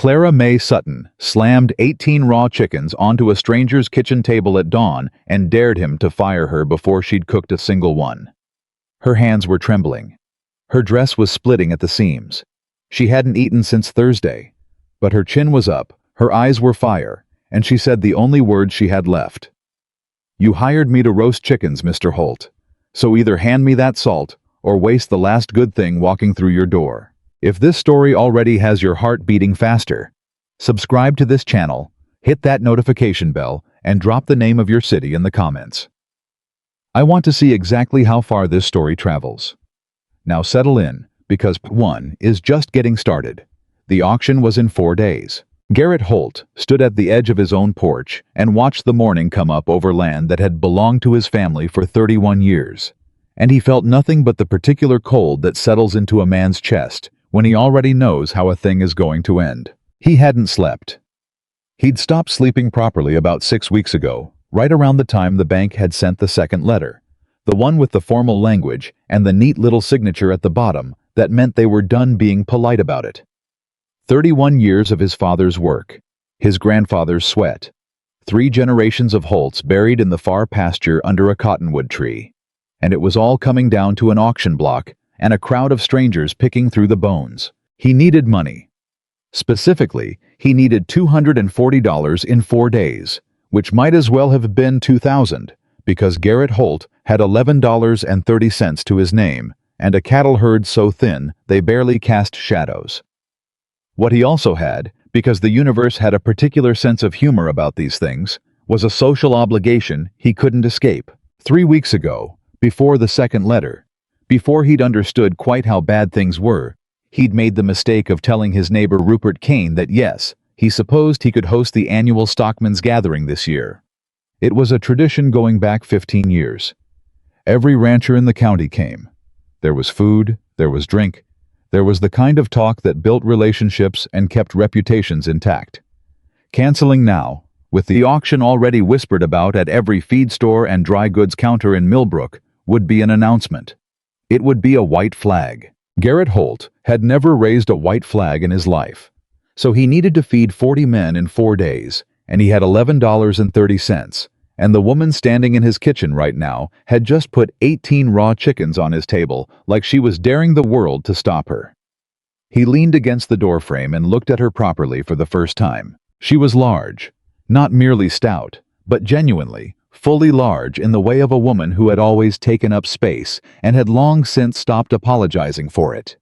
Clara Mae Sutton slammed 18 raw chickens onto a stranger's kitchen table at dawn and dared him to fire her before she'd cooked a single one. Her hands were trembling. Her dress was splitting at the seams. She hadn't eaten since Thursday, but her chin was up, her eyes were fire, and she said the only words she had left. "You hired me to roast chickens, Mr. Holt, so either hand me that salt or waste the last good thing walking through your door." If this story already has your heart beating faster, subscribe to this channel, hit that notification bell, and drop the name of your city in the comments. I want to see exactly how far this story travels. Now settle in, because part 1 is just getting started. The auction was in 4 days. Garrett Holt stood at the edge of his own porch and watched the morning come up over land that had belonged to his family for 31 years. And he felt nothing but the particular cold that settles into a man's chest when he already knows how a thing is going to end. He hadn't slept. He'd stopped sleeping properly about 6 weeks ago, right around the time the bank had sent the second letter, the one with the formal language and the neat little signature at the bottom that meant they were done being polite about it. 31 years of his father's work, his grandfather's sweat, 3 generations of Holts buried in the far pasture under a cottonwood tree, and it was all coming down to an auction block and a crowd of strangers picking through the bones. He needed money. Specifically, he needed $240 in 4 days, which might as well have been $2,000, because Garrett Holt had $11.30 to his name, and a cattle herd so thin they barely cast shadows. What he also had, because the universe had a particular sense of humor about these things, was a social obligation he couldn't escape. 3 weeks ago, before the second letter, before he'd understood quite how bad things were, he'd made the mistake of telling his neighbor Rupert Kane that yes, he supposed he could host the annual Stockman's Gathering this year. It was a tradition going back 15 years. Every rancher in the county came. There was food, there was drink, there was the kind of talk that built relationships and kept reputations intact. Canceling now, with the auction already whispered about at every feed store and dry goods counter in Millbrook, would be an announcement. It would be a white flag. Garrett Holt had never raised a white flag in his life, so he needed to feed 40 men in 4 days, and he had $11.30, and the woman standing in his kitchen right now had just put 18 raw chickens on his table like she was daring the world to stop her. He leaned against the doorframe and looked at her properly for the first time. She was large, not merely stout, but genuinely, fully large in the way of a woman who had always taken up space and had long since stopped apologizing for it.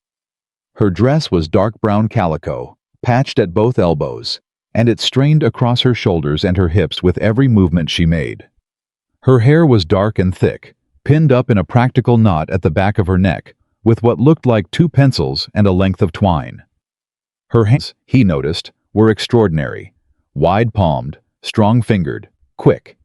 Her dress was dark brown calico, patched at both elbows, and it strained across her shoulders and her hips with every movement she made. Her hair was dark and thick, pinned up in a practical knot at the back of her neck, with what looked like 2 pencils and a length of twine. Her hands, he noticed, were extraordinary, wide-palmed, strong-fingered, quick.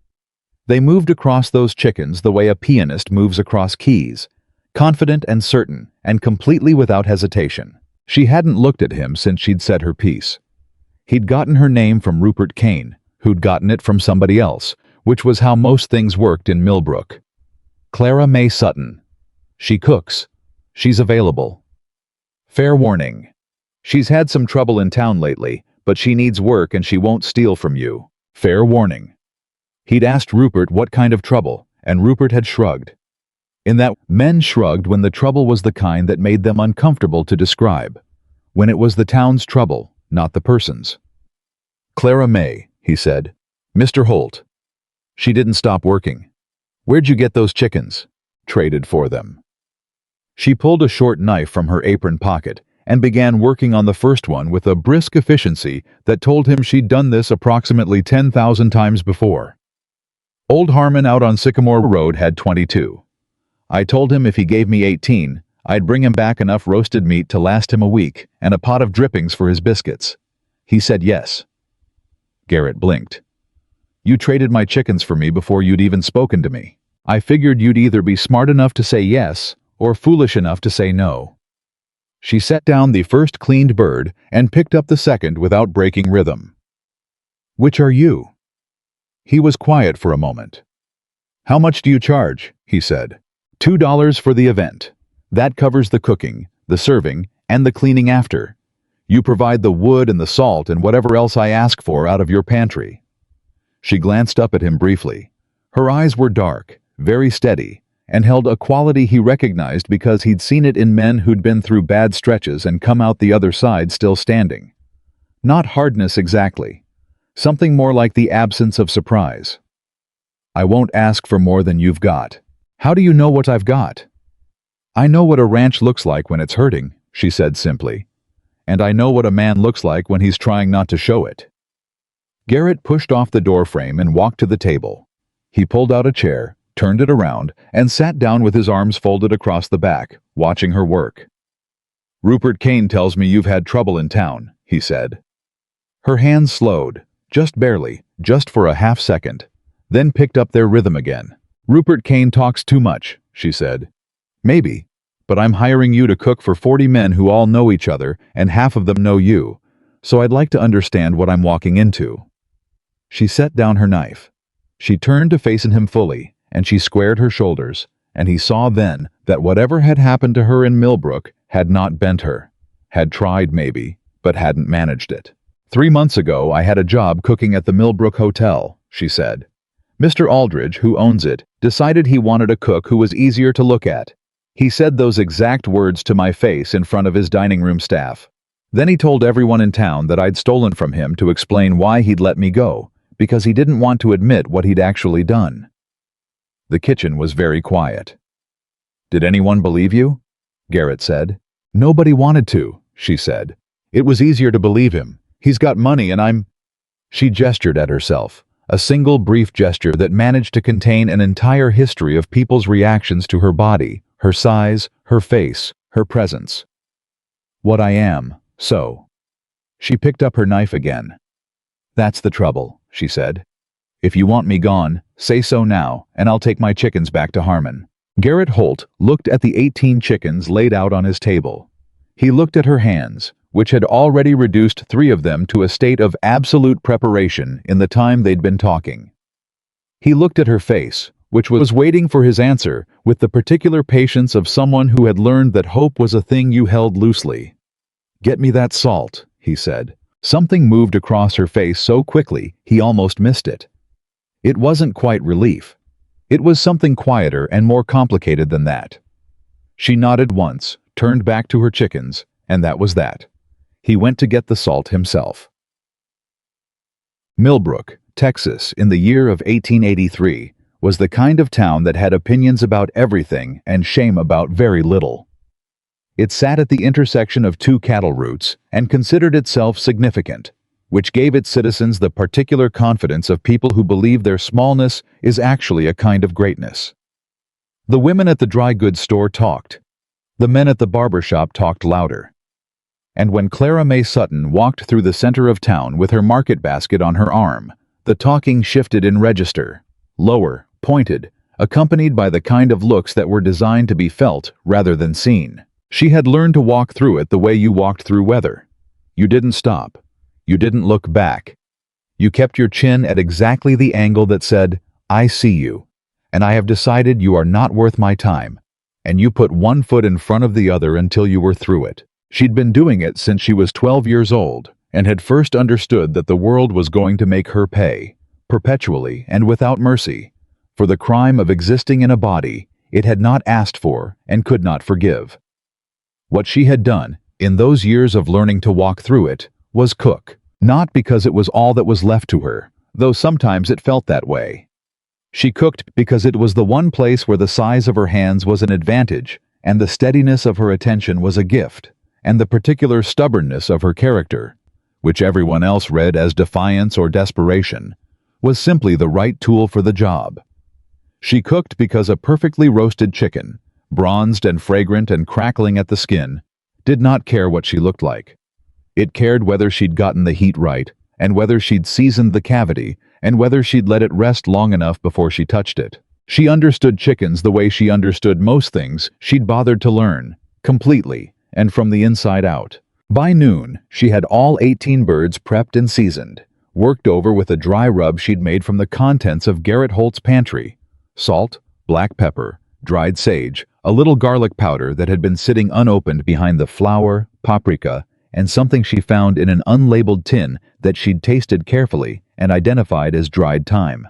They moved across those chickens the way a pianist moves across keys, confident and certain, and completely without hesitation. She hadn't looked at him since she'd said her piece. He'd gotten her name from Rupert Kane, who'd gotten it from somebody else, which was how most things worked in Millbrook. Clara Mae Sutton. She cooks. She's available. Fair warning. She's had some trouble in town lately, but she needs work and she won't steal from you. Fair warning. He'd asked Rupert what kind of trouble, and Rupert had shrugged. In that, men shrugged when the trouble was the kind that made them uncomfortable to describe, when it was the town's trouble, not the person's. Clara Mae, he said. Mr. Holt. She didn't stop working. Where'd you get those chickens? Traded for them. She pulled a short knife from her apron pocket and began working on the first one with a brisk efficiency that told him she'd done this approximately 10,000 times before. Old Harmon out on Sycamore Road had 22. I told him if he gave me 18, I'd bring him back enough roasted meat to last him a week and a pot of drippings for his biscuits. He said yes. Garrett blinked. You traded my chickens for me before you'd even spoken to me. I figured you'd either be smart enough to say yes or foolish enough to say no. She set down the first cleaned bird and picked up the second without breaking rhythm. Which are you? He was quiet for a moment. How much do you charge? He said. $2 for the event. That covers the cooking, the serving, and the cleaning after. You provide the wood and the salt and whatever else I ask for out of your pantry." She glanced up at him briefly. Her eyes were dark, very steady, and held a quality he recognized because he'd seen it in men who'd been through bad stretches and come out the other side still standing. Not hardness exactly. Something more like the absence of surprise. "I won't ask for more than you've got." "How do you know what I've got?" "I know what a ranch looks like when it's hurting," she said simply. "And I know what a man looks like when he's trying not to show it." Garrett pushed off the doorframe and walked to the table. He pulled out a chair, turned it around, and sat down with his arms folded across the back, watching her work. "Rupert Kane tells me you've had trouble in town," he said. Her hands slowed, just barely, just for a half second, then picked up their rhythm again. "Rupert Kane talks too much," she said. "Maybe, but I'm hiring you to cook for 40 men who all know each other and half of them know you, so I'd like to understand what I'm walking into." She set down her knife. She turned to face him fully, and she squared her shoulders, and he saw then that whatever had happened to her in Millbrook had not bent her. Had tried maybe, but hadn't managed it. "3 months ago I had a job cooking at the Millbrook Hotel," she said. "Mr. Aldridge, who owns it, decided he wanted a cook who was easier to look at. He said those exact words to my face in front of his dining room staff. Then he told everyone in town that I'd stolen from him to explain why he'd let me go, because he didn't want to admit what he'd actually done." The kitchen was very quiet. "Did anyone believe you?" Garrett said. "Nobody wanted to," she said. "It was easier to believe him. He's got money and I'm—" She gestured at herself, a single brief gesture that managed to contain an entire history of people's reactions to her body, her size, her face, her presence. "What I am, so." She picked up her knife again. "That's the trouble," she said. "If you want me gone, say so now, and I'll take my chickens back to Harmon." Garrett Holt looked at the 18 chickens laid out on his table. He looked at her hands, which had already reduced 3 of them to a state of absolute preparation in the time they'd been talking. He looked at her face, which was waiting for his answer with the particular patience of someone who had learned that hope was a thing you held loosely. "Get me that salt," he said. Something moved across her face so quickly he almost missed it. It wasn't quite relief. It was something quieter and more complicated than that. She nodded once, turned back to her chickens, and that was that. He went to get the salt himself. Millbrook, Texas, in the year of 1883, was the kind of town that had opinions about everything and shame about very little. It sat at the intersection of 2 cattle routes and considered itself significant, which gave its citizens the particular confidence of people who believe their smallness is actually a kind of greatness. The women at the dry goods store talked. The men at the barber shop talked louder. And when Clara May Sutton walked through the center of town with her market basket on her arm, the talking shifted in register, lower, pointed, accompanied by the kind of looks that were designed to be felt rather than seen. She had learned to walk through it the way you walked through weather. You didn't stop. You didn't look back. You kept your chin at exactly the angle that said, "I see you, and I have decided you are not worth my time," and you put one foot in front of the other until you were through it. She'd been doing it since she was 12 years old, and had first understood that the world was going to make her pay, perpetually and without mercy, for the crime of existing in a body it had not asked for and could not forgive. What she had done, in those years of learning to walk through it, was cook, not because it was all that was left to her, though sometimes it felt that way. She cooked because it was the one place where the size of her hands was an advantage, and the steadiness of her attention was a gift, and the particular stubbornness of her character, which everyone else read as defiance or desperation, was simply the right tool for the job. She cooked because a perfectly roasted chicken, bronzed and fragrant and crackling at the skin, did not care what she looked like. It cared whether she'd gotten the heat right, and whether she'd seasoned the cavity, and whether she'd let it rest long enough before she touched it. She understood chickens the way she understood most things she'd bothered to learn, completely, and from the inside out. By noon, she had all 18 birds prepped and seasoned, worked over with a dry rub she'd made from the contents of Garrett Holt's pantry: salt, black pepper, dried sage, a little garlic powder that had been sitting unopened behind the flour, paprika, and something she found in an unlabeled tin that she'd tasted carefully and identified as dried thyme.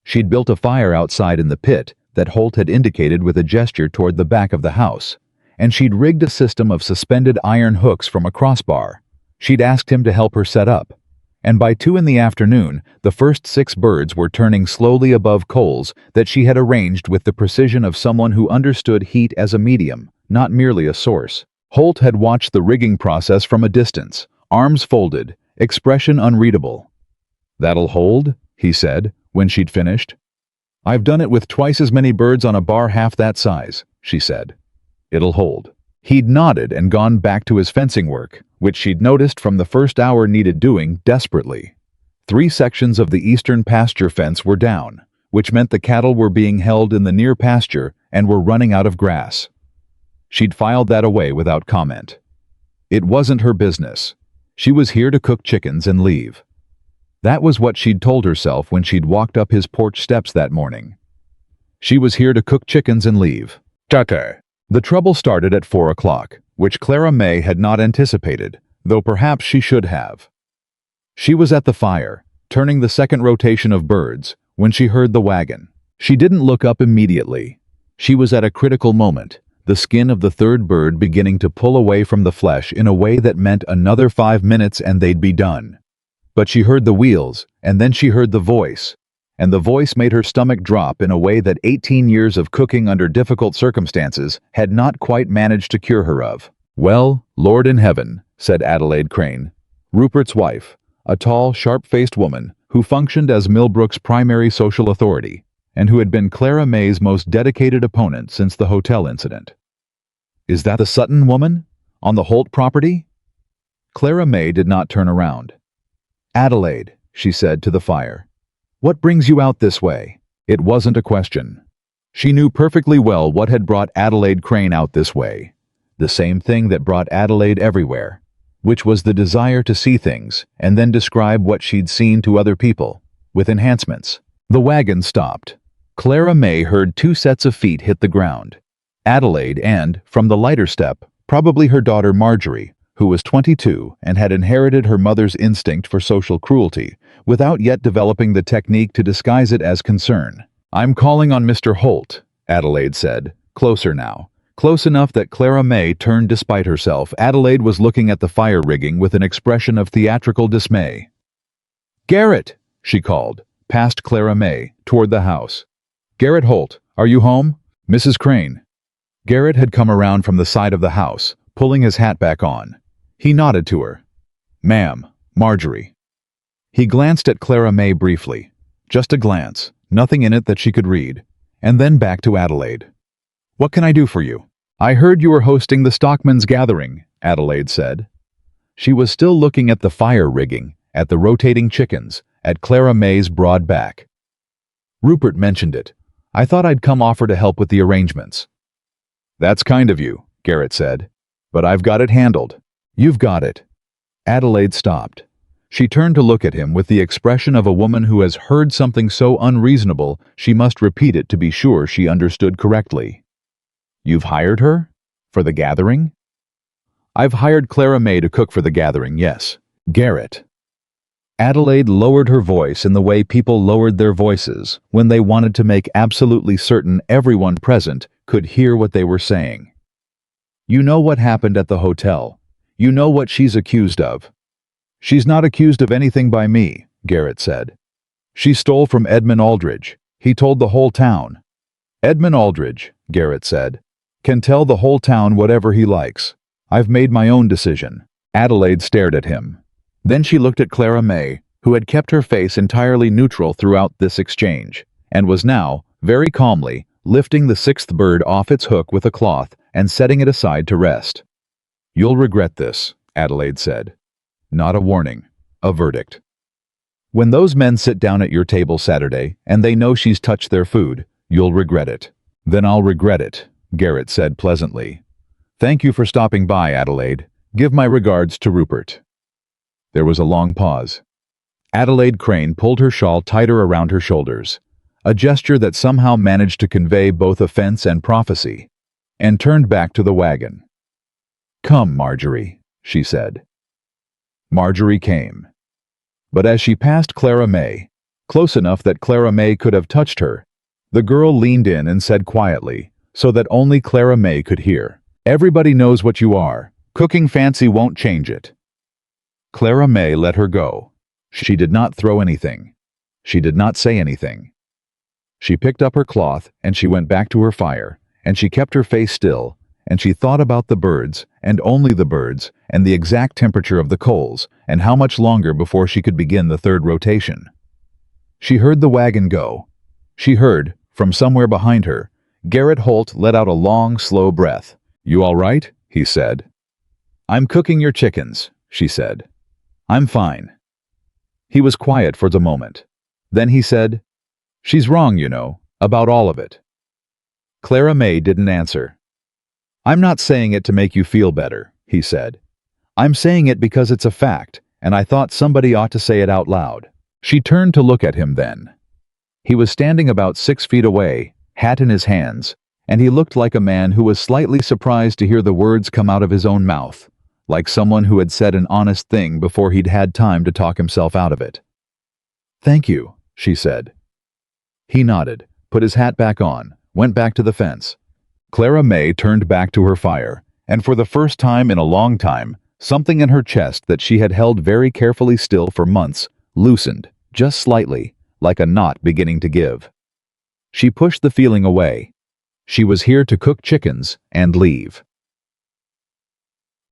She'd built a fire outside in the pit that Holt had indicated with a gesture toward the back of the house, and she'd rigged a system of suspended iron hooks from a crossbar. She'd asked him to help her set up, and by 2 in the afternoon, the first 6 birds were turning slowly above coals that she had arranged with the precision of someone who understood heat as a medium, not merely a source. Holt had watched the rigging process from a distance, arms folded, expression unreadable. "That'll hold?" he said, when she'd finished. "I've done it with twice as many birds on a bar half that size," she said. "It'll hold." He'd nodded and gone back to his fencing work, which she'd noticed from the first hour needed doing desperately. 3 sections of the eastern pasture fence were down, which meant the cattle were being held in the near pasture and were running out of grass. She'd filed that away without comment. It wasn't her business. She was here to cook chickens and leave. That was what she'd told herself when she'd walked up his porch steps that morning. She was here to cook chickens and leave. Tucker. The trouble started at 4 o'clock, which Clara May had not anticipated, though perhaps she should have. She was at the fire, turning the second rotation of birds, when she heard the wagon. She didn't look up immediately. She was at a critical moment, the skin of the third bird beginning to pull away from the flesh in a way that meant another 5 minutes and they'd be done. But she heard the wheels, and then she heard the voice, and the voice made her stomach drop in a way that 18 years of cooking under difficult circumstances had not quite managed to cure her of. "Well, Lord in heaven," said Adelaide Crane, Rupert's wife, a tall, sharp-faced woman who functioned as Millbrook's primary social authority, and who had been Clara May's most dedicated opponent since the hotel incident. "Is that the Sutton woman? On the Holt property?" Clara May did not turn around. "Adelaide," she said to the fire, "what brings you out this way?" It wasn't a question. She knew perfectly well what had brought Adelaide Crane out this way. The same thing that brought Adelaide everywhere, which was the desire to see things and then describe what she'd seen to other people, with enhancements. The wagon stopped. Clara May heard 2 sets of feet hit the ground. Adelaide and, from the lighter step, probably her daughter Marjorie, who was 22 and had inherited her mother's instinct for social cruelty, without yet developing the technique to disguise it as concern. "I'm calling on Mr. Holt," Adelaide said, closer now. Close enough that Clara May turned despite herself. Adelaide was looking at the fire rigging with an expression of theatrical dismay. "Garrett," she called, past Clara May, toward the house. "Garrett Holt, are you home? Mrs. Crane." Garrett had come around from the side of the house, pulling his hat back on. He nodded to her. "Ma'am, Marjorie." He glanced at Clara May briefly. Just a glance, nothing in it that she could read, and then back to Adelaide. "What can I do for you?" "I heard you were hosting the Stockman's gathering," Adelaide said. She was still looking at the fire rigging, at the rotating chickens, at Clara May's broad back. "Rupert mentioned it. I thought I'd come offer to help with the arrangements." "That's kind of you," Garrett said. "But I've got it handled." "You've got it." Adelaide stopped. She turned to look at him with the expression of a woman who has heard something so unreasonable she must repeat it to be sure she understood correctly. "You've hired her? For the gathering?" "I've hired Clara May to cook for the gathering, yes." "Garrett." Adelaide lowered her voice in the way people lowered their voices when they wanted to make absolutely certain everyone present could hear what they were saying. "You know what happened at the hotel. You know what she's accused of." "She's not accused of anything by me," Garrett said. "She stole from Edmund Aldridge. He told the whole town." "Edmund Aldridge," Garrett said, "can tell the whole town whatever he likes. I've made my own decision." Adelaide stared at him. Then she looked at Clara May, who had kept her face entirely neutral throughout this exchange, and was now, very calmly, lifting the 6th bird off its hook with a cloth and setting it aside to rest. "You'll regret this," Adelaide said. Not a warning, a verdict. "When those men sit down at your table Saturday and they know she's touched their food, you'll regret it." "Then I'll regret it," Garrett said pleasantly. "Thank you for stopping by, Adelaide. Give my regards to Rupert." There was a long pause. Adelaide Crane pulled her shawl tighter around her shoulders, a gesture that somehow managed to convey both offense and prophecy, and turned back to the wagon. "Come, Marjorie," she said. Marjorie came. But as she passed Clara May, close enough that Clara May could have touched her, the girl leaned in and said quietly, so that only Clara May could hear, "Everybody knows what you are. Cooking fancy won't change it." Clara May let her go. She did not throw anything. She did not say anything. She picked up her cloth and she went back to her fire, and she kept her face still, and she thought about the birds, and only the birds, and the exact temperature of the coals, and how much longer before she could begin the third rotation. She heard the wagon go. She heard, from somewhere behind her, Garrett Holt let out a long, slow breath. "You all right?" he said. "I'm cooking your chickens," she said. "I'm fine." He was quiet for the moment. Then he said, "She's wrong, you know, about all of it." Clara May didn't answer. "I'm not saying it to make you feel better," he said. "I'm saying it because it's a fact, and I thought somebody ought to say it out loud." She turned to look at him then. He was standing about 6 feet away, hat in his hands, and he looked like a man who was slightly surprised to hear the words come out of his own mouth, like someone who had said an honest thing before he'd had time to talk himself out of it. "Thank you," she said. He nodded, put his hat back on, went back to the fence. Clara May turned back to her fire, and for the first time in a long time, something in her chest that she had held very carefully still for months loosened, just slightly, like a knot beginning to give. She pushed the feeling away. She was here to cook chickens and leave.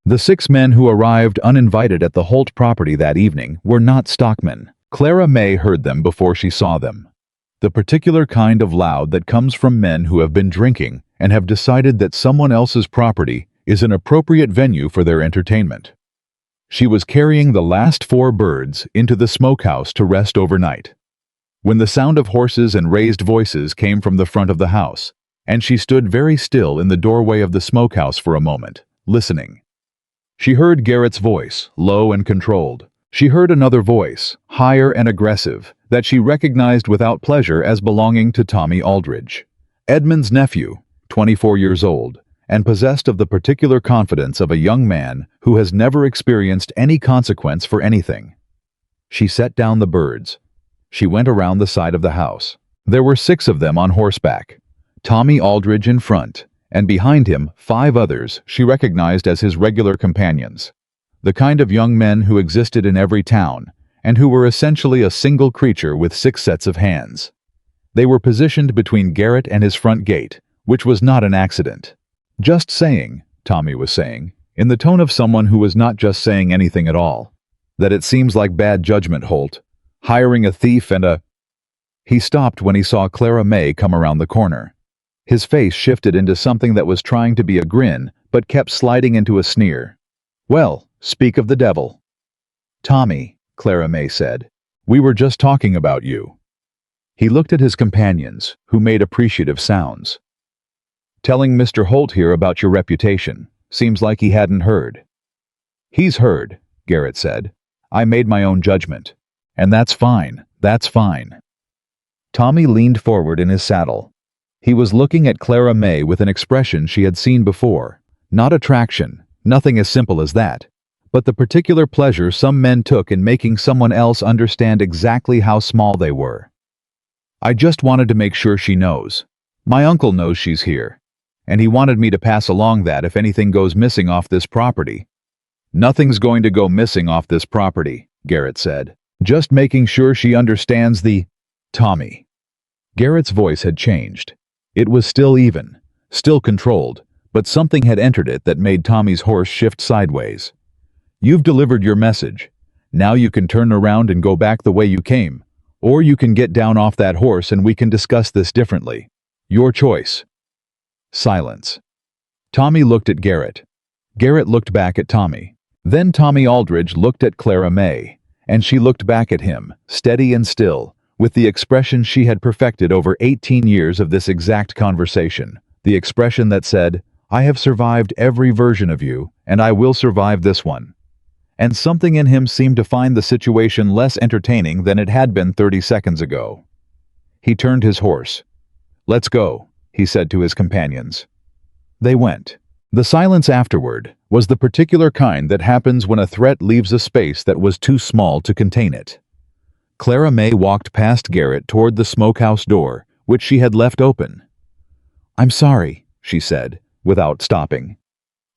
The 6 men who arrived uninvited at the Holt property that evening were not stockmen. Clara May heard them before she saw them. The particular kind of loud that comes from men who have been drinking and have decided that someone else's property is an appropriate venue for their entertainment. She was carrying the last 4 birds into the smokehouse to rest overnight, when the sound of horses and raised voices came from the front of the house, and she stood very still in the doorway of the smokehouse for a moment, listening. She heard Garrett's voice, low and controlled. She heard another voice, higher and aggressive, that she recognized without pleasure as belonging to Tommy Aldridge, Edmund's nephew, 24 years old, and possessed of the particular confidence of a young man who has never experienced any consequence for anything. She set down the birds. She went around the side of the house. There were 6 of them on horseback, Tommy Aldridge in front, and behind him 5 others she recognized as his regular companions, the kind of young men who existed in every town, and who were essentially a single creature with 6 sets of hands. They were positioned between Garrett and his front gate, which was not an accident. "Just saying," Tommy was saying, in the tone of someone who was not just saying anything at all, "that it seems like bad judgment, Holt. Hiring a thief and a—" He stopped when he saw Clara May come around the corner. His face shifted into something that was trying to be a grin, but kept sliding into a sneer. "Well, speak of the devil." "Tommy," Clara May said, "we were just talking about you." He looked at his companions, who made appreciative sounds. "Telling Mr. Holt here about your reputation. Seems like he hadn't heard." "He's heard," Garrett said. "I made my own judgment. And that's fine, that's fine." Tommy leaned forward in his saddle. He was looking at Clara May with an expression she had seen before. Not attraction, nothing as simple as that, but the particular pleasure some men took in making someone else understand exactly how small they were. "I just wanted to make sure she knows. My uncle knows she's here, and he wanted me to pass along that if anything goes missing off this property." "Nothing's going to go missing off this property," Garrett said. "Just making sure she understands the—" "Tommy." Garrett's voice had changed. It was still even, still controlled, but something had entered it that made Tommy's horse shift sideways. "You've delivered your message. Now you can turn around and go back the way you came, or you can get down off that horse and we can discuss this differently. Your choice." Silence. Tommy looked at Garrett. Garrett looked back at Tommy. Then Tommy Aldridge looked at Clara May, and she looked back at him, steady and still, with the expression she had perfected over 18 years of this exact conversation, the expression that said, "I have survived every version of you, and I will survive this one." And something in him seemed to find the situation less entertaining than it had been 30 seconds ago. He turned his horse. "Let's go," he said to his companions. They went. The silence afterward, was the particular kind that happens when a threat leaves a space that was too small to contain it. Clara May walked past Garrett toward the smokehouse door, which she had left open. "I'm sorry," she said, without stopping,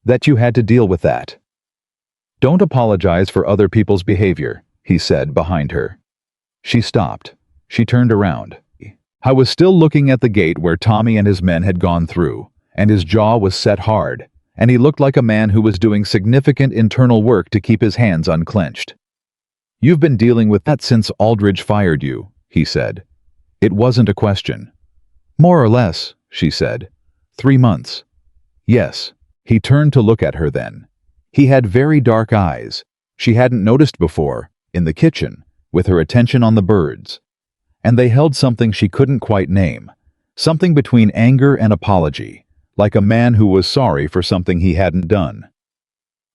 "that you had to deal with that." "Don't apologize for other people's behavior," he said behind her. She stopped. She turned around. I was still looking at the gate where Tommy and his men had gone through, and his jaw was set hard, and he looked like a man who was doing significant internal work to keep his hands unclenched. "You've been dealing with that since Aldridge fired you," he said. It wasn't a question. "More or less," she said. 3 months. "Yes." He turned to look at her then. He had very dark eyes. She hadn't noticed before, in the kitchen, with her attention on the birds. And they held something she couldn't quite name, something between anger and apology, like a man who was sorry for something he hadn't done.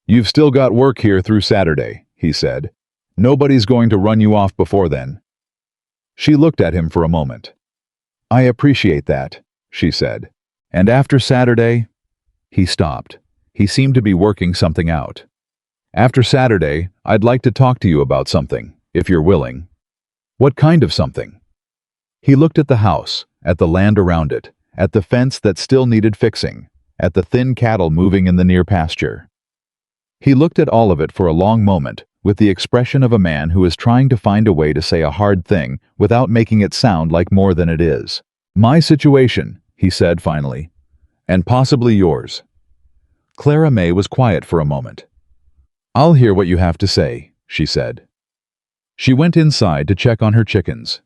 "You've still got work here through Saturday," he said. "Nobody's going to run you off before then." She looked at him for a moment. "I appreciate that," she said. "And after Saturday?" He stopped. He seemed to be working something out. "After Saturday, I'd like to talk to you about something, if you're willing." "What kind of something?" He looked at the house, at the land around it, at the fence that still needed fixing, at the thin cattle moving in the near pasture. He looked at all of it for a long moment, with the expression of a man who is trying to find a way to say a hard thing without making it sound like more than it is. "My situation," he said finally, "and possibly yours." Clara May was quiet for a moment. "I'll hear what you have to say," she said. She went inside to check on her chickens.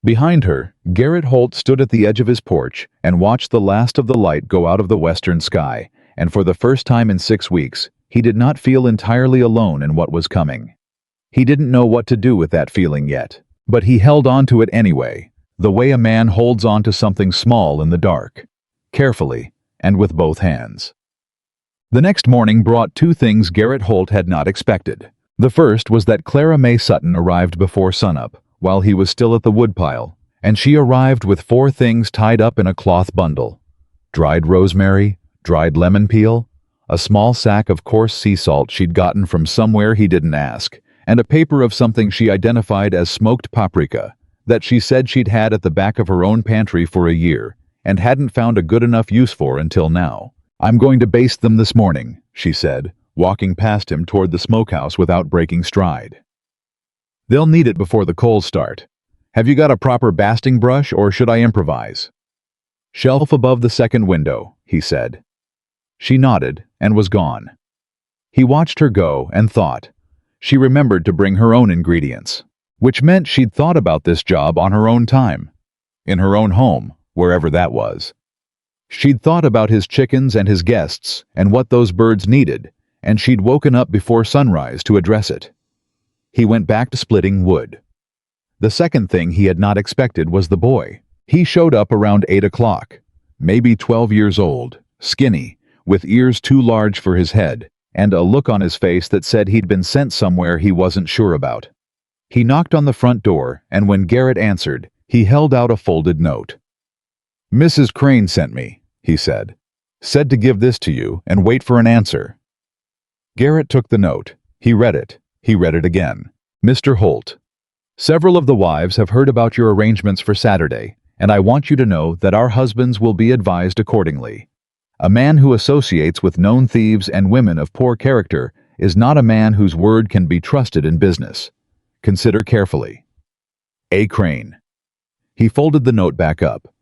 Behind her, Garrett Holt stood at the edge of his porch and watched the last of the light go out of the western sky, and for the first time in 6 weeks, he did not feel entirely alone in what was coming. He didn't know what to do with that feeling yet, but he held on to it anyway, the way a man holds on to something small in the dark, carefully and with both hands. The next morning brought 2 things Garrett Holt had not expected. The first was that Clara May Sutton arrived before sunup, while he was still at the woodpile, and she arrived with 4 things tied up in a cloth bundle: dried rosemary, dried lemon peel, a small sack of coarse sea salt she'd gotten from somewhere he didn't ask, and a paper of something she identified as smoked paprika, that she said she'd had at the back of her own pantry for a year, and hadn't found a good enough use for until now. "I'm going to baste them this morning," she said, walking past him toward the smokehouse without breaking stride. "They'll need it before the coals start. Have you got a proper basting brush, or should I improvise?" "Shelf above the second window," he said. She nodded and was gone. He watched her go and thought. She remembered to bring her own ingredients, which meant she'd thought about this job on her own time, in her own home, wherever that was. She'd thought about his chickens and his guests and what those birds needed, and she'd woken up before sunrise to address it. He went back to splitting wood. The second thing he had not expected was the boy. He showed up around 8 o'clock, maybe 12 years old, skinny, with ears too large for his head, and a look on his face that said he'd been sent somewhere he wasn't sure about. He knocked on the front door, and when Garrett answered, he held out a folded note. "Mrs. Crane sent me," he said. "Said to give this to you and wait for an answer." Garrett took the note. He read it. He read it again. "Mr. Holt, several of the wives have heard about your arrangements for Saturday, and I want you to know that our husbands will be advised accordingly. A man who associates with known thieves and women of poor character is not a man whose word can be trusted in business. Consider carefully. A. Crane." He folded the note back up.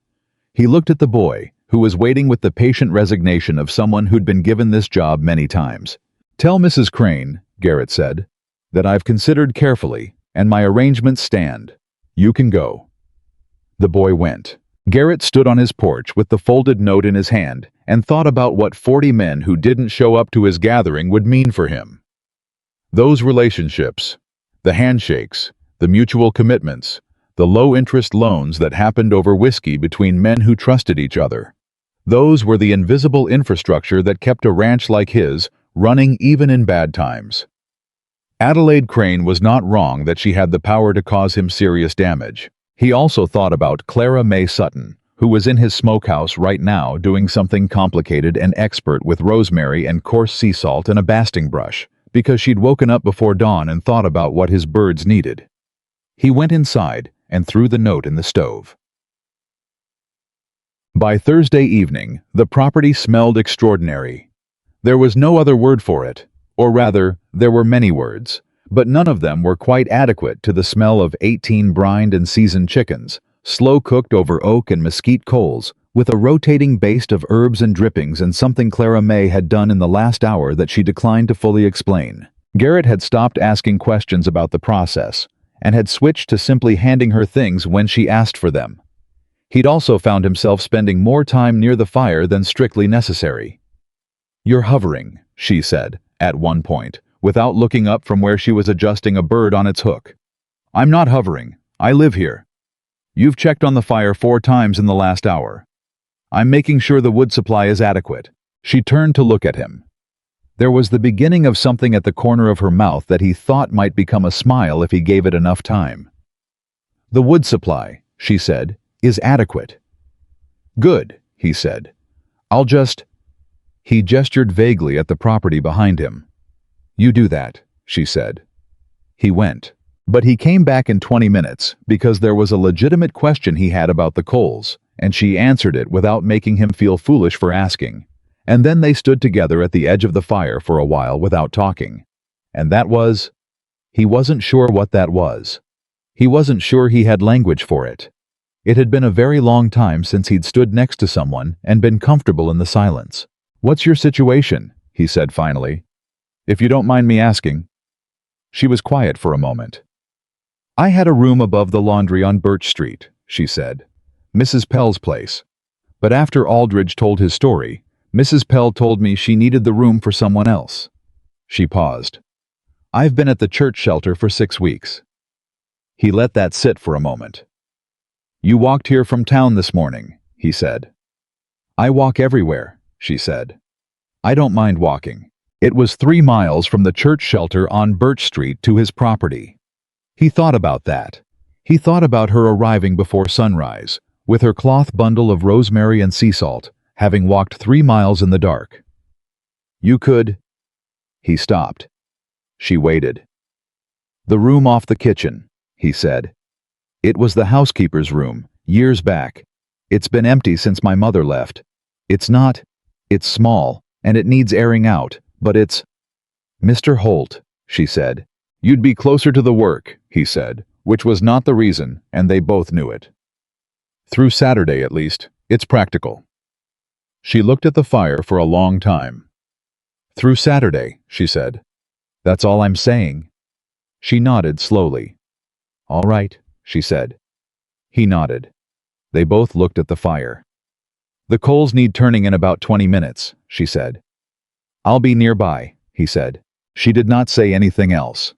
He looked at the boy, who was waiting with the patient resignation of someone who'd been given this job many times. "Tell Mrs. Crane," Garrett said, "that I've considered carefully, and my arrangements stand. You can go." The boy went. Garrett stood on his porch with the folded note in his hand and thought about what 40 men who didn't show up to his gathering would mean for him. Those relationships, the handshakes, the mutual commitments, the low-interest loans that happened over whiskey between men who trusted each other. Those were the invisible infrastructure that kept a ranch like his running even in bad times. Adelaide Crane was not wrong that she had the power to cause him serious damage. He also thought about Clara May Sutton, who was in his smokehouse right now doing something complicated and expert with rosemary and coarse sea salt and a basting brush, because she'd woken up before dawn and thought about what his birds needed. He went inside and threw the note in the stove. By Thursday evening, the property smelled extraordinary. There was no other word for it, or rather, there were many words, but none of them were quite adequate to the smell of 18 brined and seasoned chickens, slow-cooked over oak and mesquite coals, with a rotating baste of herbs and drippings and something Clara May had done in the last hour that she declined to fully explain. Garrett had stopped asking questions about the process, and had switched to simply handing her things when she asked for them. He'd also found himself spending more time near the fire than strictly necessary. "You're hovering," she said, at one point, without looking up from where she was adjusting a bird on its hook. "I'm not hovering. I live here. You've checked on the fire 4 times in the last hour. I'm making sure the wood supply is adequate." She turned to look at him. There was the beginning of something at the corner of her mouth that he thought might become a smile if he gave it enough time. "The wood supply," she said, "is adequate." "Good," he said. "I'll just—" He gestured vaguely at the property behind him. "You do that," she said. He went. But he came back in 20 minutes because there was a legitimate question he had about the coals, and she answered it without making him feel foolish for asking. And then they stood together at the edge of the fire for a while without talking. And that was— he wasn't sure what that was. He wasn't sure he had language for it. It had been a very long time since he'd stood next to someone and been comfortable in the silence. "What's your situation?" he said finally. "If you don't mind me asking." She was quiet for a moment. "I had a room above the laundry on Birch Street," she said. "Mrs. Pell's place. But after Aldridge told his story, Mrs. Pell told me she needed the room for someone else." She paused. "I've been at the church shelter for 6 weeks." He let that sit for a moment. "You walked here from town this morning," he said. "I walk everywhere," she said. "I don't mind walking." It was 3 miles from the church shelter on Birch Street to his property. He thought about that. He thought about her arriving before sunrise, with her cloth bundle of rosemary and sea salt, having walked 3 miles in the dark. "You could—" He stopped. She waited. "The room off the kitchen," he said. "It was the housekeeper's room, years back. It's been empty since my mother left. It's small, and it needs airing out, but it's—" "Mr. Holt," she said. "You'd be closer to the work," he said, which was not the reason, and they both knew it. "Through Saturday, at least, it's practical." She looked at the fire for a long time. "Through Saturday," she said. "That's all I'm saying." She nodded slowly. "All right," she said. He nodded. They both looked at the fire. "The coals need turning in about 20 minutes," she said. "I'll be nearby," he said. She did not say anything else.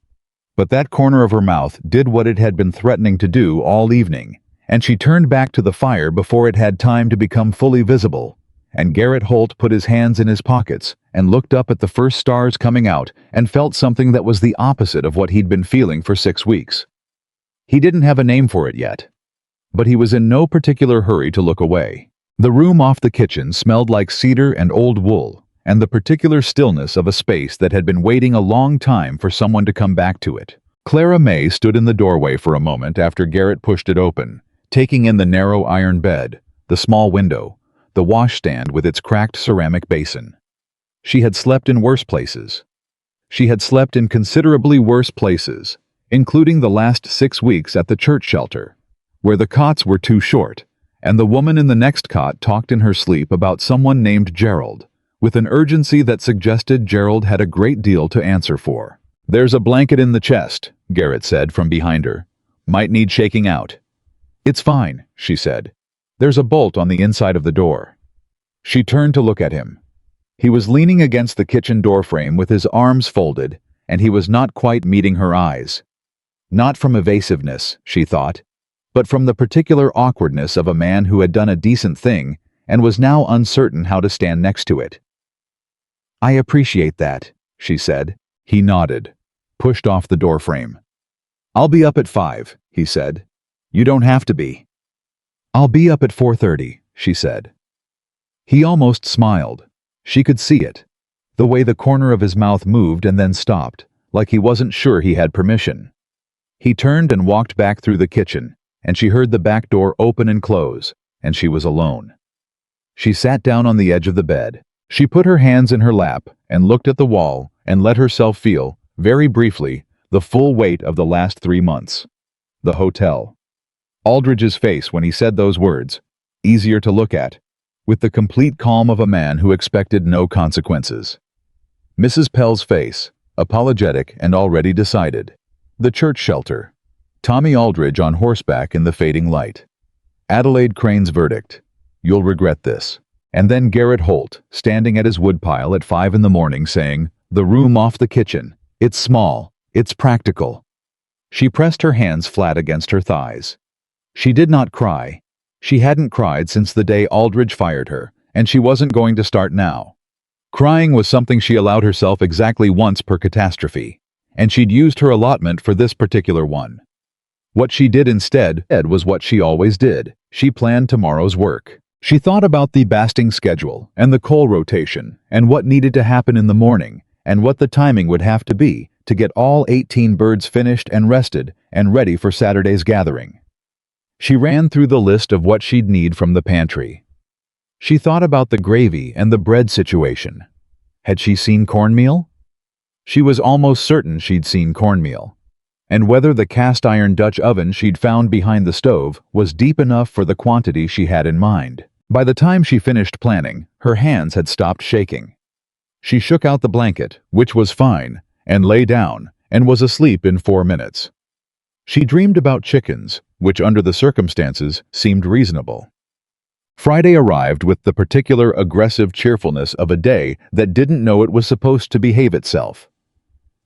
But that corner of her mouth did what it had been threatening to do all evening, and she turned back to the fire before it had time to become fully visible, and Garrett Holt put his hands in his pockets and looked up at the first stars coming out and felt something that was the opposite of what he'd been feeling for 6 weeks. He didn't have a name for it yet, but he was in no particular hurry to look away. The room off the kitchen smelled like cedar and old wool, and the particular stillness of a space that had been waiting a long time for someone to come back to it. Clara May stood in the doorway for a moment after Garrett pushed it open, taking in the narrow iron bed, the small window, the washstand with its cracked ceramic basin. She had slept in worse places. She had slept in considerably worse places, including the last 6 weeks at the church shelter, where the cots were too short, and the woman in the next cot talked in her sleep about someone named Gerald, with an urgency that suggested Gerald had a great deal to answer for. "There's a blanket in the chest," Garrett said from behind her. "Might need shaking out." "It's fine," she said. "There's a bolt on the inside of the door." She turned to look at him. He was leaning against the kitchen doorframe with his arms folded, and he was not quite meeting her eyes. Not from evasiveness, she thought, but from the particular awkwardness of a man who had done a decent thing and was now uncertain how to stand next to it. "I appreciate that," she said. He nodded, pushed off the doorframe. "I'll be up at 5, he said. "You don't have to be." "I'll be up at 4:30, she said. He almost smiled. She could see it. The way the corner of his mouth moved and then stopped, like he wasn't sure he had permission. He turned and walked back through the kitchen, and she heard the back door open and close, and she was alone. She sat down on the edge of the bed. She put her hands in her lap and looked at the wall and let herself feel, very briefly, the full weight of the last 3 months. The hotel. Aldridge's face when he said those words, easier to look at, with the complete calm of a man who expected no consequences. Mrs. Pell's face, apologetic and already decided. The church shelter. Tommy Aldridge on horseback in the fading light. Adelaide Crane's verdict. "You'll regret this." And then Garrett Holt, standing at his woodpile at 5 in the morning saying, "The room off the kitchen. It's small. It's practical." She pressed her hands flat against her thighs. She did not cry. She hadn't cried since the day Aldridge fired her, and she wasn't going to start now. Crying was something she allowed herself exactly once per catastrophe, and she'd used her allotment for this particular one. What she did instead was what she always did. She planned tomorrow's work. She thought about the basting schedule and the coal rotation and what needed to happen in the morning and what the timing would have to be to get all 18 birds finished and rested and ready for Saturday's gathering. She ran through the list of what she'd need from the pantry. She thought about the gravy and the bread situation. Had she seen cornmeal? She was almost certain she'd seen cornmeal. And whether the cast-iron Dutch oven she'd found behind the stove was deep enough for the quantity she had in mind. By the time she finished planning, her hands had stopped shaking. She shook out the blanket, which was fine, and lay down, and was asleep in 4 minutes. She dreamed about chickens, which under the circumstances seemed reasonable. Friday arrived with the particular aggressive cheerfulness of a day that didn't know it was supposed to behave itself.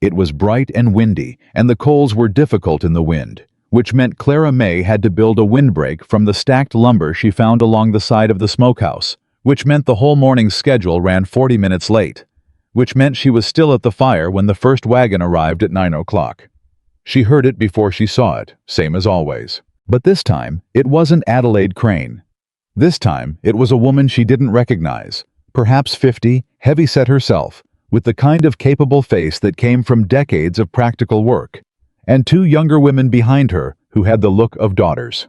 It was bright and windy, and the coals were difficult in the wind, which meant Clara May had to build a windbreak from the stacked lumber she found along the side of the smokehouse, which meant the whole morning's schedule ran 40 minutes late, which meant she was still at the fire when the first wagon arrived at 9 o'clock. She heard it before she saw it, same as always. But this time, it wasn't Adelaide Crane. This time, it was a woman she didn't recognize, perhaps 50, heavy-set herself, with the kind of capable face that came from decades of practical work, and 2 younger women behind her who had the look of daughters.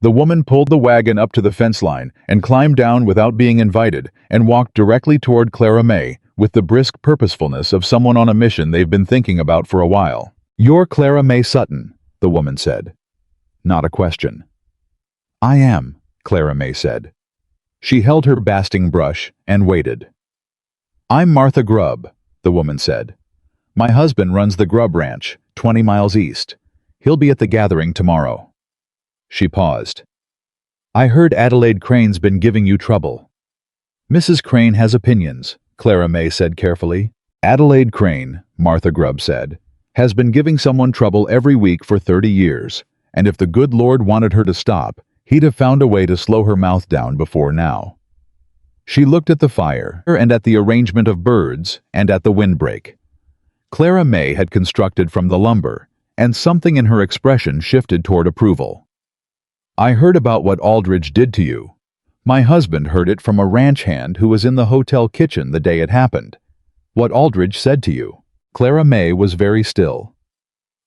The woman pulled the wagon up to the fence line and climbed down without being invited and walked directly toward Clara May with the brisk purposefulness of someone on a mission they've been thinking about for a while. "You're Clara May Sutton," the woman said. Not a question. "I am," Clara May said. She held her basting brush and waited. "I'm Martha Grubb," the woman said. "My husband runs the Grubb Ranch, 20 miles east. He'll be at the gathering tomorrow." She paused. "I heard Adelaide Crane's been giving you trouble." "Mrs. Crane has opinions," Clara May said carefully. "Adelaide Crane," Martha Grubb said, "has been giving someone trouble every week for 30 years, and if the good Lord wanted her to stop, he'd have found a way to slow her mouth down before now." She looked at the fire, and at the arrangement of birds, and at the windbreak. Clara May had constructed from the lumber, and something in her expression shifted toward approval. "I heard about what Aldridge did to you. My husband heard it from a ranch hand who was in the hotel kitchen the day it happened. What Aldridge said to you." Clara May was very still.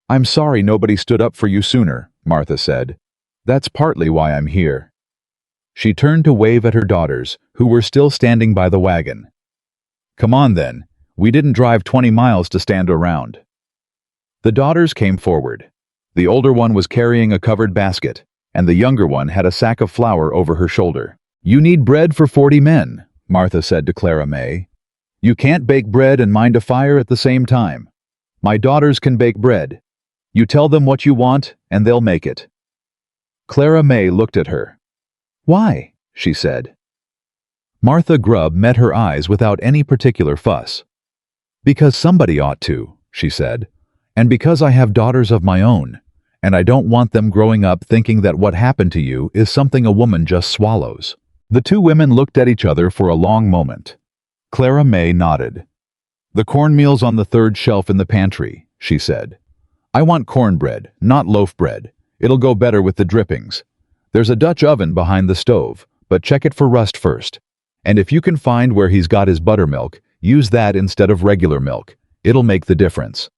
"I'm sorry nobody stood up for you sooner," Martha said. "That's partly why I'm here." She turned to wave at her daughters, who were still standing by the wagon. "Come on then. We didn't drive 20 miles to stand around." The daughters came forward. The older one was carrying a covered basket, and the younger one had a sack of flour over her shoulder. "You need bread for 40 men," Martha said to Clara May. "You can't bake bread and mind a fire at the same time. My daughters can bake bread. You tell them what you want, and they'll make it." Clara May looked at her. "Why?" she said. Martha Grubb met her eyes without any particular fuss. "Because somebody ought to," she said, "and because I have daughters of my own, and I don't want them growing up thinking that what happened to you is something a woman just swallows." The 2 women looked at each other for a long moment. Clara May nodded. "The cornmeal's on the 3rd shelf in the pantry," she said. "I want cornbread, not loaf bread. It'll go better with the drippings. There's a Dutch oven behind the stove, but check it for rust first. And if you can find where he's got his buttermilk, use that instead of regular milk. It'll make the difference."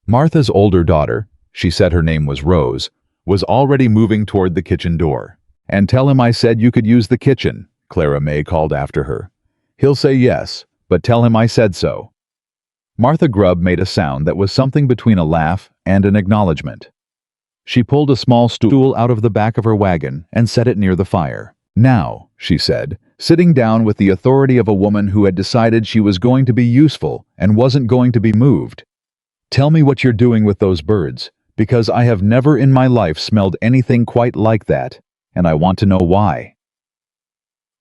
Martha's older daughter, she said her name was Rose, was already moving toward the kitchen door. "And tell him I said you could use the kitchen," Clara May called after her. "He'll say yes, but tell him I said so." Martha Grubb made a sound that was something between a laugh and an acknowledgement. She pulled a small stool out of the back of her wagon and set it near the fire. "Now," she said, sitting down with the authority of a woman who had decided she was going to be useful and wasn't going to be moved, "tell me what you're doing with those birds, because I have never in my life smelled anything quite like that, and I want to know why."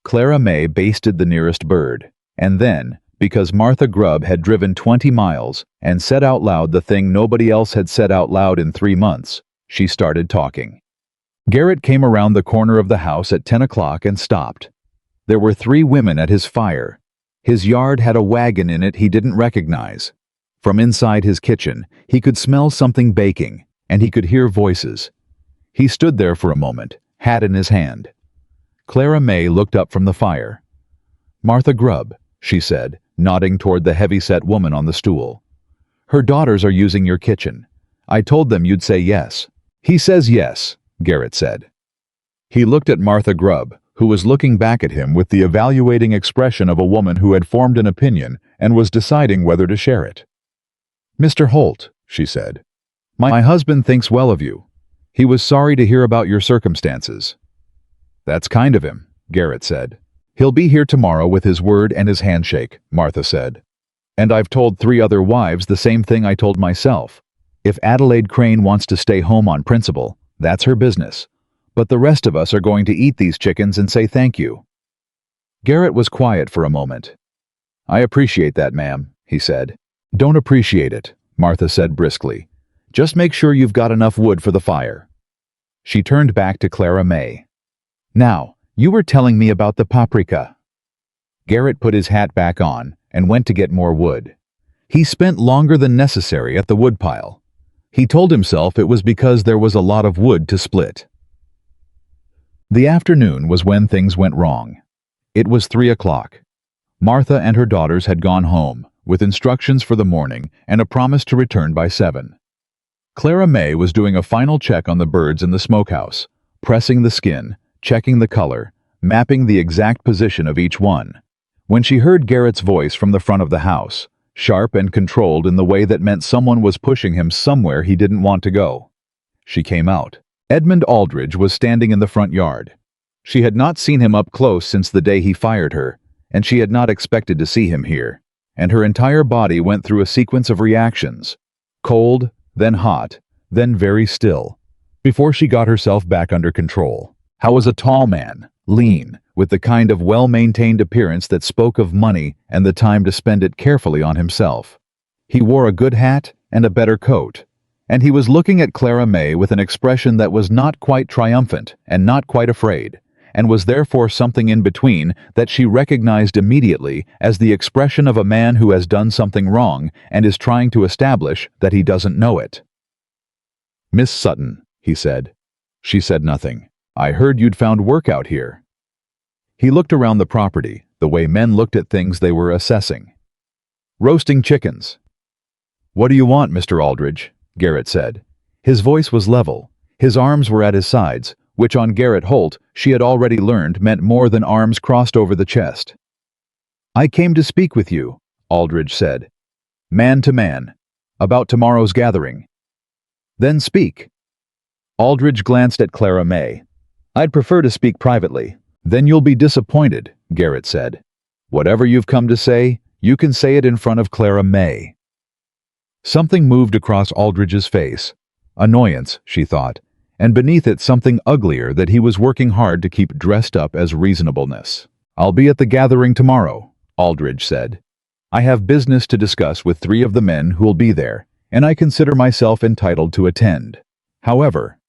Clara May basted the nearest bird, and then, because Martha Grubb had driven 20 miles and said out loud the thing nobody else had said out loud in 3 months, she started talking. Garrett came around the corner of the house at 10 o'clock and stopped. There were 3 women at his fire. His yard had a wagon in it he didn't recognize. From inside his kitchen, he could smell something baking, and he could hear voices. He stood there for a moment, hat in his hand. Clara May looked up from the fire. "Martha Grubb," she said, nodding toward the heavy-set woman on the stool. "Her daughters are using your kitchen. I told them you'd say yes." "He says yes," Garrett said. He looked at Martha Grubb, who was looking back at him with the evaluating expression of a woman who had formed an opinion and was deciding whether to share it. "Mr. Holt," she said, my husband thinks well of you. He was sorry to hear about your circumstances." "That's kind of him," Garrett said. "He'll be here tomorrow with his word and his handshake," Martha said. "And I've told 3 other wives the same thing I told myself. If Adelaide Crane wants to stay home on principle, that's her business. But the rest of us are going to eat these chickens and say thank you." Garrett was quiet for a moment. "I appreciate that, ma'am," he said. "Don't appreciate it," Martha said briskly. "Just make sure you've got enough wood for the fire." She turned back to Clara May. "Now, you were telling me about the paprika." Garrett put his hat back on and went to get more wood. He spent longer than necessary at the woodpile. He told himself it was because there was a lot of wood to split. The afternoon was when things went wrong. It was 3 o'clock. Martha and her daughters had gone home, with instructions for the morning and a promise to return by 7. Clara May was doing a final check on the birds in the smokehouse, pressing the skin, checking the color, mapping the exact position of each one, when she heard Garrett's voice from the front of the house, sharp and controlled in the way that meant someone was pushing him somewhere he didn't want to go. She came out. Edmund Aldridge was standing in the front yard. She had not seen him up close since the day he fired her, and she had not expected to see him here, and her entire body went through a sequence of reactions, cold, then hot, then very still, before she got herself back under control. How was a tall man, lean, with the kind of well-maintained appearance that spoke of money and the time to spend it carefully on himself. He wore a good hat and a better coat, and he was looking at Clara May with an expression that was not quite triumphant and not quite afraid, and was therefore something in between that she recognized immediately as the expression of a man who has done something wrong and is trying to establish that he doesn't know it. "Miss Sutton," he said. She said nothing. "I heard you'd found work out here." He looked around the property, the way men looked at things they were assessing. "Roasting chickens." "What do you want, Mr. Aldridge?" Garrett said. His voice was level. His arms were at his sides, which on Garrett Holt she had already learned meant more than arms crossed over the chest. "I came to speak with you," Aldridge said. "Man to man. About tomorrow's gathering." "Then speak." Aldridge glanced at Clara May. "I'd prefer to speak privately." "Then you'll be disappointed," Garrett said. "Whatever you've come to say, you can say it in front of Clara May." Something moved across Aldridge's face. Annoyance, she thought, and beneath it something uglier that he was working hard to keep dressed up as reasonableness. "I'll be at the gathering tomorrow," Aldridge said. "I have business to discuss with 3 of the men who'll be there, and I consider myself entitled to attend. However—"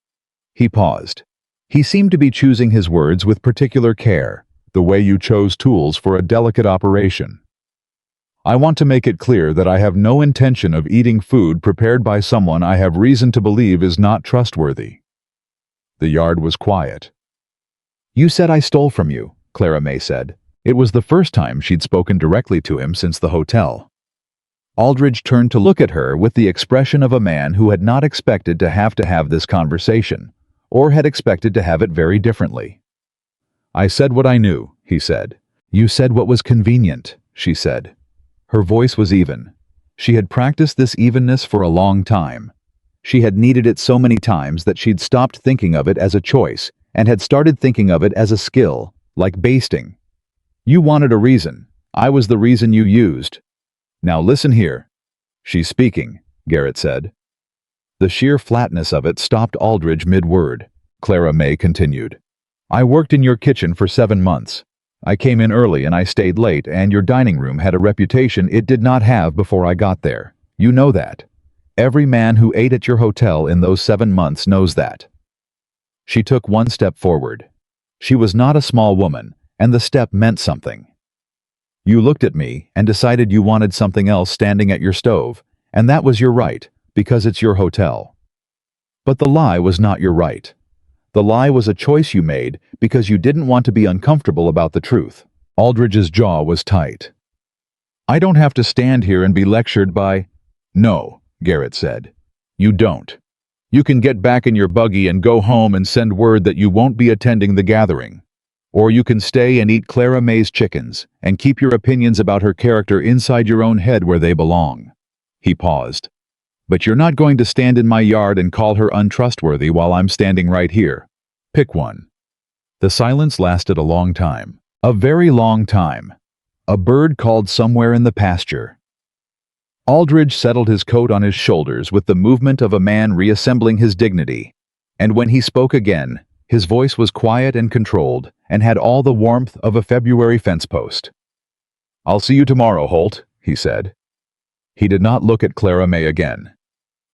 He paused. He seemed to be choosing his words with particular care, the way you chose tools for a delicate operation. "I want to make it clear that I have no intention of eating food prepared by someone I have reason to believe is not trustworthy." The yard was quiet. "You said I stole from you," Clara May said. It was the first time she'd spoken directly to him since the hotel. Aldridge turned to look at her with the expression of a man who had not expected to have this conversation, or had expected to have it very differently. "I said what I knew," he said. "You said what was convenient," she said. Her voice was even. She had practiced this evenness for a long time. She had needed it so many times that she'd stopped thinking of it as a choice and had started thinking of it as a skill, like basting. "You wanted a reason. I was the reason you used. Now listen here." "She's speaking," Garrett said. The sheer flatness of it stopped Aldridge mid-word. Clara May continued. "I worked in your kitchen for 7 months. I came in early and I stayed late, and your dining room had a reputation it did not have before I got there. You know that. Every man who ate at your hotel in those 7 months knows that." She took one step forward. She was not a small woman, and the step meant something. "You looked at me and decided you wanted something else standing at your stove, and that was your right, because it's your hotel. But the lie was not your right. The lie was a choice you made because you didn't want to be uncomfortable about the truth." Aldridge's jaw was tight. "I don't have to stand here and be lectured by—" "No," Garrett said. "You don't. You can get back in your buggy and go home and send word that you won't be attending the gathering. Or you can stay and eat Clara May's chickens and keep your opinions about her character inside your own head where they belong." He paused. "But you're not going to stand in my yard and call her untrustworthy while I'm standing right here. Pick one." The silence lasted a long time. A very long time. A bird called somewhere in the pasture. Aldridge settled his coat on his shoulders with the movement of a man reassembling his dignity, and when he spoke again, his voice was quiet and controlled and had all the warmth of a February fence post. "I'll see you tomorrow, Holt," he said. He did not look at Clara May again.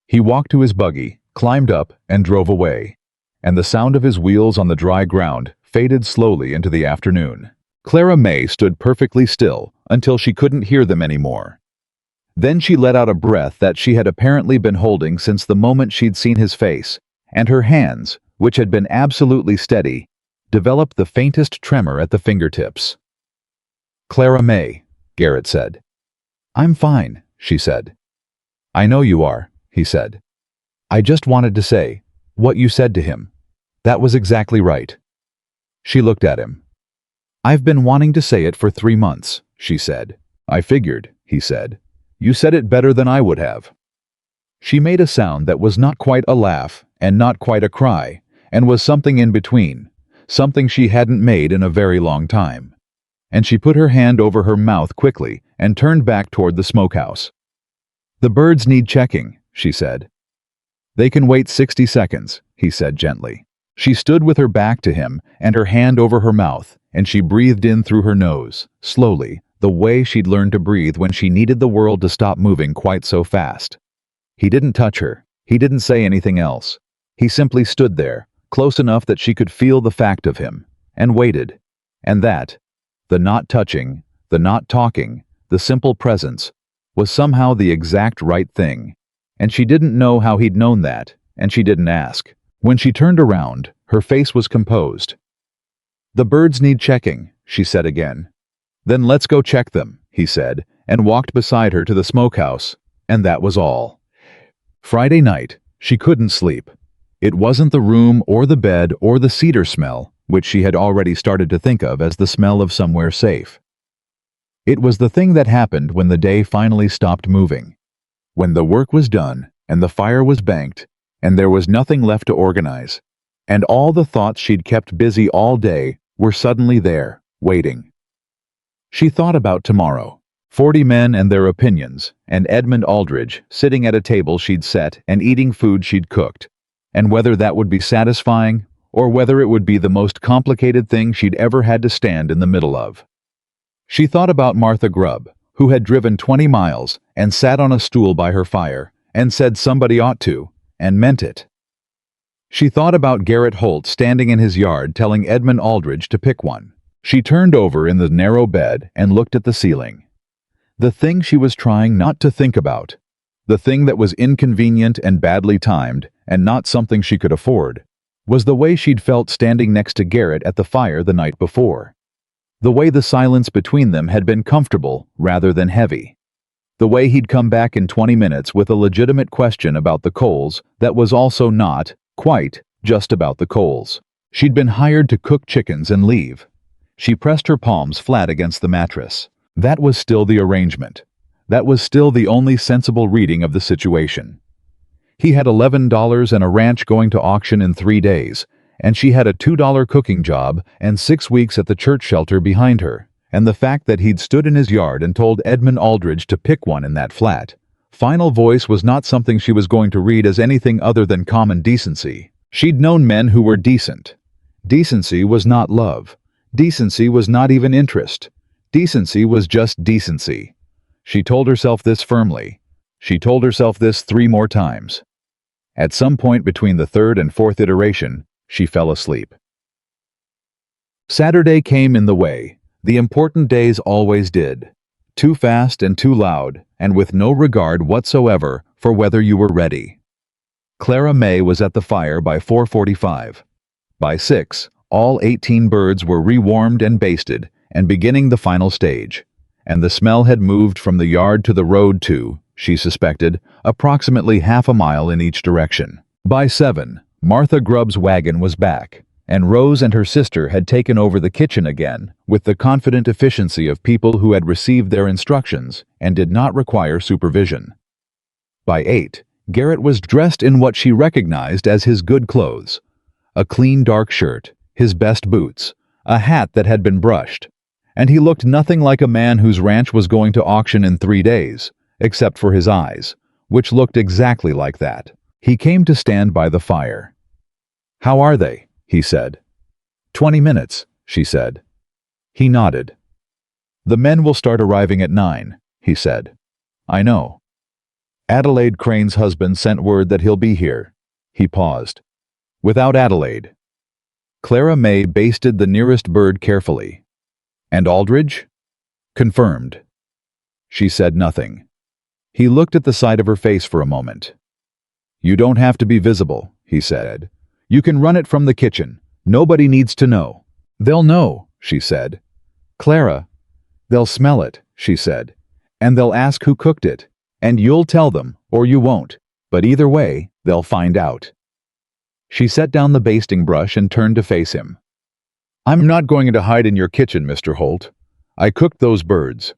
He walked to his buggy, climbed up, and drove away, and the sound of his wheels on the dry ground faded slowly into the afternoon. Clara May stood perfectly still until she couldn't hear them anymore. Then she let out a breath that she had apparently been holding since the moment she'd seen his face, and her hands, which had been absolutely steady, developed the faintest tremor at the fingertips. "Clara May," Garrett said. "I'm fine," she said. "I know you are," he said. "I just wanted to say, what you said to him. That was exactly right." She looked at him. "I've been wanting to say it for 3 months," she said. "I figured," he said. "You said it better than I would have." She made a sound that was not quite a laugh and not quite a cry, and was something in between, something she hadn't made in a very long time. And she put her hand over her mouth quickly and turned back toward the smokehouse. "The birds need checking," she said. "They can wait 60 seconds, he said gently. She stood with her back to him and her hand over her mouth, and she breathed in through her nose, slowly, the way she'd learned to breathe when she needed the world to stop moving quite so fast. He didn't touch her. He didn't say anything else. He simply stood there, close enough that she could feel the fact of him, and waited. And that, the not touching, the not talking, the simple presence, was somehow the exact right thing. And she didn't know how he'd known that, and she didn't ask. When she turned around, her face was composed. "The birds need checking," she said again. "Then let's go check them," he said, and walked beside her to the smokehouse, and that was all. Friday night, she couldn't sleep. It wasn't the room or the bed or the cedar smell, which she had already started to think of as the smell of somewhere safe. It was the thing that happened when the day finally stopped moving. When the work was done, and the fire was banked, and there was nothing left to organize, and all the thoughts she'd kept busy all day were suddenly there, waiting. She thought about tomorrow, 40 men and their opinions, and Edmund Aldridge sitting at a table she'd set and eating food she'd cooked, and whether that would be satisfying or whether it would be the most complicated thing she'd ever had to stand in the middle of. She thought about Martha Grubb, who had driven 20 miles and sat on a stool by her fire and said somebody ought to, and meant it. She thought about Garrett Holt standing in his yard telling Edmund Aldridge to pick one. She turned over in the narrow bed and looked at the ceiling. The thing she was trying not to think about, the thing that was inconvenient and badly timed and not something she could afford, was the way she'd felt standing next to Garrett at the fire the night before. The way the silence between them had been comfortable rather than heavy. The way he'd come back in 20 minutes with a legitimate question about the coals that was also not, quite, just about the coals. She'd been hired to cook chickens and leave. She pressed her palms flat against the mattress. That was still the arrangement. That was still the only sensible reading of the situation. He had $11 and a ranch going to auction in 3 days, and she had a $2 cooking job and 6 weeks at the church shelter behind her, and the fact that he'd stood in his yard and told Edmund Aldridge to pick one in that flat. Final voice was not something she was going to read as anything other than common decency. She'd known men who were decent. Decency was not love. Decency was not even interest. Decency was just decency. She told herself this firmly. She told herself this 3 more times. At some point between the 3rd and 4th iteration, she fell asleep. Saturday came in the way. The important days always did. Too fast and too loud, and with no regard whatsoever for whether you were ready. Clara May was at the fire by 4:45. By 6, all 18 birds were rewarmed and basted, and beginning the final stage. And the smell had moved from the yard to the road to, she suspected, approximately half a mile in each direction. By 7, Martha Grubb's wagon was back, and Rose and her sister had taken over the kitchen again, with the confident efficiency of people who had received their instructions and did not require supervision. By 8, Garrett was dressed in what she recognized as his good clothes. A clean dark shirt, his best boots, a hat that had been brushed, and he looked nothing like a man whose ranch was going to auction in 3 days, except for his eyes, which looked exactly like that. He came to stand by the fire. "How are they?" he said. 20 minutes, she said. He nodded. "The men will start arriving at 9, he said. "I know. Adelaide Crane's husband sent word that he'll be here." He paused. "Without Adelaide." Clara May basted the nearest bird carefully. "And Aldridge?" "Confirmed." She said nothing. He looked at the side of her face for a moment. "You don't have to be visible," he said. "You can run it from the kitchen. Nobody needs to know." "They'll know," she said. "Clara." "They'll smell it," she said. "And they'll ask who cooked it. And you'll tell them, or you won't. But either way, they'll find out." She set down the basting brush and turned to face him. "I'm not going to hide in your kitchen, Mr. Holt. I cooked those birds.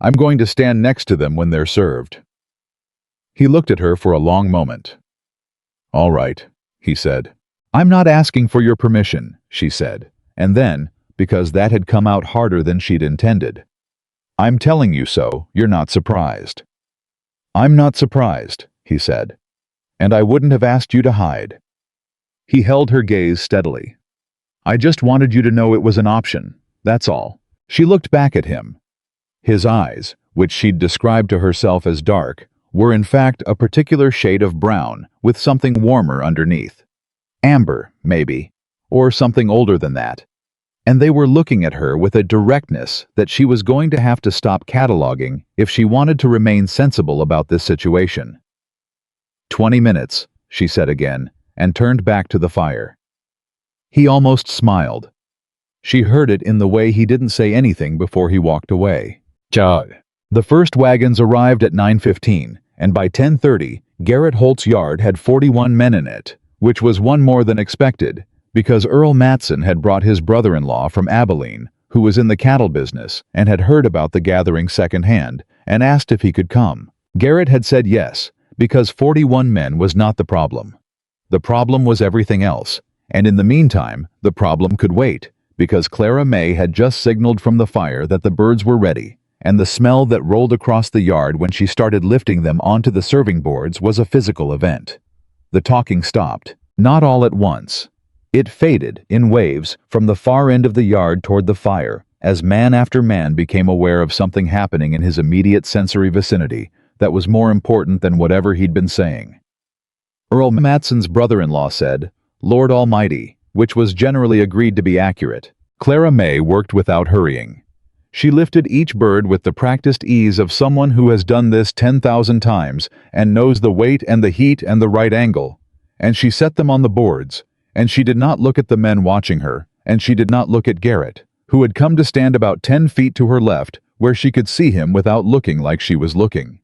I'm going to stand next to them when they're served." He looked at her for a long moment. "All right," he said. "I'm not asking for your permission," she said, and then, because that had come out harder than she'd intended, "I'm telling you so you're not surprised." "I'm not surprised," he said. "And I wouldn't have asked you to hide." He held her gaze steadily. "I just wanted you to know it was an option, that's all." She looked back at him. His eyes, which she'd described to herself as dark, were in fact a particular shade of brown with something warmer underneath. Amber, maybe, or something older than that. And they were looking at her with a directness that she was going to have to stop cataloging if she wanted to remain sensible about this situation. 20 minutes, she said again, and turned back to the fire. He almost smiled. She heard it in the way he didn't say anything before he walked away. "Chug." The first wagons arrived at 9:15, and by 10:30, Garrett Holt's yard had 41 men in it, which was one more than expected, because Earl Matson had brought his brother-in-law from Abilene, who was in the cattle business and had heard about the gathering secondhand, and asked if he could come. Garrett had said yes, because 41 men was not the problem. The problem was everything else, and in the meantime, the problem could wait, because Clara May had just signaled from the fire that the birds were ready, and the smell that rolled across the yard when she started lifting them onto the serving boards was a physical event. The talking stopped, not all at once. It faded, in waves, from the far end of the yard toward the fire, as man after man became aware of something happening in his immediate sensory vicinity that was more important than whatever he'd been saying. Earl Matson's brother-in-law said, "Lord Almighty," which was generally agreed to be accurate. Clara May worked without hurrying. She lifted each bird with the practiced ease of someone who has done this 10,000 times and knows the weight and the heat and the right angle, and she set them on the boards, and she did not look at the men watching her, and she did not look at Garrett, who had come to stand about 10 feet to her left, where she could see him without looking like she was looking.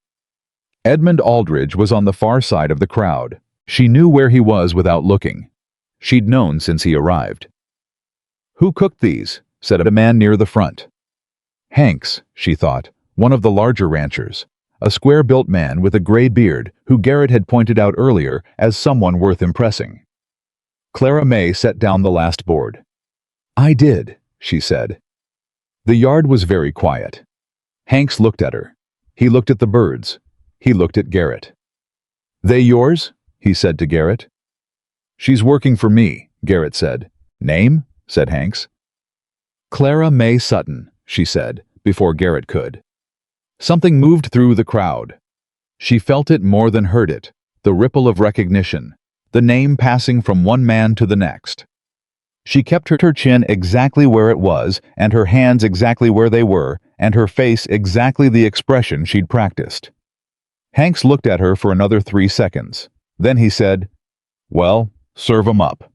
Edmund Aldridge was on the far side of the crowd. She knew where he was without looking. She'd known since he arrived. "Who cooked these?" said a man near the front. Hanks, she thought, one of the larger ranchers, a square-built man with a gray beard who Garrett had pointed out earlier as someone worth impressing. Clara May set down the last board. "I did," she said. The yard was very quiet. Hanks looked at her. He looked at the birds. He looked at Garrett. "They yours?" he said to Garrett. "She's working for me," Garrett said. "Name?" said Hanks. "Clara May Sutton," she said, before Garrett could. Something moved through the crowd. She felt it more than heard it, the ripple of recognition, the name passing from one man to the next. She kept her chin exactly where it was, and her hands exactly where they were, and her face exactly the expression she'd practiced. Hanks looked at her for another 3 seconds. Then he said, "Well, serve 'em up."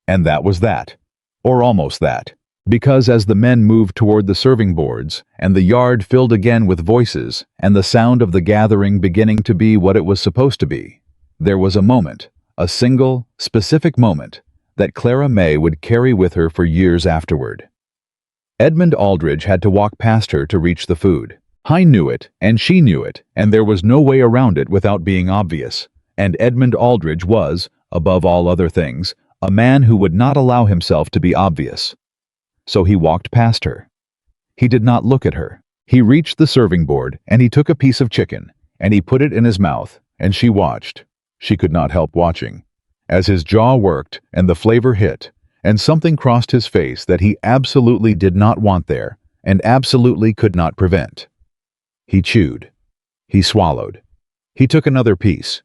And that was that, or almost that, because as the men moved toward the serving boards, and the yard filled again with voices, and the sound of the gathering beginning to be what it was supposed to be, there was a moment, a single, specific moment, that Clara May would carry with her for years afterward. Edmund Aldridge had to walk past her to reach the food. Hein knew it, and she knew it, and there was no way around it without being obvious. And Edmund Aldridge was, above all other things, a man who would not allow himself to be obvious. So he walked past her. He did not look at her. He reached the serving board, and he took a piece of chicken, and he put it in his mouth, and she watched. She could not help watching. As his jaw worked, and the flavor hit, and something crossed his face that he absolutely did not want there, and absolutely could not prevent. He chewed. He swallowed. He took another piece.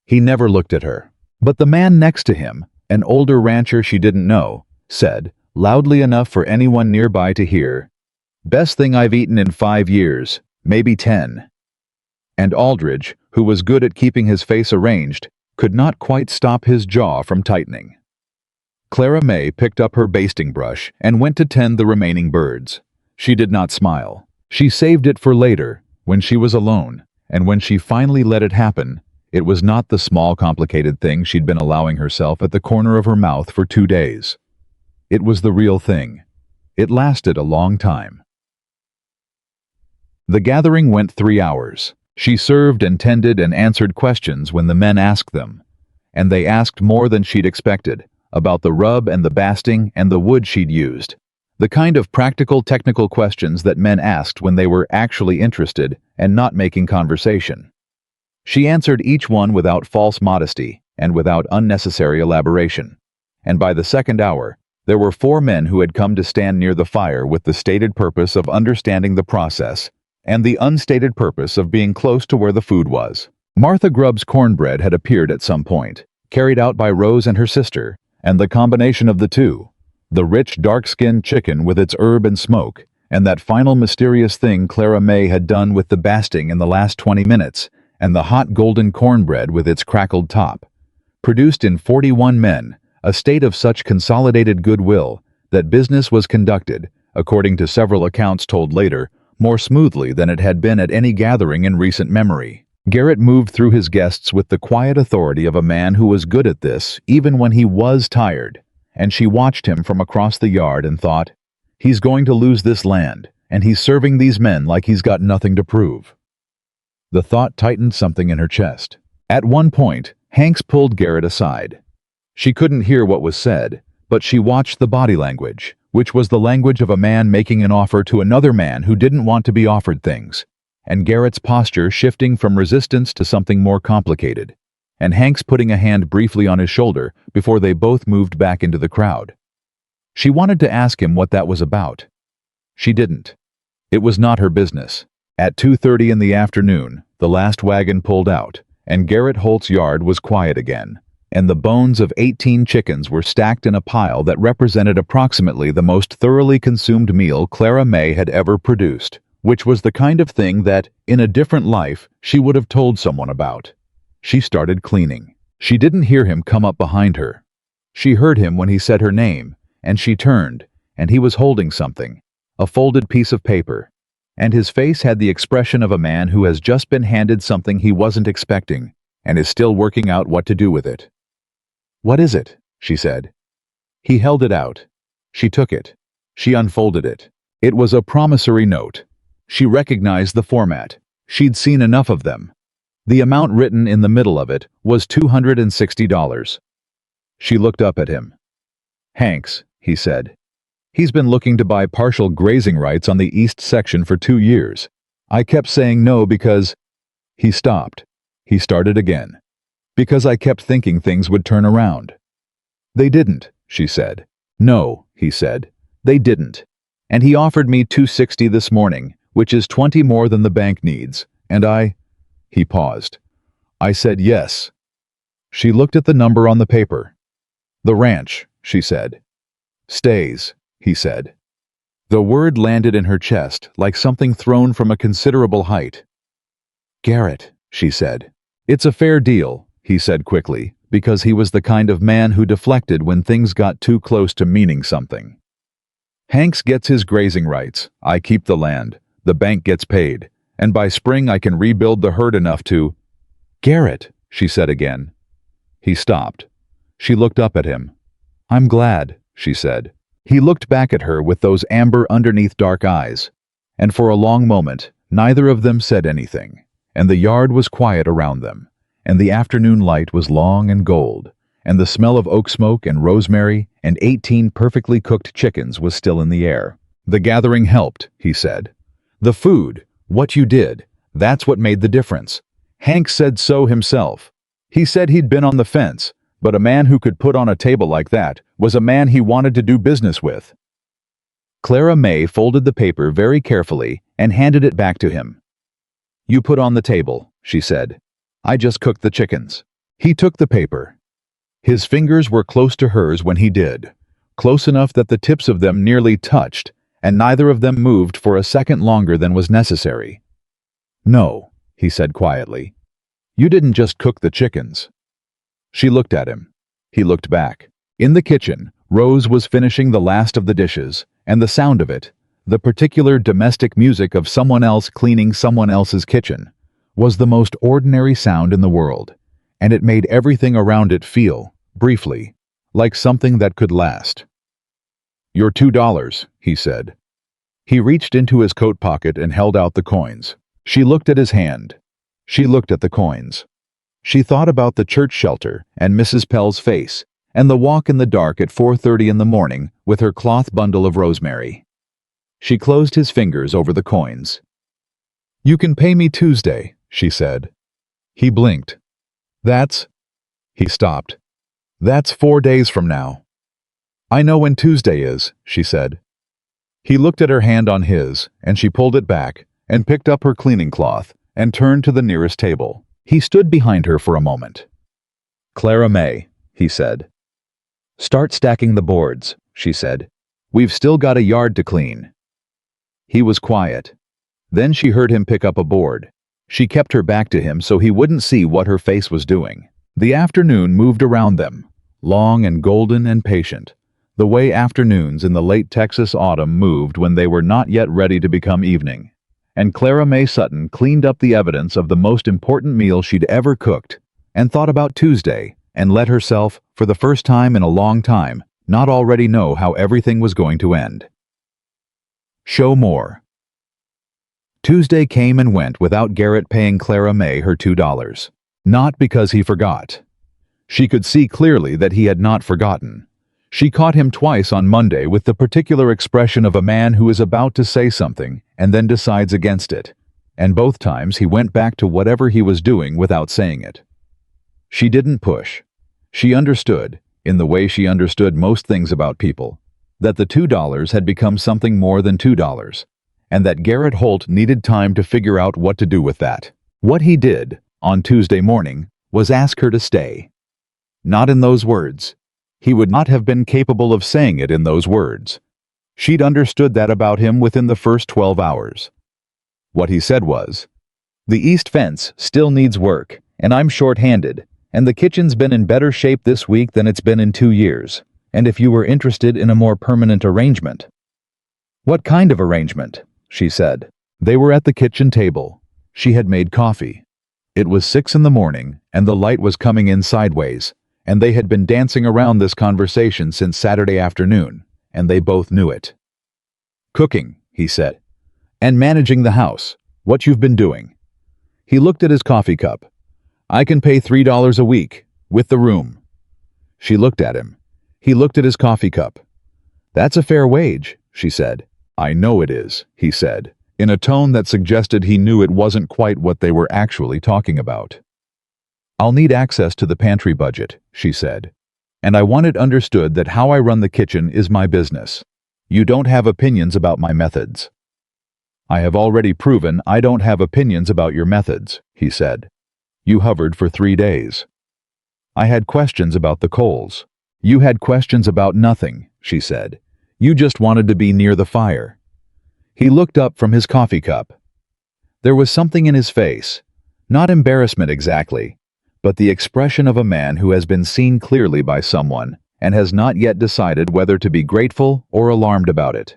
He never looked at her. But the man next to him, an older rancher she didn't know, said, loudly enough for anyone nearby to hear, "Best thing I've eaten in 5 years, maybe 10. And Aldridge, who was good at keeping his face arranged, could not quite stop his jaw from tightening. Clara May picked up her basting brush and went to tend the remaining birds. She did not smile. She saved it for later, when she was alone, and when she finally let it happen, it was not the small complicated thing she'd been allowing herself at the corner of her mouth for 2 days. It was the real thing. It lasted a long time. The gathering went 3 hours. She served and tended and answered questions when the men asked them. And they asked more than she'd expected, about the rub and the basting and the wood she'd used. The kind of practical technical questions that men asked when they were actually interested and not making conversation. She answered each one without false modesty and without unnecessary elaboration. And by the second hour, there were 4 men who had come to stand near the fire with the stated purpose of understanding the process and the unstated purpose of being close to where the food was. Martha Grubb's cornbread had appeared at some point, carried out by Rose and her sister, and the combination of the two, the rich, dark-skinned chicken with its herb and smoke, and that final mysterious thing Clara May had done with the basting in the last 20 minutes, and the hot golden cornbread with its crackled top, produced in 41 men, a state of such consolidated goodwill that business was conducted, according to several accounts told later, more smoothly than it had been at any gathering in recent memory. Garrett moved through his guests with the quiet authority of a man who was good at this even when he was tired, and she watched him from across the yard and thought, he's going to lose this land, and he's serving these men like he's got nothing to prove. The thought tightened something in her chest. At one point, Hanks pulled Garrett aside. She couldn't hear what was said, but she watched the body language, which was the language of a man making an offer to another man who didn't want to be offered things, and Garrett's posture shifting from resistance to something more complicated, and Hanks putting a hand briefly on his shoulder before they both moved back into the crowd. She wanted to ask him what that was about. She didn't. It was not her business. At 2:30 in the afternoon, the last wagon pulled out, and Garrett Holt's yard was quiet again, and the bones of 18 chickens were stacked in a pile that represented approximately the most thoroughly consumed meal Clara May had ever produced, which was the kind of thing that, in a different life, she would have told someone about. She started cleaning. She didn't hear him come up behind her. She heard him when he said her name, and she turned, and he was holding something, a folded piece of paper, and his face had the expression of a man who has just been handed something he wasn't expecting, and is still working out what to do with it. "What is it?" she said. He held it out. She took it. She unfolded it. It was a promissory note. She recognized the format. She'd seen enough of them. The amount written in the middle of it was $260. She looked up at him. "Hanks," he said. "He's been looking to buy partial grazing rights on the east section for 2 years. I kept saying no because—" He stopped. He started again. "Because I kept thinking things would turn around." "They didn't," she said. "No," he said. "They didn't. And he offered me $260 this morning, which is 20 more than the bank needs, and I—" He paused. "I said yes." She looked at the number on the paper. "The ranch," she said. "Stays," he said. The word landed in her chest like something thrown from a considerable height. "Garrett," she said. "It's a fair deal," he said quickly, because he was the kind of man who deflected when things got too close to meaning something. "Hanks gets his grazing rights, I keep the land, the bank gets paid, and by spring I can rebuild the herd enough to—" "Garrett," she said again. He stopped. She looked up at him. "I'm glad," she said. He looked back at her with those amber underneath dark eyes, and for a long moment neither of them said anything, and the yard was quiet around them, and the afternoon light was long and gold, and the smell of oak smoke and rosemary and 18 perfectly cooked chickens was still in the air. "The gathering helped," he said. "The food, what you did, that's what made the difference. Hank said so himself. He said he'd been on the fence, but a man who could put on a table like that was a man he wanted to do business with." Clara May folded the paper very carefully and handed it back to him. "You put on the table," she said. "I just cooked the chickens." He took the paper. His fingers were close to hers when he did, close enough that the tips of them nearly touched, and neither of them moved for a second longer than was necessary. "No," he said quietly. "You didn't just cook the chickens." She looked at him. He looked back. In the kitchen, Rose was finishing the last of the dishes, and the sound of it, the particular domestic music of someone else cleaning someone else's kitchen, was the most ordinary sound in the world, and it made everything around it feel, briefly, like something that could last. "Your $2, he said. He reached into his coat pocket and held out the coins. She looked at his hand. She looked at the coins. She thought about the church shelter and Mrs. Pell's face, and the walk in the dark at 4:30 in the morning with her cloth bundle of rosemary. She closed his fingers over the coins. "You can pay me Tuesday," she said. He blinked. "That's—" He stopped. "That's 4 days from now." "I know when Tuesday is," she said. He looked at her hand on his, and she pulled it back, and picked up her cleaning cloth, and turned to the nearest table. He stood behind her for a moment. "Clara May," he said. "Start stacking the boards," she said. "We've still got a yard to clean." He was quiet. Then she heard him pick up a board. She kept her back to him so he wouldn't see what her face was doing. The afternoon moved around them, long and golden and patient, the way afternoons in the late Texas autumn moved when they were not yet ready to become evening. And Clara May Sutton cleaned up the evidence of the most important meal she'd ever cooked, and thought about Tuesday, and let herself, for the first time in a long time, not already know how everything was going to end. Show more. Tuesday came and went without Garrett paying Clara May her $2. Not because he forgot. She could see clearly that he had not forgotten. She caught him twice on Monday with the particular expression of a man who is about to say something and then decides against it, and both times he went back to whatever he was doing without saying it. She didn't push. She understood, in the way she understood most things about people, that the $2 had become something more than $2, and that Garrett Holt needed time to figure out what to do with that. What he did, on Tuesday morning, was ask her to stay. Not in those words. He would not have been capable of saying it in those words. She'd understood that about him within the first 12 hours. What he said was, "The east fence still needs work, and I'm short-handed, and the kitchen's been in better shape this week than it's been in 2 years, and if you were interested in a more permanent arrangement." "What kind of arrangement?" she said. They were at the kitchen table. She had made coffee. It was 6 in the morning, and the light was coming in sideways, and they had been dancing around this conversation since Saturday afternoon, and they both knew it. "Cooking," he said. "And managing the house. What you've been doing." He looked at his coffee cup. "I can pay $3 a week, with the room." She looked at him. He looked at his coffee cup. "That's a fair wage," she said. "I know it is," he said, in a tone that suggested he knew it wasn't quite what they were actually talking about. "I'll need access to the pantry budget," she said. "And I want it understood that how I run the kitchen is my business. You don't have opinions about my methods." "I have already proven I don't have opinions about your methods," he said. "You hovered for 3 days. I had questions about the coals. You had questions about nothing," she said. "You just wanted to be near the fire." He looked up from his coffee cup. There was something in his face, not embarrassment exactly, but the expression of a man who has been seen clearly by someone and has not yet decided whether to be grateful or alarmed about it.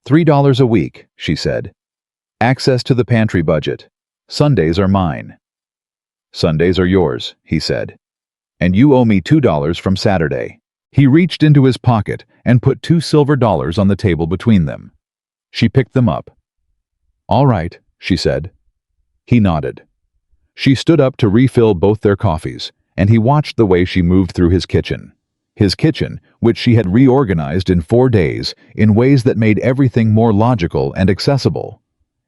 $3 a week," she said. "Access to the pantry budget. Sundays are mine." "Sundays are yours," he said. "And you owe me $2 from Saturday." He reached into his pocket and put 2 silver dollars on the table between them. She picked them up. "All right," she said. He nodded. She stood up to refill both their coffees, and he watched the way she moved through his kitchen. His kitchen, which she had reorganized in 4 days in ways that made everything more logical and accessible.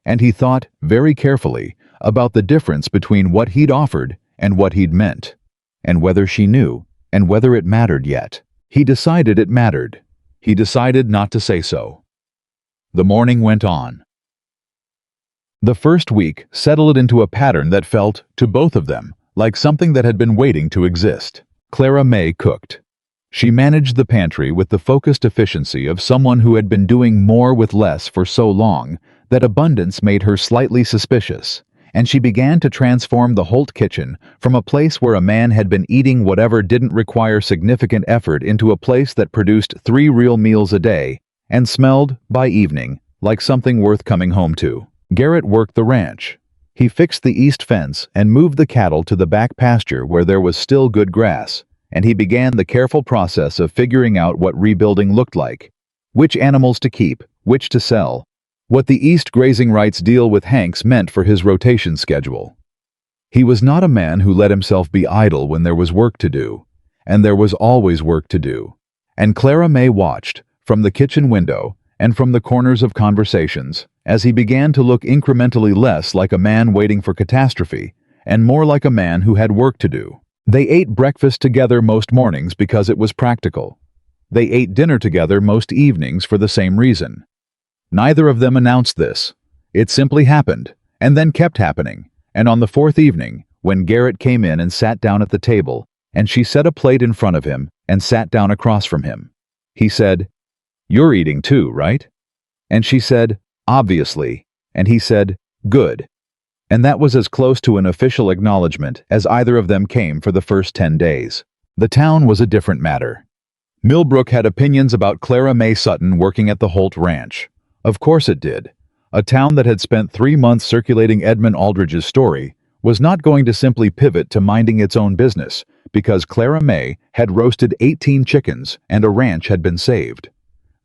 And he thought, very carefully, about the difference between what he'd offered and what he'd meant, and whether she knew, and whether it mattered yet. He decided it mattered. He decided not to say so. The morning went on. The first week settled into a pattern that felt, to both of them, like something that had been waiting to exist. Clara May cooked. She managed the pantry with the focused efficiency of someone who had been doing more with less for so long that abundance made her slightly suspicious, and she began to transform the Holt kitchen from a place where a man had been eating whatever didn't require significant effort into a place that produced 3 real meals a day and smelled, by evening, like something worth coming home to. Garrett worked the ranch. He fixed the east fence and moved the cattle to the back pasture where there was still good grass, and he began the careful process of figuring out what rebuilding looked like, which animals to keep, which to sell, what the East grazing rights deal with Hanks meant for his rotation schedule. He was not a man who let himself be idle when there was work to do, and there was always work to do. And Clara May watched, from the kitchen window and from the corners of conversations, as he began to look incrementally less like a man waiting for catastrophe and more like a man who had work to do. They ate breakfast together most mornings because it was practical. They ate dinner together most evenings for the same reason. Neither of them announced this. It simply happened, and then kept happening, and on the 4th evening, when Garrett came in and sat down at the table, and she set a plate in front of him and sat down across from him, he said, "You're eating too, right?" And she said, "Obviously," and he said, "Good." And that was as close to an official acknowledgement as either of them came for the first 10 days. The town was a different matter. Millbrook had opinions about Clara May Sutton working at the Holt Ranch. Of course it did. A town that had spent 3 months circulating Edmund Aldridge's story was not going to simply pivot to minding its own business because Clara May had roasted 18 chickens and a ranch had been saved.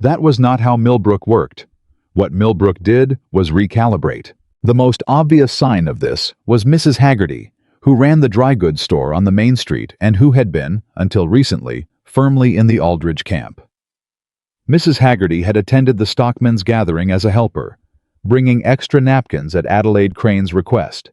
That was not how Millbrook worked. What Millbrook did was recalibrate. The most obvious sign of this was Mrs. Haggerty, who ran the dry goods store on the main street and who had been, until recently, firmly in the Aldridge camp. Mrs. Haggerty had attended the stockmen's gathering as a helper, bringing extra napkins at Adelaide Crane's request,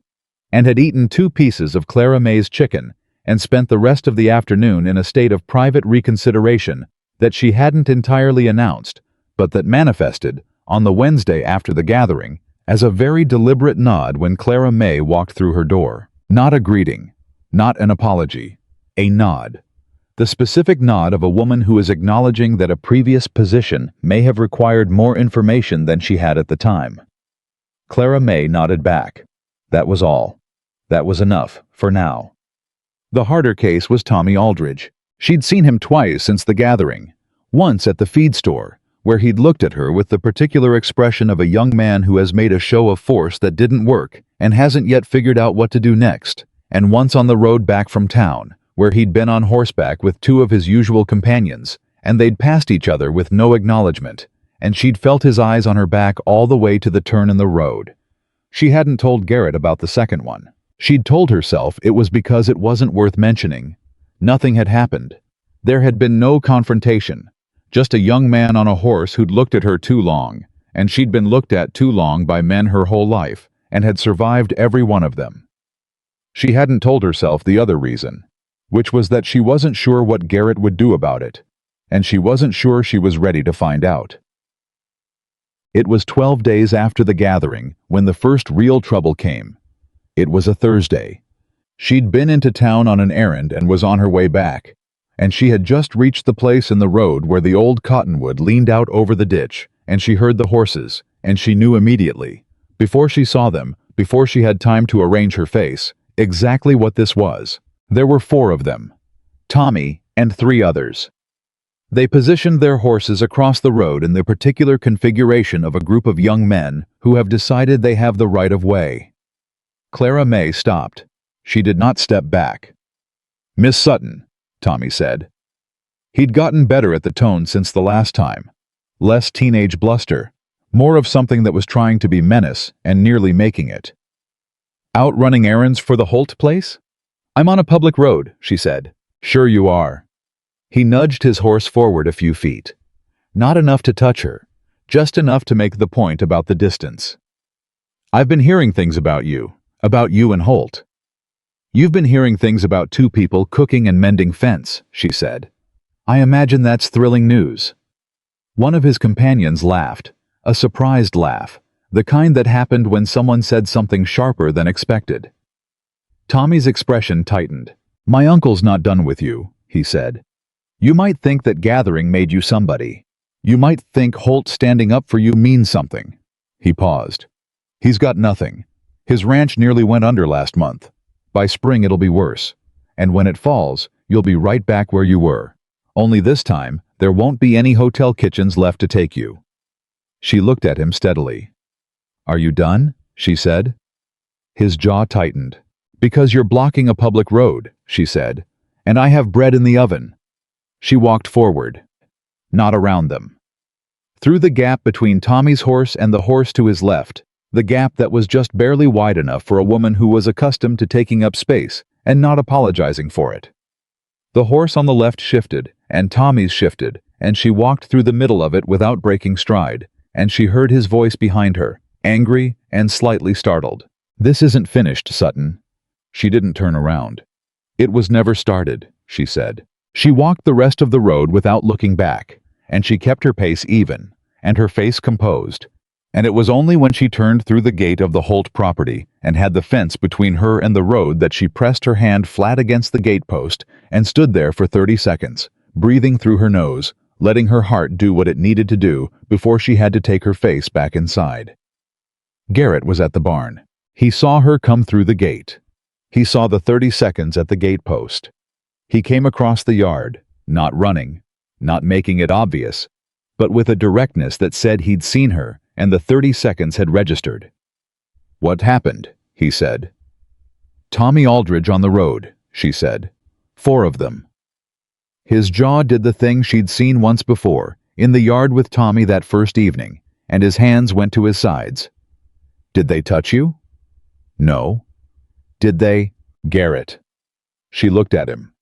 and had eaten 2 pieces of Clara May's chicken and spent the rest of the afternoon in a state of private reconsideration that she hadn't entirely announced, but that manifested, on the Wednesday after the gathering, as a very deliberate nod when Clara May walked through her door. Not a greeting, not an apology, a nod. The specific nod of a woman who is acknowledging that a previous position may have required more information than she had at the time. Clara May nodded back. That was all. That was enough, for now. The harder case was Tommy Aldridge. She'd seen him twice since the gathering. Once at the feed store, where he'd looked at her with the particular expression of a young man who has made a show of force that didn't work and hasn't yet figured out what to do next, and once on the road back from town, where he'd been on horseback with two of his usual companions, and they'd passed each other with no acknowledgement, and she'd felt his eyes on her back all the way to the turn in the road. She hadn't told Garrett about the second one. She'd told herself it was because it wasn't worth mentioning. Nothing had happened. There had been no confrontation. Just a young man on a horse who'd looked at her too long, and she'd been looked at too long by men her whole life, and had survived every one of them. She hadn't told herself the other reason, which was that she wasn't sure what Garrett would do about it, and she wasn't sure she was ready to find out. It was 12 days after the gathering when the first real trouble came. It was a Thursday. She'd been into town on an errand and was on her way back, and she had just reached the place in the road where the old cottonwood leaned out over the ditch, and she heard the horses, and she knew immediately, before she saw them, before she had time to arrange her face, exactly what this was. There were 4 of them, Tommy and 3 others. They positioned their horses across the road in the particular configuration of a group of young men who have decided they have the right of way. Clara May stopped. She did not step back. "Miss Sutton," Tommy said. He'd gotten better at the tone since the last time. Less teenage bluster, more of something that was trying to be menace and nearly making it. "Out running errands for the Holt place?" "I'm on a public road," she said. "Sure you are." He nudged his horse forward a few feet. Not enough to touch her, just enough to make the point about the distance. "I've been hearing things about you and Holt." "You've been hearing things about 2 people cooking and mending fence," she said. "I imagine that's thrilling news." One of his companions laughed, a surprised laugh, the kind that happened when someone said something sharper than expected. Tommy's expression tightened. "My uncle's not done with you," he said. "You might think that gathering made you somebody. You might think Holt standing up for you means something." He paused. "He's got nothing. His ranch nearly went under last month. By spring it'll be worse. And when it falls, you'll be right back where you were. Only this time, there won't be any hotel kitchens left to take you." She looked at him steadily. "Are you done?" she said. His jaw tightened. "Because you're blocking a public road," she said, "and I have bread in the oven." She walked forward, not around them. Through the gap between Tommy's horse and the horse to his left, the gap that was just barely wide enough for a woman who was accustomed to taking up space and not apologizing for it. The horse on the left shifted, and Tommy's shifted, and she walked through the middle of it without breaking stride, and she heard his voice behind her, angry and slightly startled. "This isn't finished, Sutton." She didn't turn around. "It was never started," she said. She walked the rest of the road without looking back, and she kept her pace even, and her face composed. And it was only when she turned through the gate of the Holt property and had the fence between her and the road that she pressed her hand flat against the gatepost and stood there for 30 seconds, breathing through her nose, letting her heart do what it needed to do before she had to take her face back inside. Garrett was at the barn. He saw her come through the gate. He saw the 30 seconds at the gatepost. He came across the yard, not running, not making it obvious, but with a directness that said he'd seen her and the 30 seconds had registered. "What happened?" he said. "Tommy Aldridge on the road," she said. 4 of them. His jaw did the thing she'd seen once before, in the yard with Tommy that first evening, and his hands went to his sides. "Did they touch you?" "No." "Did they?" "Garrett." She looked at him.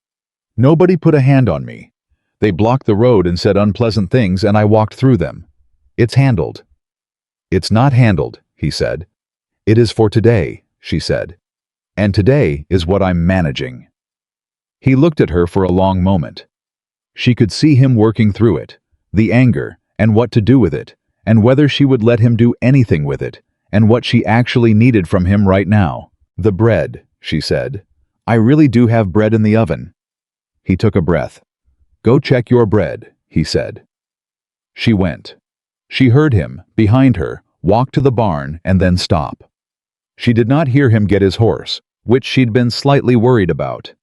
"Nobody put a hand on me. They blocked the road and said unpleasant things, and I walked through them. It's handled." "It's not handled," he said. "It is for today," she said. "And today is what I'm managing." He looked at her for a long moment. She could see him working through it, the anger, and what to do with it, and whether she would let him do anything with it, and what she actually needed from him right now. "The bread," she said. "I really do have bread in the oven." He took a breath. "Go check your bread," he said. She went. She heard him, behind her, walk to the barn and then stop. She did not hear him get his horse, which she'd been slightly worried about.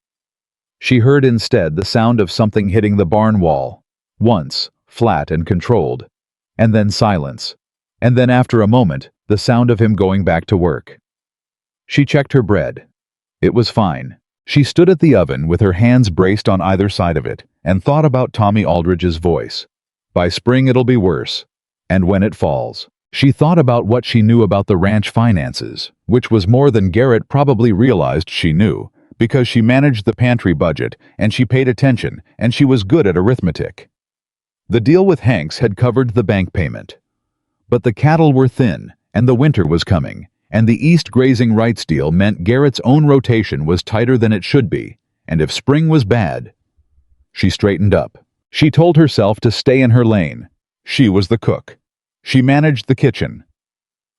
She heard instead the sound of something hitting the barn wall. Once, flat and controlled. And then silence. And then after a moment, the sound of him going back to work. She checked her bread. It was fine. She stood at the oven with her hands braced on either side of it and thought about Tommy Aldridge's voice. By spring it'll be worse. And when it falls. She thought about what she knew about the ranch finances, which was more than Garrett probably realized she knew, because she managed the pantry budget, and she paid attention, and she was good at arithmetic. The deal with Hanks had covered the bank payment. But the cattle were thin, and the winter was coming, and the East grazing rights deal meant Garrett's own rotation was tighter than it should be, and if spring was bad... She straightened up. She told herself to stay in her lane. She was the cook. She managed the kitchen.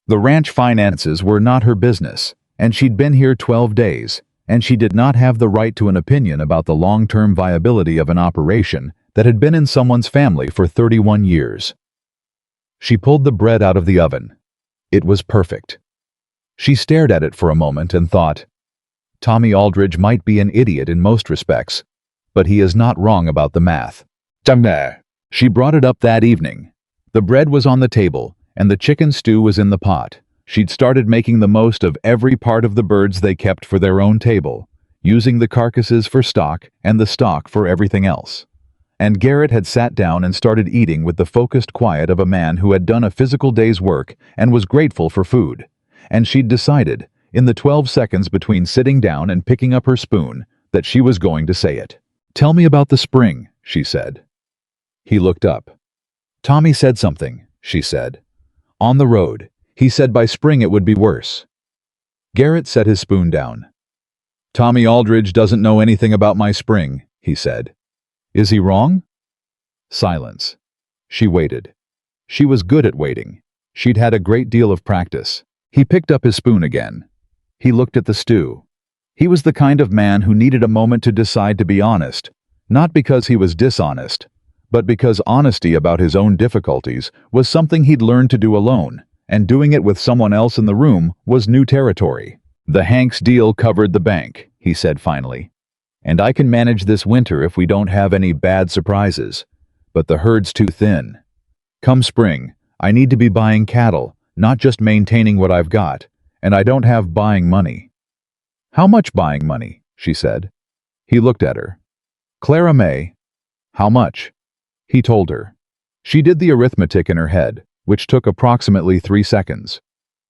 The ranch finances were not her business, and she'd been here 12 days, and she did not have the right to an opinion about the long-term viability of an operation that had been in someone's family for 31 years. She pulled the bread out of the oven. It was perfect. She stared at it for a moment and thought, Tommy Aldridge might be an idiot in most respects, but he is not wrong about the math. She brought it up that evening. The bread was on the table, and the chicken stew was in the pot. She'd started making the most of every part of the birds they kept for their own table, using the carcasses for stock and the stock for everything else. And Garrett had sat down and started eating with the focused quiet of a man who had done a physical day's work and was grateful for food. And she'd decided, in the 12 seconds between sitting down and picking up her spoon, that she was going to say it. "Tell me about the spring," she said. He looked up. "Tommy said something," she said. "On the road. He said by spring it would be worse." Garrett set his spoon down. "Tommy Aldridge doesn't know anything about my spring," he said. "Is he wrong?" Silence. She waited. She was good at waiting. She'd had a great deal of practice. He picked up his spoon again. He looked at the stew. He was the kind of man who needed a moment to decide to be honest, not because he was dishonest, but because honesty about his own difficulties was something he'd learned to do alone, and doing it with someone else in the room was new territory. "The Hanks deal covered the bank," he said finally. "And I can manage this winter if we don't have any bad surprises. But the herd's too thin. Come spring, I need to be buying cattle, not just maintaining what I've got, and I don't have buying money." "How much buying money?" she said. He looked at her. "Clara May." "How much?" He told her. She did the arithmetic in her head, which took approximately 3 seconds.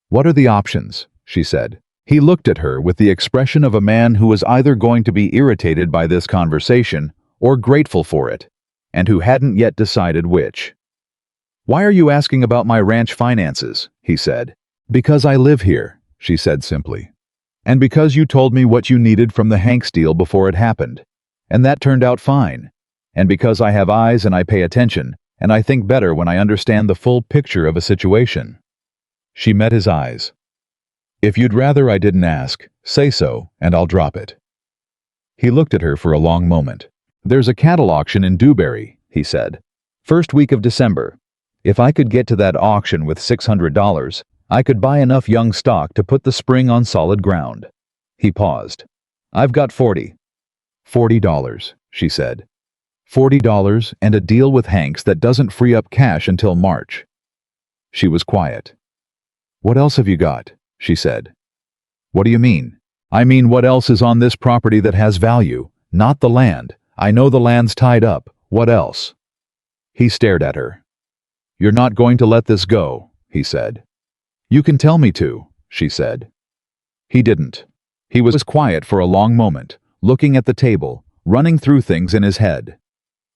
"What are the options?" she said. He looked at her with the expression of a man who was either going to be irritated by this conversation or grateful for it, and who hadn't yet decided which. "Why are you asking about my ranch finances?" he said. "Because I live here," she said simply. "And because you told me what you needed from the Hanks deal before it happened. And that turned out fine. And because I have eyes and I pay attention, and I think better when I understand the full picture of a situation." She met his eyes. "If you'd rather I didn't ask, say so, and I'll drop it." He looked at her for a long moment. "There's a cattle auction in Dewberry," he said. "First week of December. If I could get to that auction with $600, I could buy enough young stock to put the spring on solid ground." He paused. "I've got 40. $40, she said. $40 and a deal with Hanks that doesn't free up cash until March. She was quiet. "What else have you got?" she said. "What do you mean?" "I mean, what else is on this property that has value? Not the land. I know the land's tied up. What else?" He stared at her. "You're not going to let this go," he said. "You can tell me to," she said. He didn't. He was quiet for a long moment, looking at the table, running through things in his head.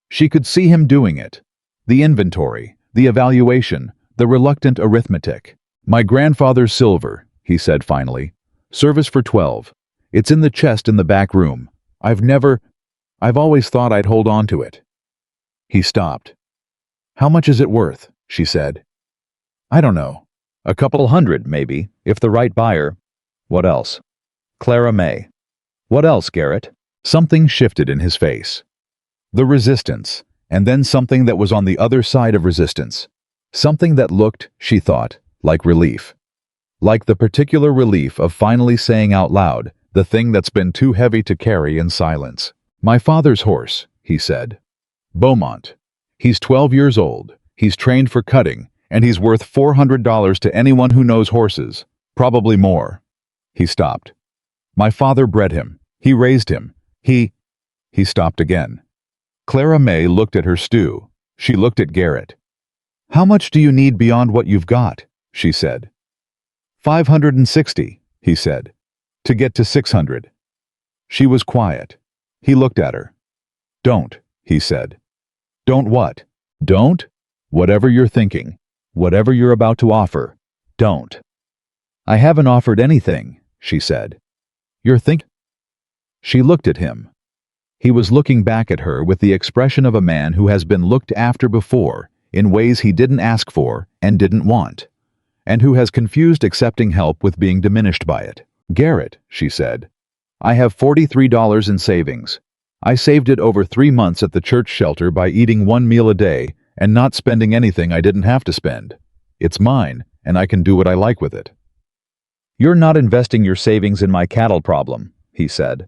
She could see him doing it. The inventory, the evaluation, the reluctant arithmetic. "My grandfather's silver," he said finally. "Service for 12. It's in the chest in the back room. I've always thought I'd hold on to it." He stopped. "How much is it worth?" she said. "I don't know. A couple hundred, maybe, if the right buyer." "What else?" "Clara May." "What else, Garrett?" Something shifted in his face. The resistance, and then something that was on the other side of resistance. Something that looked, she thought, like relief. Like the particular relief of finally saying out loud the thing that's been too heavy to carry in silence. My father's horse, he said. Beaumont. He's 12 years old, he's trained for cutting, and he's worth $400 to anyone who knows horses. Probably more. He stopped. My father bred him. He raised him. He stopped again. Clara May looked at her stew. She looked at Garrett. How much do you need beyond what you've got? She said. 560, he said. To get to 600. She was quiet. He looked at her. Don't, he said. Don't what? Don't? Whatever you're thinking, whatever you're about to offer, don't. I haven't offered anything, she said. You're think? She looked at him. He was looking back at her with the expression of a man who has been looked after before in ways he didn't ask for and didn't want, and who has confused accepting help with being diminished by it. Garrett, she said, I have $43 in savings. I saved it over 3 months at the church shelter by eating 1 meal a day and not spending anything I didn't have to spend. It's mine, and I can do what I like with it. You're not investing your savings in my cattle problem, he said.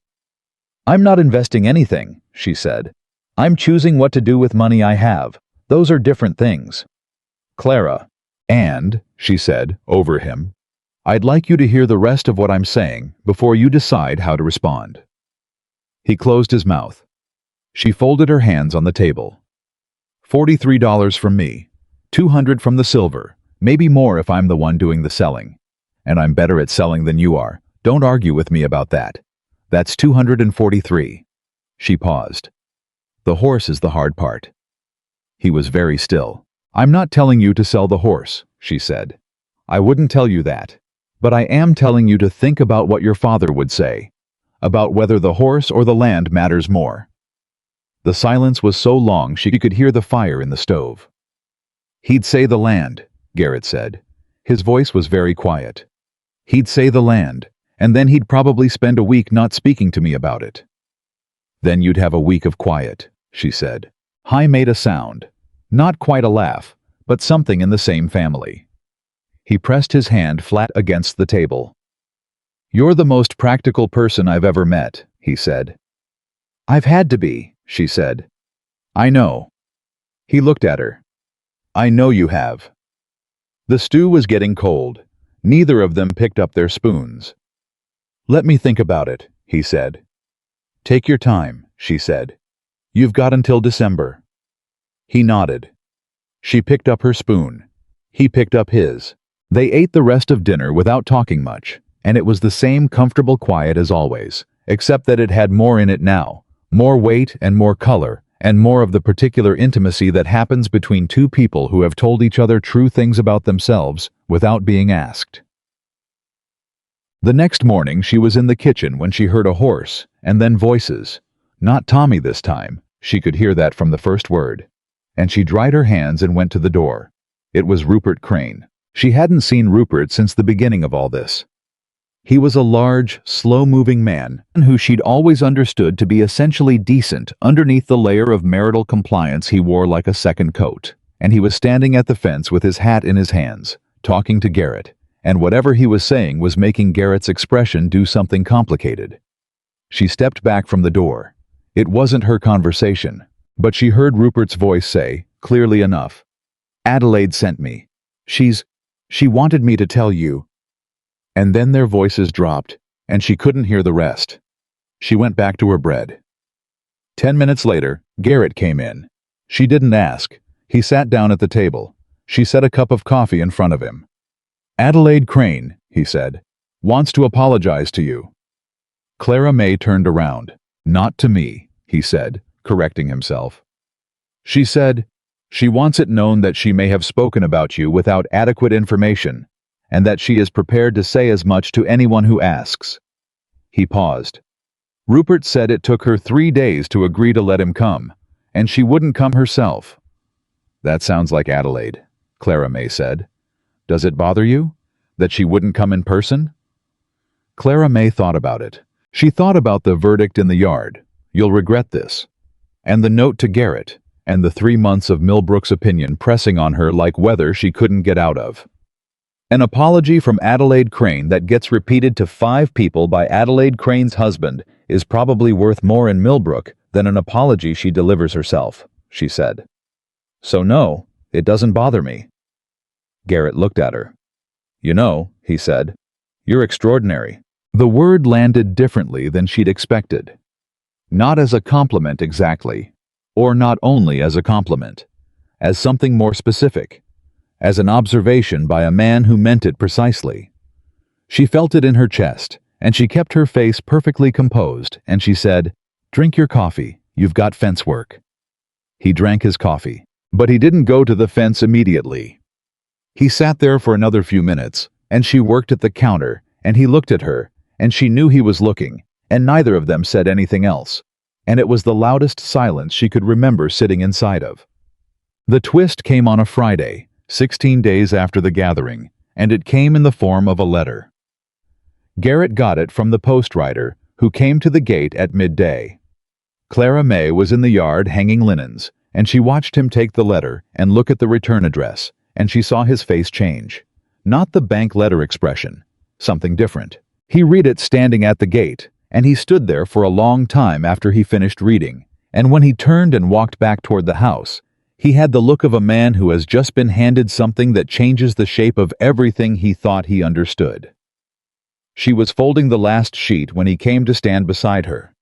I'm not investing anything, she said. I'm choosing what to do with money I have. Those are different things. Clara, and, she said, over him, I'd like you to hear the rest of what I'm saying before you decide how to respond. He closed his mouth. She folded her hands on the table. $43 from me, $200 from the silver, maybe more if I'm the one doing the selling. And I'm better at selling than you are. Don't argue with me about that. That's $243. She paused. The horse is the hard part. He was very still. I'm not telling you to sell the horse, she said. I wouldn't tell you that. But I am telling you to think about what your father would say, about whether the horse or the land matters more. The silence was so long she could hear the fire in the stove. He'd say the land, Garrett said. His voice was very quiet. He'd say the land, and then he'd probably spend a week not speaking to me about it. Then you'd have a week of quiet, she said. He made a sound. Not quite a laugh, but something in the same family. He pressed his hand flat against the table. You're the most practical person I've ever met, he said. I've had to be, she said. I know. He looked at her. I know you have. The stew was getting cold. Neither of them picked up their spoons. Let me think about it, he said. Take your time, she said. You've got until December. He nodded. She picked up her spoon. He picked up his. They ate the rest of dinner without talking much, and it was the same comfortable quiet as always, except that it had more in it now, more weight and more color, and more of the particular intimacy that happens between two people who have told each other true things about themselves without being asked. The next morning she was in the kitchen when she heard a horse, and then voices. Not Tommy this time, she could hear that from the first word. And she dried her hands and went to the door. It was Rupert Crane. She hadn't seen Rupert since the beginning of all this. He was a large, slow-moving man who she'd always understood to be essentially decent underneath the layer of marital compliance he wore like a second coat. And he was standing at the fence with his hat in his hands, talking to Garrett, and whatever he was saying was making Garrett's expression do something complicated. She stepped back from the door. It wasn't her conversation, but she heard Rupert's voice say, clearly enough, Adelaide sent me. She wanted me to tell you. And then their voices dropped, and she couldn't hear the rest. She went back to her bread. 10 minutes later, Garrett came in. She didn't ask. He sat down at the table. She set a cup of coffee in front of him. Adelaide Crane, he said, wants to apologize to you. Clara May turned around. Not to me, he said, correcting himself. She said, she wants it known that she may have spoken about you without adequate information, and that she is prepared to say as much to anyone who asks. He paused. Rupert said it took her 3 days to agree to let him come, and she wouldn't come herself. That sounds like Adelaide, Clara May said. Does it bother you? That she wouldn't come in person? Clara May thought about it. She thought about the verdict in the yard, you'll regret this, and the note to Garrett, and the 3 months of Millbrook's opinion pressing on her like weather she couldn't get out of. An apology from Adelaide Crane that gets repeated to 5 people by Adelaide Crane's husband is probably worth more in Millbrook Then an apology she delivers herself, she said. So no, it doesn't bother me. Garrett looked at her. You know, he said, you're extraordinary. The word landed differently than she'd expected. Not as a compliment exactly, or not only as a compliment, as something more specific, as an observation by a man who meant it precisely. She felt it in her chest, and she kept her face perfectly composed, and she said, "Drink your coffee, you've got fence work." He drank his coffee, but he didn't go to the fence immediately. He sat there for another few minutes, and she worked at the counter, and he looked at her, and she knew he was looking, and neither of them said anything else, and it was the loudest silence she could remember sitting inside of. The twist came on a Friday, 16 days after the gathering, and it came in the form of a letter. Garrett got it from the postwriter, who came to the gate at midday. Clara May was in the yard hanging linens, and she watched him take the letter and look at the return address, and she saw his face change. Not the bank letter expression, something different. He read it standing at the gate, and he stood there for a long time after he finished reading, and when he turned and walked back toward the house, he had the look of a man who has just been handed something that changes the shape of everything he thought he understood. She was folding the last sheet when he came to stand beside her.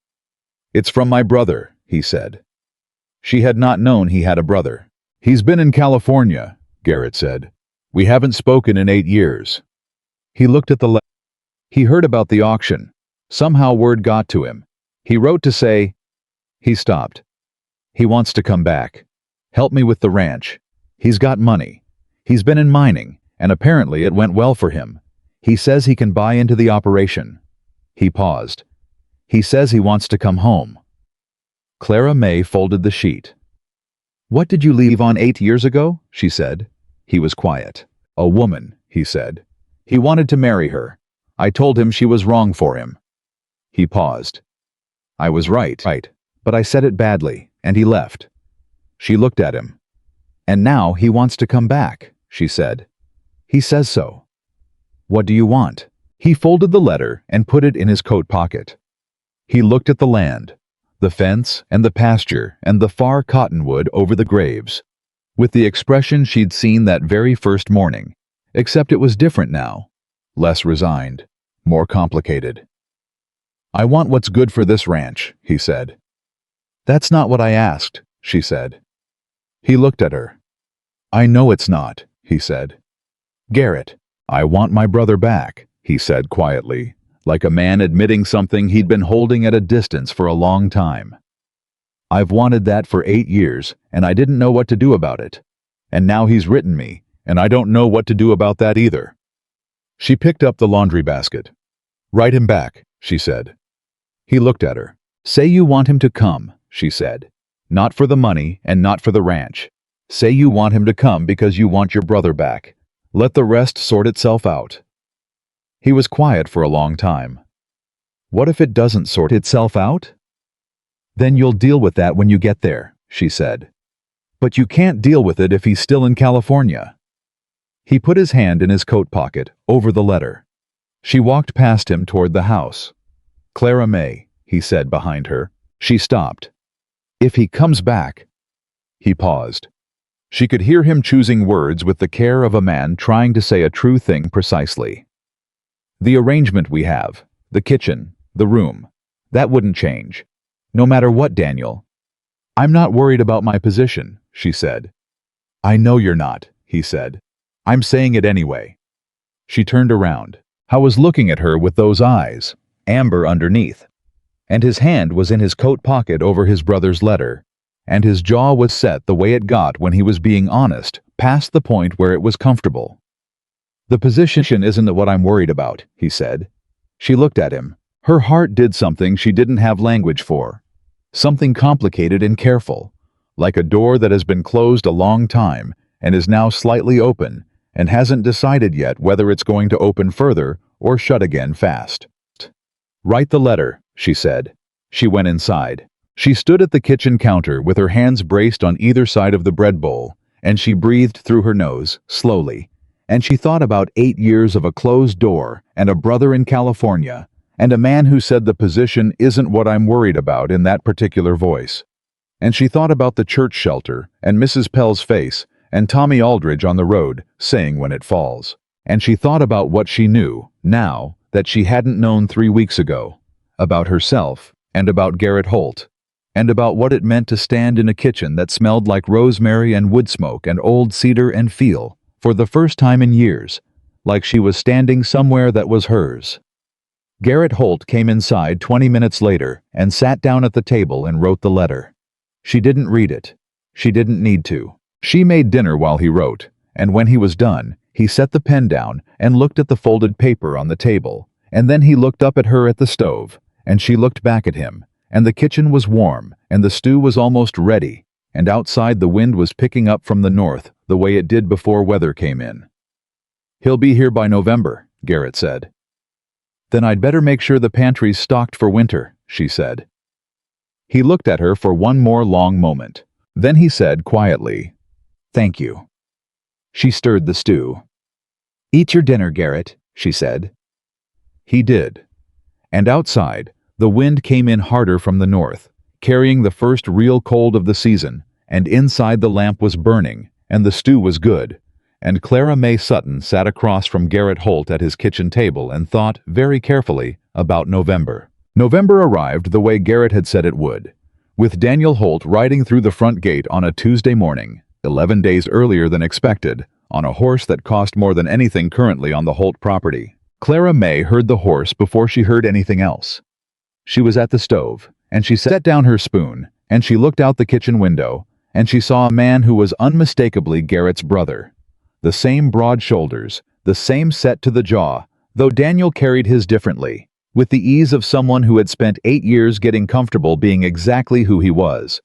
"It's from my brother," he said. She had not known he had a brother. "He's been in California," Garrett said. "We haven't spoken in 8 years." He looked at the letter. He heard about the auction. Somehow word got to him. He wrote to say, he stopped. "He wants to come back. Help me with the ranch. He's got money. He's been in mining, and apparently it went well for him. He says he can buy into the operation." He paused. "He says he wants to come home." Clara May folded the sheet. "What did you leave on 8 years ago?" she said. He was quiet. "A woman," he said. "He wanted to marry her. I told him she was wrong for him." He paused. "I was right, but I said it badly, and he left." She looked at him. "And now he wants to come back," she said. "He says so." "What do you want?" He folded the letter and put it in his coat pocket. He looked at the land, the fence and the pasture and the far cottonwood over the graves, with the expression she'd seen that very first morning, except it was different now, less resigned, more complicated. "I want what's good for this ranch," he said. "That's not what I asked," she said. He looked at her. "I know it's not," he said. "Garrett, I want my brother back," he said quietly, like a man admitting something he'd been holding at a distance for a long time. "I've wanted that for 8 years, and I didn't know what to do about it. And now he's written me, and I don't know what to do about that either." She picked up the laundry basket. "Write him back," she said. He looked at her. "Say you want him to come," she said. "Not for the money and not for the ranch. Say you want him to come because you want your brother back. Let the rest sort itself out." He was quiet for a long time. "What if it doesn't sort itself out?" "Then you'll deal with that when you get there," she said. "But you can't deal with it if he's still in California." He put his hand in his coat pocket, over the letter. She walked past him toward the house. "Clara May," he said behind her. She stopped. "If he comes back—" He paused. She could hear him choosing words with the care of a man trying to say a true thing precisely. "The arrangement we have, the kitchen, the room, that wouldn't change. No matter what, Daniel." "I'm not worried about my position," she said. "I know you're not," he said. "I'm saying it anyway." She turned around. He was looking at her with those eyes, amber underneath. And his hand was in his coat pocket over his brother's letter, and his jaw was set the way it got when he was being honest, past the point where it was comfortable. "The position isn't what I'm worried about," he said. She looked at him. Her heart did something she didn't have language for. Something complicated and careful, like a door that has been closed a long time and is now slightly open and hasn't decided yet whether it's going to open further or shut again fast. "Write the letter," she said. She went inside. She stood at the kitchen counter with her hands braced on either side of the bread bowl, and she breathed through her nose, slowly, and she thought about 8 years of a closed door and a brother in California, and a man who said the position isn't what I'm worried about in that particular voice. And she thought about the church shelter, and Mrs. Pell's face, and Tommy Aldridge on the road, saying when it falls. And she thought about what she knew, now, that she hadn't known 3 weeks ago. About herself, and about Garrett Holt. And about what it meant to stand in a kitchen that smelled like rosemary and wood smoke and old cedar and feel, for the first time in years, like she was standing somewhere that was hers. Garrett Holt came inside 20 minutes later and sat down at the table and wrote the letter. She didn't read it. She didn't need to. She made dinner while he wrote, and when he was done, he set the pen down and looked at the folded paper on the table, and then he looked up at her at the stove, and she looked back at him, and the kitchen was warm, and the stew was almost ready, and outside the wind was picking up from the north the way it did before weather came in. "He'll be here by November," Garrett said. "Then I'd better make sure the pantry's stocked for winter," she said. He looked at her for one more long moment. Then he said quietly, "Thank you." She stirred the stew. "Eat your dinner, Garrett," she said. He did. And outside, the wind came in harder from the north, carrying the first real cold of the season, and inside the lamp was burning, and the stew was good, and Clara May Sutton sat across from Garrett Holt at his kitchen table and thought, very carefully, about November. November arrived the way Garrett had said it would, with Daniel Holt riding through the front gate on a Tuesday morning, 11 days earlier than expected, on a horse that cost more than anything currently on the Holt property. Clara May heard the horse before she heard anything else. She was at the stove, and she set down her spoon, and she looked out the kitchen window, and she saw a man who was unmistakably Garrett's brother. The same broad shoulders, the same set to the jaw, though Daniel carried his differently, with the ease of someone who had spent 8 years getting comfortable being exactly who he was.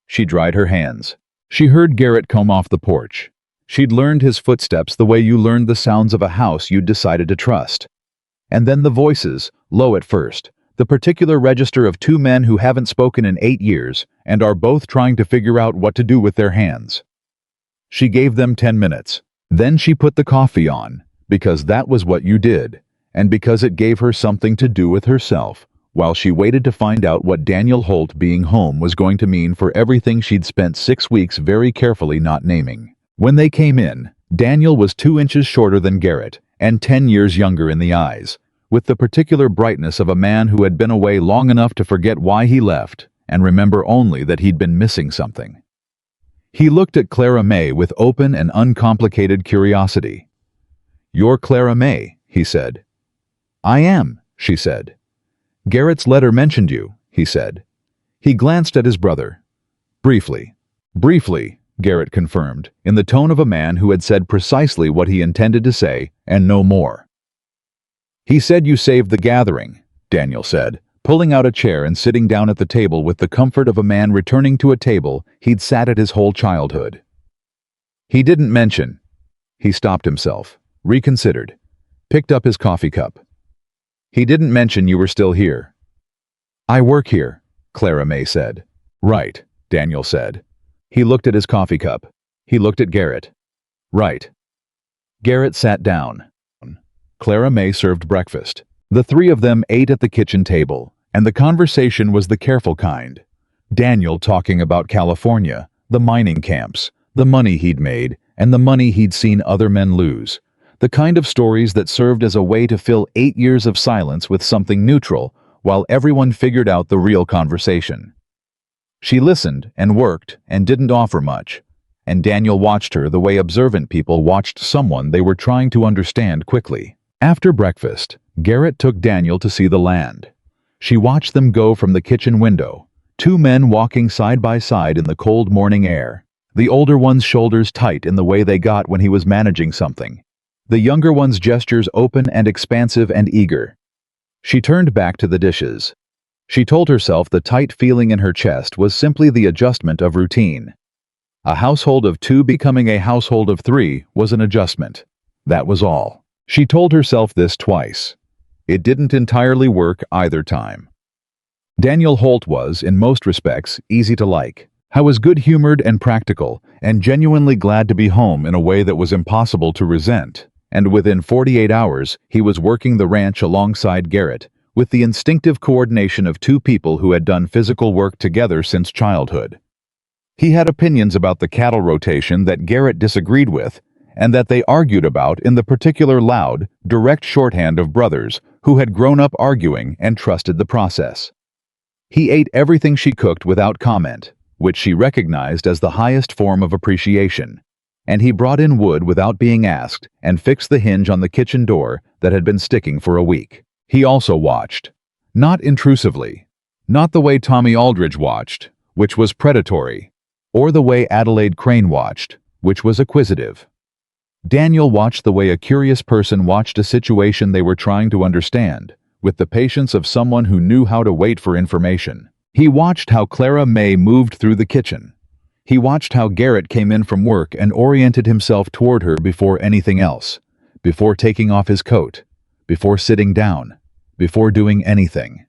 She dried her hands. She heard Garrett come off the porch. She'd learned his footsteps the way you learned the sounds of a house you'd decided to trust. And then the voices, low at first, the particular register of 2 men who haven't spoken in 8 years and are both trying to figure out what to do with their hands. She gave them 10 minutes. Then she put the coffee on, because that was what you did, and because it gave her something to do with herself, while she waited to find out what Daniel Holt being home was going to mean for everything she'd spent 6 weeks very carefully not naming. When they came in, Daniel was 2 inches shorter than Garrett, and 10 years younger in the eyes, with the particular brightness of a man who had been away long enough to forget why he left, and remember only that he'd been missing something. He looked at Clara May with open and uncomplicated curiosity. "You're Clara May," he said. "I am," she said. "Garrett's letter mentioned you," he said. He glanced at his brother. "Briefly." "Briefly," Garrett confirmed, in the tone of a man who had said precisely what he intended to say, and no more. "He said you saved the gathering," Daniel said, pulling out a chair and sitting down at the table with the comfort of a man returning to a table he'd sat at his whole childhood. "He didn't mention." He stopped himself, reconsidered, picked up his coffee cup. "He didn't mention you were still here." "I work here," Clara May said. "Right," Daniel said. He looked at his coffee cup. He looked at Garrett. "Right." Garrett sat down. Clara May served breakfast. The 3 of them ate at the kitchen table, and the conversation was the careful kind. Daniel talking about California, the mining camps, the money he'd made, and the money he'd seen other men lose. The kind of stories that served as a way to fill 8 years of silence with something neutral, while everyone figured out the real conversation. She listened and worked and didn't offer much, and Daniel watched her the way observant people watched someone they were trying to understand quickly. After breakfast, Garrett took Daniel to see the land. She watched them go from the kitchen window, 2 men walking side by side in the cold morning air, the older one's shoulders tight in the way they got when he was managing something, the younger one's gestures open and expansive and eager. She turned back to the dishes. She told herself the tight feeling in her chest was simply the adjustment of routine. A household of 2 becoming a household of 3 was an adjustment. That was all. She told herself this twice. It didn't entirely work either time. Daniel Holt was, in most respects, easy to like. He was good-humored and practical, and genuinely glad to be home in a way that was impossible to resent. And within 48 hours, he was working the ranch alongside Garrett, with the instinctive coordination of two people who had done physical work together since childhood. He had opinions about the cattle rotation that Garrett disagreed with, and that they argued about in the particular loud, direct shorthand of brothers who had grown up arguing and trusted the process. He ate everything she cooked without comment, which she recognized as the highest form of appreciation, and he brought in wood without being asked and fixed the hinge on the kitchen door that had been sticking for a week. He also watched. Not intrusively. Not the way Tommy Aldridge watched, which was predatory, or the way Adelaide Crane watched, which was acquisitive. Daniel watched the way a curious person watched a situation they were trying to understand, with the patience of someone who knew how to wait for information. He watched how Clara May moved through the kitchen. He watched how Garrett came in from work and oriented himself toward her before anything else, before taking off his coat, before sitting down, before doing anything.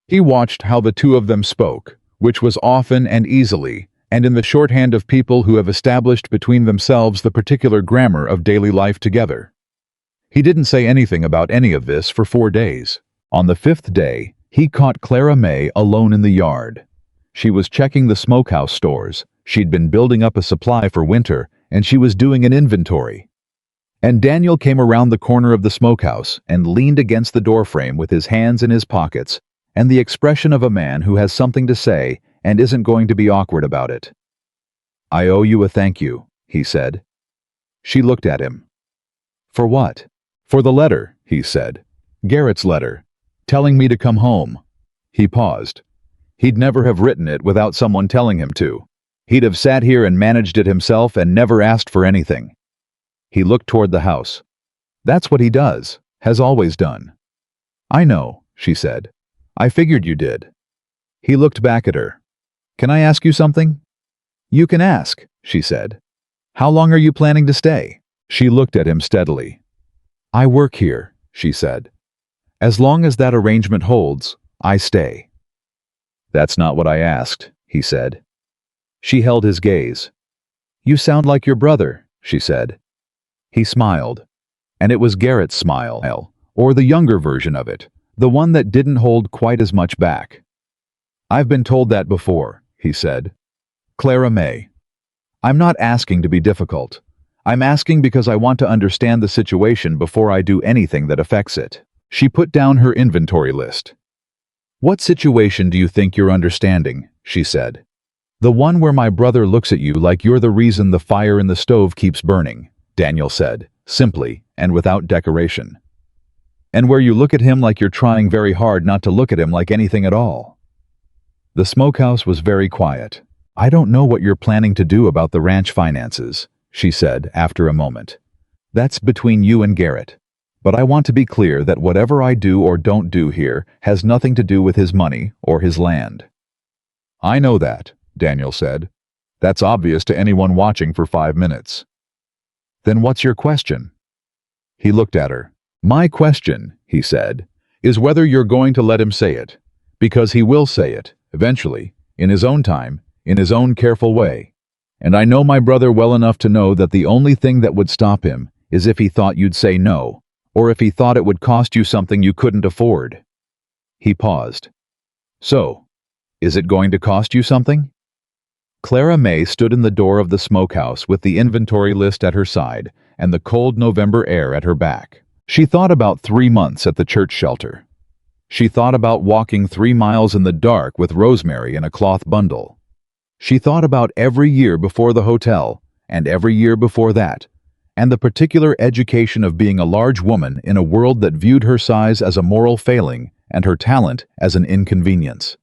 He watched how the two of them spoke, which was often and easily, and in the shorthand of people who have established between themselves the particular grammar of daily life together. He didn't say anything about any of this for 4 days. On the 5th day, he caught Clara May alone in the yard. She was checking the smokehouse stores. She'd been building up a supply for winter, and she was doing an inventory. And Daniel came around the corner of the smokehouse and leaned against the doorframe with his hands in his pockets and the expression of a man who has something to say and isn't going to be awkward about it. "I owe you a thank you," he said. She looked at him. "For what?" "For the letter," he said. "Garrett's letter, telling me to come home." He paused. He'd never have written it without someone telling him to. He'd have sat here and managed it himself and never asked for anything. He looked toward the house. "That's what he does, has always done." "I know," she said. "I figured you did." He looked back at her. "Can I ask you something?" "You can ask," she said. "How long are you planning to stay?" She looked at him steadily. "I work here," she said. "As long as that arrangement holds, I stay." "That's not what I asked," he said. She held his gaze. "You sound like your brother," she said. He smiled. And it was Garrett's smile, or the younger version of it, the one that didn't hold quite as much back. "I've been told that before," he said. "Clara May. I'm not asking to be difficult. I'm asking because I want to understand the situation before I do anything that affects it." She put down her inventory list. "What situation do you think you're understanding?" she said. "The one where my brother looks at you like you're the reason the fire in the stove keeps burning," Daniel said, simply and without decoration. "And where you look at him like you're trying very hard not to look at him like anything at all." The smokehouse was very quiet. "I don't know what you're planning to do about the ranch finances," she said after a moment. "That's between you and Garrett. But I want to be clear that whatever I do or don't do here has nothing to do with his money or his land." "I know that," Daniel said. "That's obvious to anyone watching for 5 minutes." "Then what's your question?" He looked at her. "My question," he said, "is whether you're going to let him say it. Because he will say it, eventually, in his own time, in his own careful way. And I know my brother well enough to know that the only thing that would stop him is if he thought you'd say no, or if he thought it would cost you something you couldn't afford." He paused. "So, is it going to cost you something?" Clara May stood in the door of the smokehouse with the inventory list at her side and the cold November air at her back. She thought about 3 months at the church shelter. She thought about walking 3 miles in the dark with Rosemary in a cloth bundle. She thought about every year before the hotel, and every year before that, and the particular education of being a large woman in a world that viewed her size as a moral failing and her talent as an inconvenience.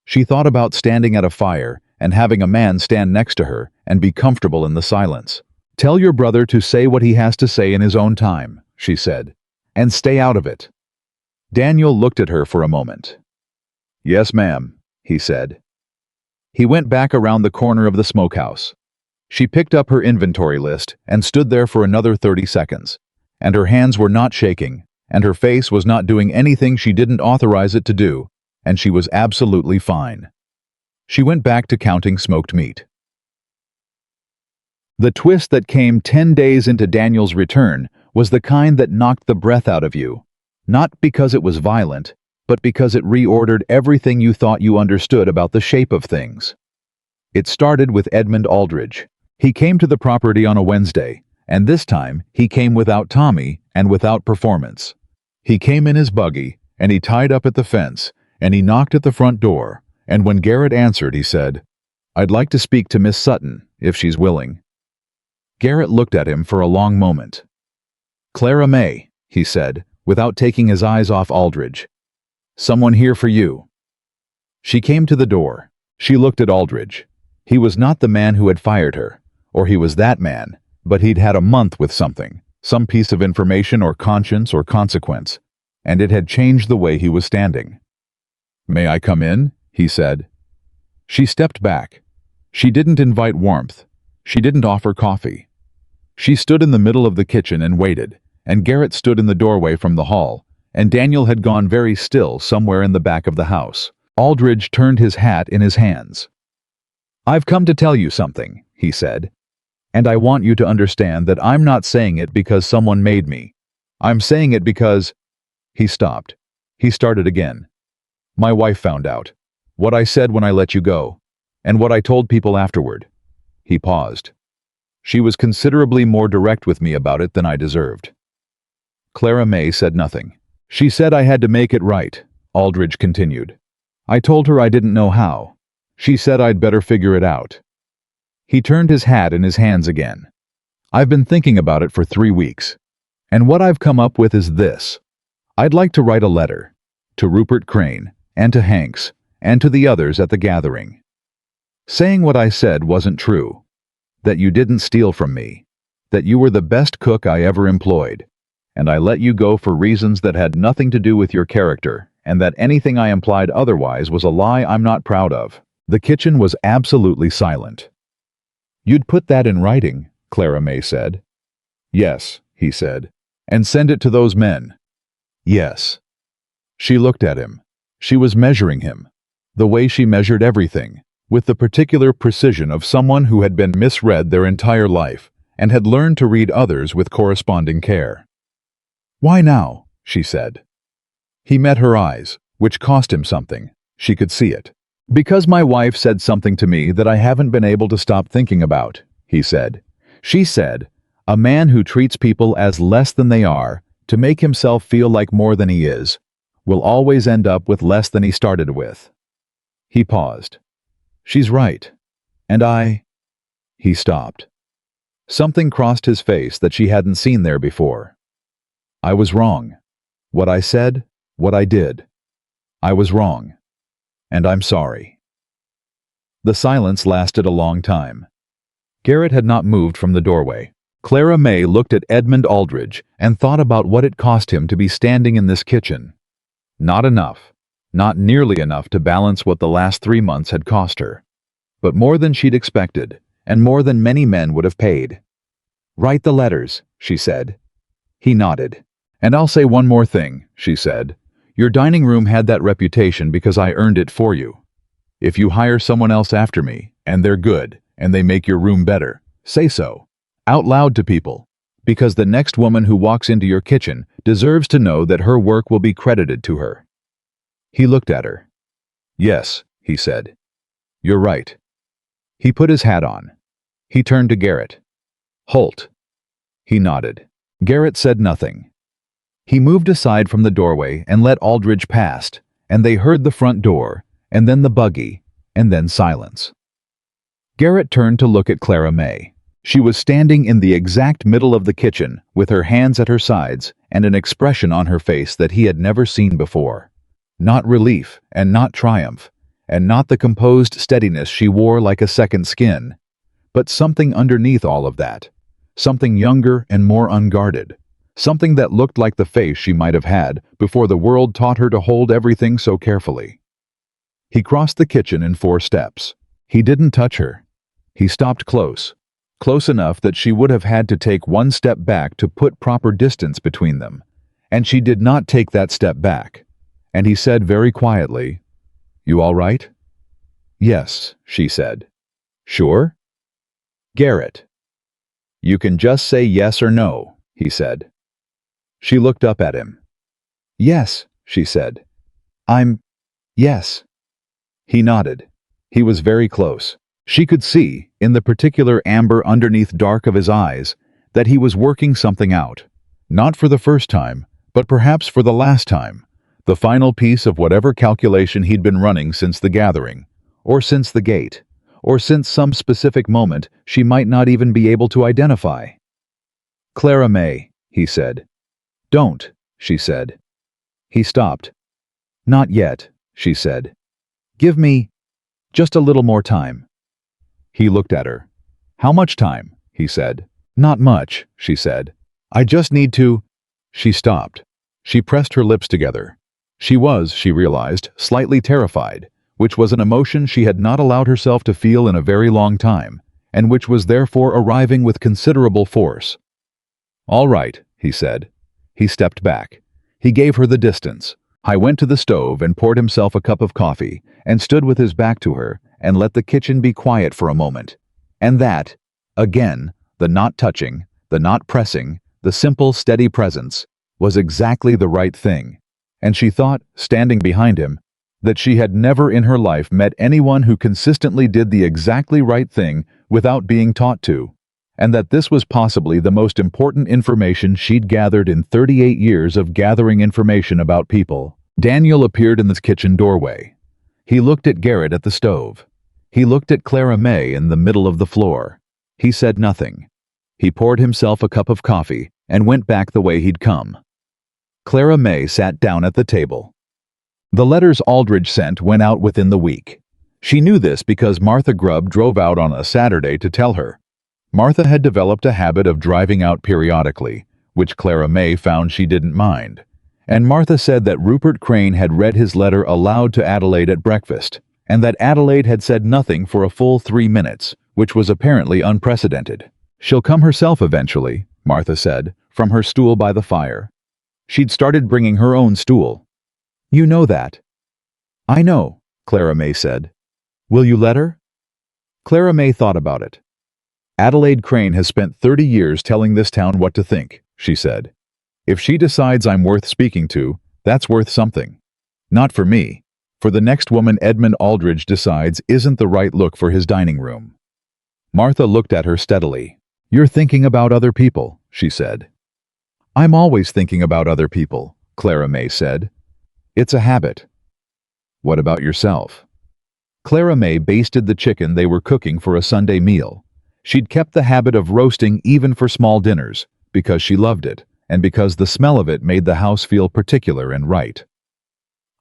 She thought about standing at a fire and having a man stand next to her and be comfortable in the silence. "Tell your brother to say what he has to say in his own time," she said, "and stay out of it." Daniel looked at her for a moment. "Yes, ma'am," he said. He went back around the corner of the smokehouse. She picked up her inventory list and stood there for another 30 seconds, and her hands were not shaking, and her face was not doing anything she didn't authorize it to do, and she was absolutely fine. She went back to counting smoked meat. The twist that came 10 days into Daniel's return was the kind that knocked the breath out of you. Not because it was violent, but because it reordered everything you thought you understood about the shape of things. It started with Edmund Aldridge. He came to the property on a Wednesday, and this time he came without Tommy and without performance. He came in his buggy, and he tied up at the fence, and he knocked at the front door, and when Garrett answered, he said, "I'd like to speak to Miss Sutton, if she's willing." Garrett looked at him for a long moment. "Clara May," he said, without taking his eyes off Aldridge. "Someone here for you." She came to the door. She looked at Aldridge. He was not the man who had fired her, or he was that man, but he'd had a month with something, some piece of information or conscience or consequence, and it had changed the way he was standing. "May I come in?" he said. She stepped back. She didn't invite warmth. She didn't offer coffee. She stood in the middle of the kitchen and waited, and Garrett stood in the doorway from the hall, and Daniel had gone very still somewhere in the back of the house. Aldridge turned his hat in his hands. "I've come to tell you something," he said, "and I want you to understand that I'm not saying it because someone made me. I'm saying it because—" He stopped. He started again. "My wife found out. What I said when I let you go, and what I told people afterward." He paused. "She was considerably more direct with me about it than I deserved." Clara May said nothing. "She said I had to make it right," Aldridge continued. "I told her I didn't know how. She said I'd better figure it out." He turned his hat in his hands again. "I've been thinking about it for 3 weeks, and what I've come up with is this. I'd like to write a letter, to Rupert Crane, and to Hanks, and to the others at the gathering, saying what I said wasn't true, that you didn't steal from me, that you were the best cook I ever employed, and I let you go for reasons that had nothing to do with your character, and that anything I implied otherwise was a lie I'm not proud of." The kitchen was absolutely silent. "You'd put that in writing," Clara May said. "Yes," he said. "And send it to those men." "Yes." She looked at him. She was measuring him, the way she measured everything, with the particular precision of someone who had been misread their entire life and had learned to read others with corresponding care. "Why now?" she said. He met her eyes, which cost him something. She could see it. "Because my wife said something to me that I haven't been able to stop thinking about," he said. "She said, a man who treats people as less than they are to make himself feel like more than he is will always end up with less than he started with." He paused. "She's right. And He stopped. Something crossed his face that she hadn't seen there before. "I was wrong. What I said, what I did. I was wrong. And I'm sorry." The silence lasted a long time. Garrett had not moved from the doorway. Clara May looked at Edmund Aldridge and thought about what it cost him to be standing in this kitchen. Not enough. Not nearly enough to balance what the last 3 months had cost her. But more than she'd expected, and more than many men would have paid. "Write the letters," she said. He nodded. "And I'll say one more thing," she said. "Your dining room had that reputation because I earned it for you. If you hire someone else after me, and they're good, and they make your room better, say so, out loud to people, because the next woman who walks into your kitchen deserves to know that her work will be credited to her." He looked at her. "Yes," he said. "You're right." He put his hat on. He turned to Garrett. "Holt." He nodded. Garrett said nothing. He moved aside from the doorway and let Aldridge past, and they heard the front door, and then the buggy, and then silence. Garrett turned to look at Clara May. She was standing in the exact middle of the kitchen, with her hands at her sides and an expression on her face that he had never seen before. Not relief, and not triumph, and not the composed steadiness she wore like a second skin, but something underneath all of that, something younger and more unguarded, something that looked like the face she might have had before the world taught her to hold everything so carefully. He crossed the kitchen in 4 steps. He didn't touch her. He stopped close enough that she would have had to take 1 step back to put proper distance between them, and she did not take that step back. And he said very quietly, "You all right?" "Yes," she said. "Sure?" "Garrett." "You can just say yes or no," he said. She looked up at him. Yes, she said. Yes. He nodded. He was very close. She could see, in the particular amber underneath dark of his eyes, that he was working something out. Not for the first time, but perhaps for the last time. The final piece of whatever calculation he'd been running since the gathering, or since the gate, or since some specific moment she might not even be able to identify. "Clara May," he said. "Don't," she said. He stopped. "Not yet," she said. "Give me just a little more time." He looked at her. "How much time?" he said. "Not much," she said. "I just need to—" She stopped. She pressed her lips together. She was, she realized, slightly terrified, which was an emotion she had not allowed herself to feel in a very long time, and which was therefore arriving with considerable force. "All right," he said. He stepped back. He gave her the distance. He went to the stove and poured himself a cup of coffee, and stood with his back to her, and let the kitchen be quiet for a moment. And that, again, the not touching, the not pressing, the simple, steady presence, was exactly the right thing. And she thought, standing behind him, that she had never in her life met anyone who consistently did the exactly right thing without being taught to, and that this was possibly the most important information she'd gathered in 38 years of gathering information about people. Daniel appeared in the kitchen doorway. He looked at Garrett at the stove. He looked at Clara May in the middle of the floor. He said nothing. He poured himself a cup of coffee and went back the way he'd come. Clara May sat down at the table. The letters Aldridge sent went out within the week. She knew this because Martha Grubb drove out on a Saturday to tell her. Martha had developed a habit of driving out periodically, which Clara May found she didn't mind. And Martha said that Rupert Crane had read his letter aloud to Adelaide at breakfast, and that Adelaide had said nothing for a full 3 minutes, which was apparently unprecedented. "She'll come herself eventually," Martha said, from her stool by the fire. She'd started bringing her own stool. "You know that." "I know," Clara May said. "Will you let her?" Clara May thought about it. "Adelaide Crane has spent 30 years telling this town what to think," she said. "If she decides I'm worth speaking to, that's worth something. Not for me. For the next woman Edmund Aldridge decides isn't the right look for his dining room." Martha looked at her steadily. "You're thinking about other people," she said. "I'm always thinking about other people," Clara May said. "It's a habit." "What about yourself?" Clara May basted the chicken they were cooking for a Sunday meal. She'd kept the habit of roasting even for small dinners, because she loved it, and because the smell of it made the house feel particular and right.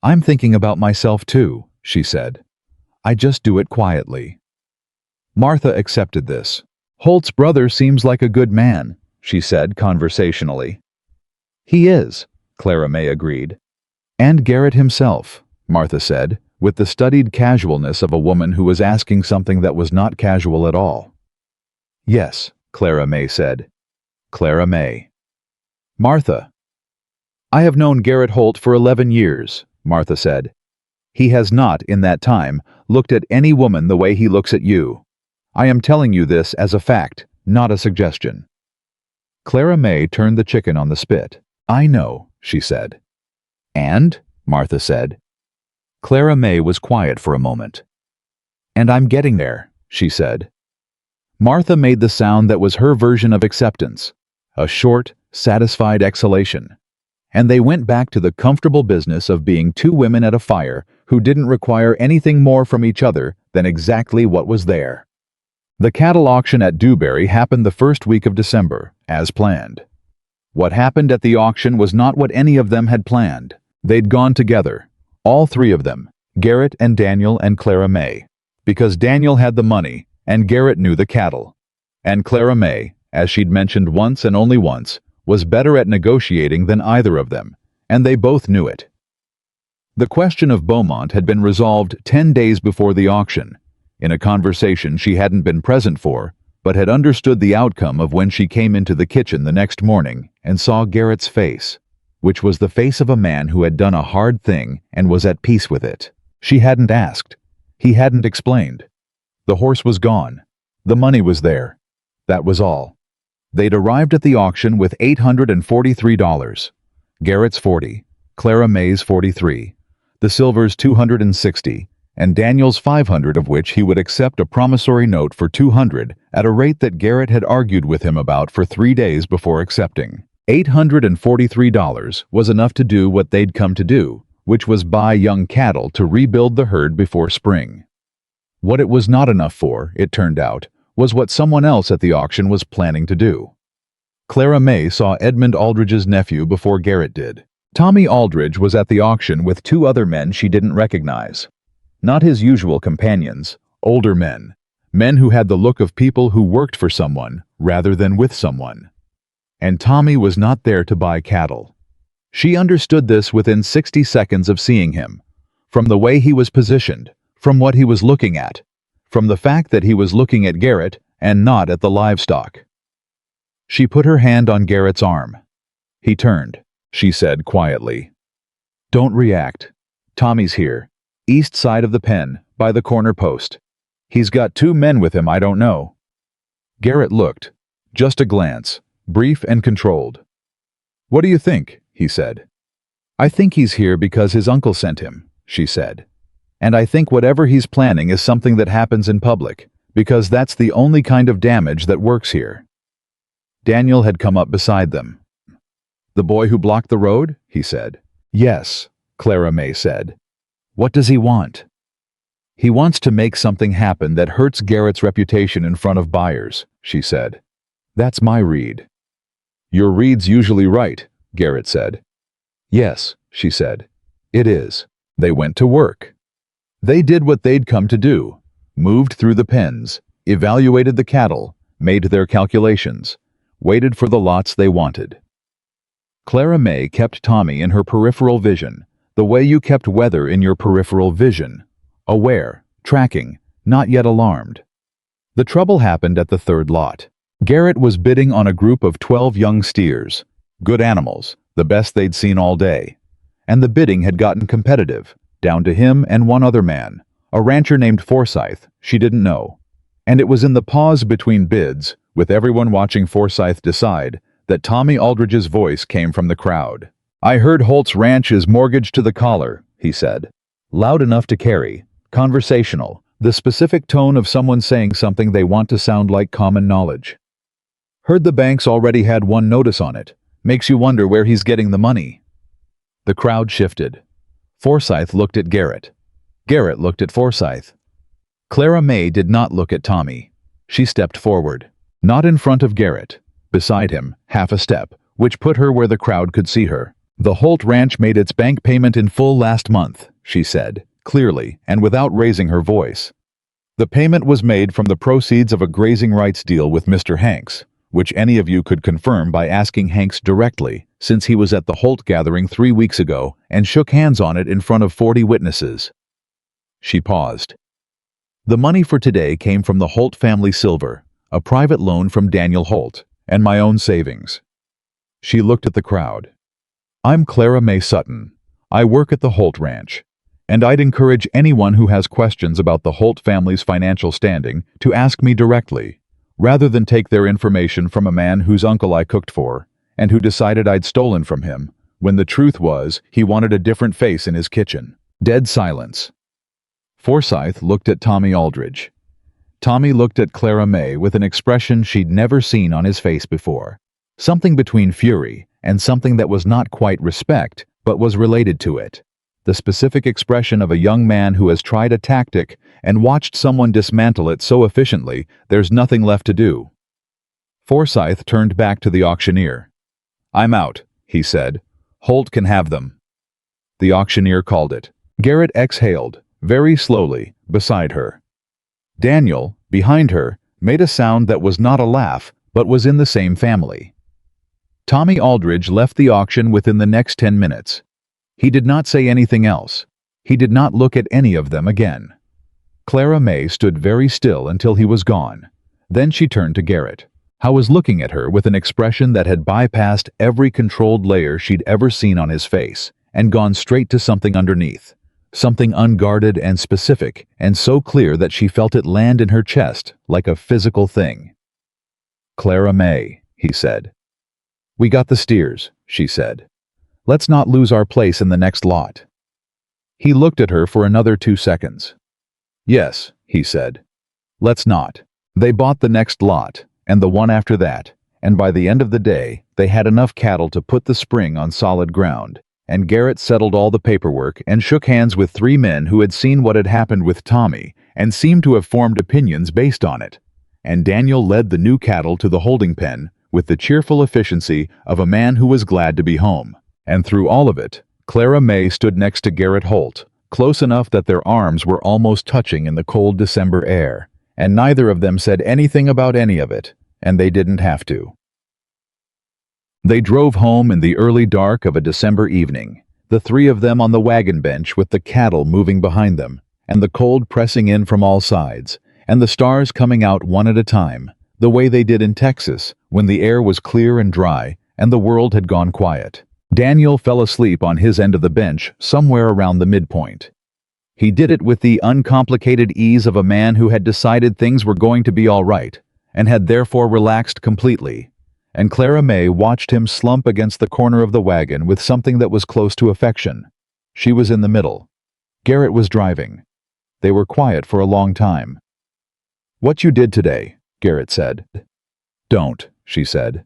"I'm thinking about myself too," she said. "I just do it quietly." Martha accepted this. "Holt's brother seems like a good man," she said conversationally. "He is," Clara May agreed. "And Garrett himself," Martha said, with the studied casualness of a woman who was asking something that was not casual at all. "Yes," Clara May said. Clara May. "Martha." "I have known Garrett Holt for 11 years, Martha said. "He has not, in that time, looked at any woman the way he looks at you. I am telling you this as a fact, not a suggestion." Clara May turned the chicken on the spit. "I know," she said. "And?" Martha said. Clara May was quiet for a moment. "And I'm getting there," she said. Martha made the sound that was her version of acceptance, a short, satisfied exhalation. And they went back to the comfortable business of being two women at a fire who didn't require anything more from each other than exactly what was there. The cattle auction at Dewberry happened the first week of December, as planned. What happened at the auction was not what any of them had planned. They'd gone together, all three of them, Garrett and Daniel and Clara May, because Daniel had the money and Garrett knew the cattle. And Clara May, as she'd mentioned once and only once, was better at negotiating than either of them, and they both knew it. The question of Beaumont had been resolved 10 days before the auction, in a conversation she hadn't been present for, but had understood the outcome of when she came into the kitchen the next morning and saw Garrett's face, which was the face of a man who had done a hard thing and was at peace with it. She hadn't asked. He hadn't explained. The horse was gone. The money was there. That was all. They'd arrived at the auction with $843. Garrett's 40, Clara May's 43, the silver's 260, and Daniel's 500, of which he would accept a promissory note for 200 at a rate that Garrett had argued with him about for 3 days before accepting. $843 was enough to do what they'd come to do, which was buy young cattle to rebuild the herd before spring. What it was not enough for, it turned out, was what someone else at the auction was planning to do. Clara May saw Edmund Aldridge's nephew before Garrett did. Tommy Aldridge was at the auction with 2 other men she didn't recognize. Not his usual companions, older men. Men who had the look of people who worked for someone rather than with someone. And Tommy was not there to buy cattle. She understood this within 60 seconds of seeing him. From the way he was positioned, from what he was looking at, from the fact that he was looking at Garrett and not at the livestock. She put her hand on Garrett's arm. He turned. She said quietly, "Don't react. Tommy's here. East side of the pen, by the corner post. He's got 2 men with him I don't know." Garrett looked. Just a glance, brief and controlled. "What do you think?" he said. "I think he's here because his uncle sent him," she said. "And I think whatever he's planning is something that happens in public, because that's the only kind of damage that works here." Daniel had come up beside them. "The boy who blocked the road?" he said. "Yes," Clara May said. "What does he want?" "He wants to make something happen that hurts Garrett's reputation in front of buyers," she said. "That's my read." "Your read's usually right," Garrett said. "Yes," she said. "It is." They went to work. They did what they'd come to do, moved through the pens, evaluated the cattle, made their calculations, waited for the lots they wanted. Clara May kept Tommy in her peripheral vision, the way you kept weather in your peripheral vision. Aware, tracking, not yet alarmed. The trouble happened at the 3rd lot. Garrett was bidding on a group of 12 young steers, good animals, the best they'd seen all day. And the bidding had gotten competitive, down to him and 1 other man, a rancher named Forsyth, she didn't know. And it was in the pause between bids, with everyone watching Forsyth decide, that Tommy Aldridge's voice came from the crowd. "I heard Holt's ranch is mortgaged to the collar," he said. Loud enough to carry, conversational, the specific tone of someone saying something they want to sound like common knowledge. "Heard the bank's already had 1 notice on it. Makes you wonder where he's getting the money." The crowd shifted. Forsyth looked at Garrett. Garrett looked at Forsyth. Clara May did not look at Tommy. She stepped forward. Not in front of Garrett. Beside him, half a step, which put her where the crowd could see her. "The Holt Ranch made its bank payment in full last month," she said, clearly and without raising her voice. "The payment was made from the proceeds of a grazing rights deal with Mr. Hanks, which any of you could confirm by asking Hanks directly, since he was at the Holt gathering 3 weeks ago and shook hands on it in front of 40 witnesses." She paused. "The money for today came from the Holt family silver, a private loan from Daniel Holt, and my own savings." She looked at the crowd. "I'm Clara May Sutton. I work at the Holt Ranch, and I'd encourage anyone who has questions about the Holt family's financial standing to ask me directly, rather than take their information from a man whose uncle I cooked for, and who decided I'd stolen from him, when the truth was he wanted a different face in his kitchen." Dead silence. Forsyth looked at Tommy Aldridge. Tommy looked at Clara May with an expression she'd never seen on his face before. Something between fury and something that was not quite respect, but was related to it. The specific expression of a young man who has tried a tactic and watched someone dismantle it so efficiently there's nothing left to do. Forsyth turned back to the auctioneer. "I'm out," he said. "Holt can have them." The auctioneer called it. Garrett exhaled, very slowly, beside her. Daniel, behind her, made a sound that was not a laugh, but was in the same family. Tommy Aldridge left the auction within the next 10 minutes. He did not say anything else. He did not look at any of them again. Clara May stood very still until he was gone. Then she turned to Garrett, who was looking at her with an expression that had bypassed every controlled layer she'd ever seen on his face, and gone straight to something underneath. Something unguarded and specific, and so clear that she felt it land in her chest like a physical thing. "Clara May," he said. "We got the steers," she said. Let's not lose our place in the next lot." He looked at her for another 2 seconds. "Yes," he said. "Let's not." They bought the next lot, and the one after that, and by the end of the day, they had enough cattle to put the spring on solid ground, and Garrett settled all the paperwork and shook hands with 3 men who had seen what had happened with Tommy and seemed to have formed opinions based on it. And Daniel led the new cattle to the holding pen with the cheerful efficiency of a man who was glad to be home. And through all of it, Clara May stood next to Garrett Holt, close enough that their arms were almost touching in the cold December air, and neither of them said anything about any of it, and they didn't have to. They drove home in the early dark of a December evening, the 3 of them on the wagon bench with the cattle moving behind them, and the cold pressing in from all sides, and the stars coming out one at a time, the way they did in Texas, when the air was clear and dry, and the world had gone quiet. Daniel fell asleep on his end of the bench, somewhere around the midpoint. He did it with the uncomplicated ease of a man who had decided things were going to be all right, and had therefore relaxed completely. And Clara May watched him slump against the corner of the wagon with something that was close to affection. She was in the middle. Garrett was driving. They were quiet for a long time. "What you did today," Garrett said. "Don't," she said.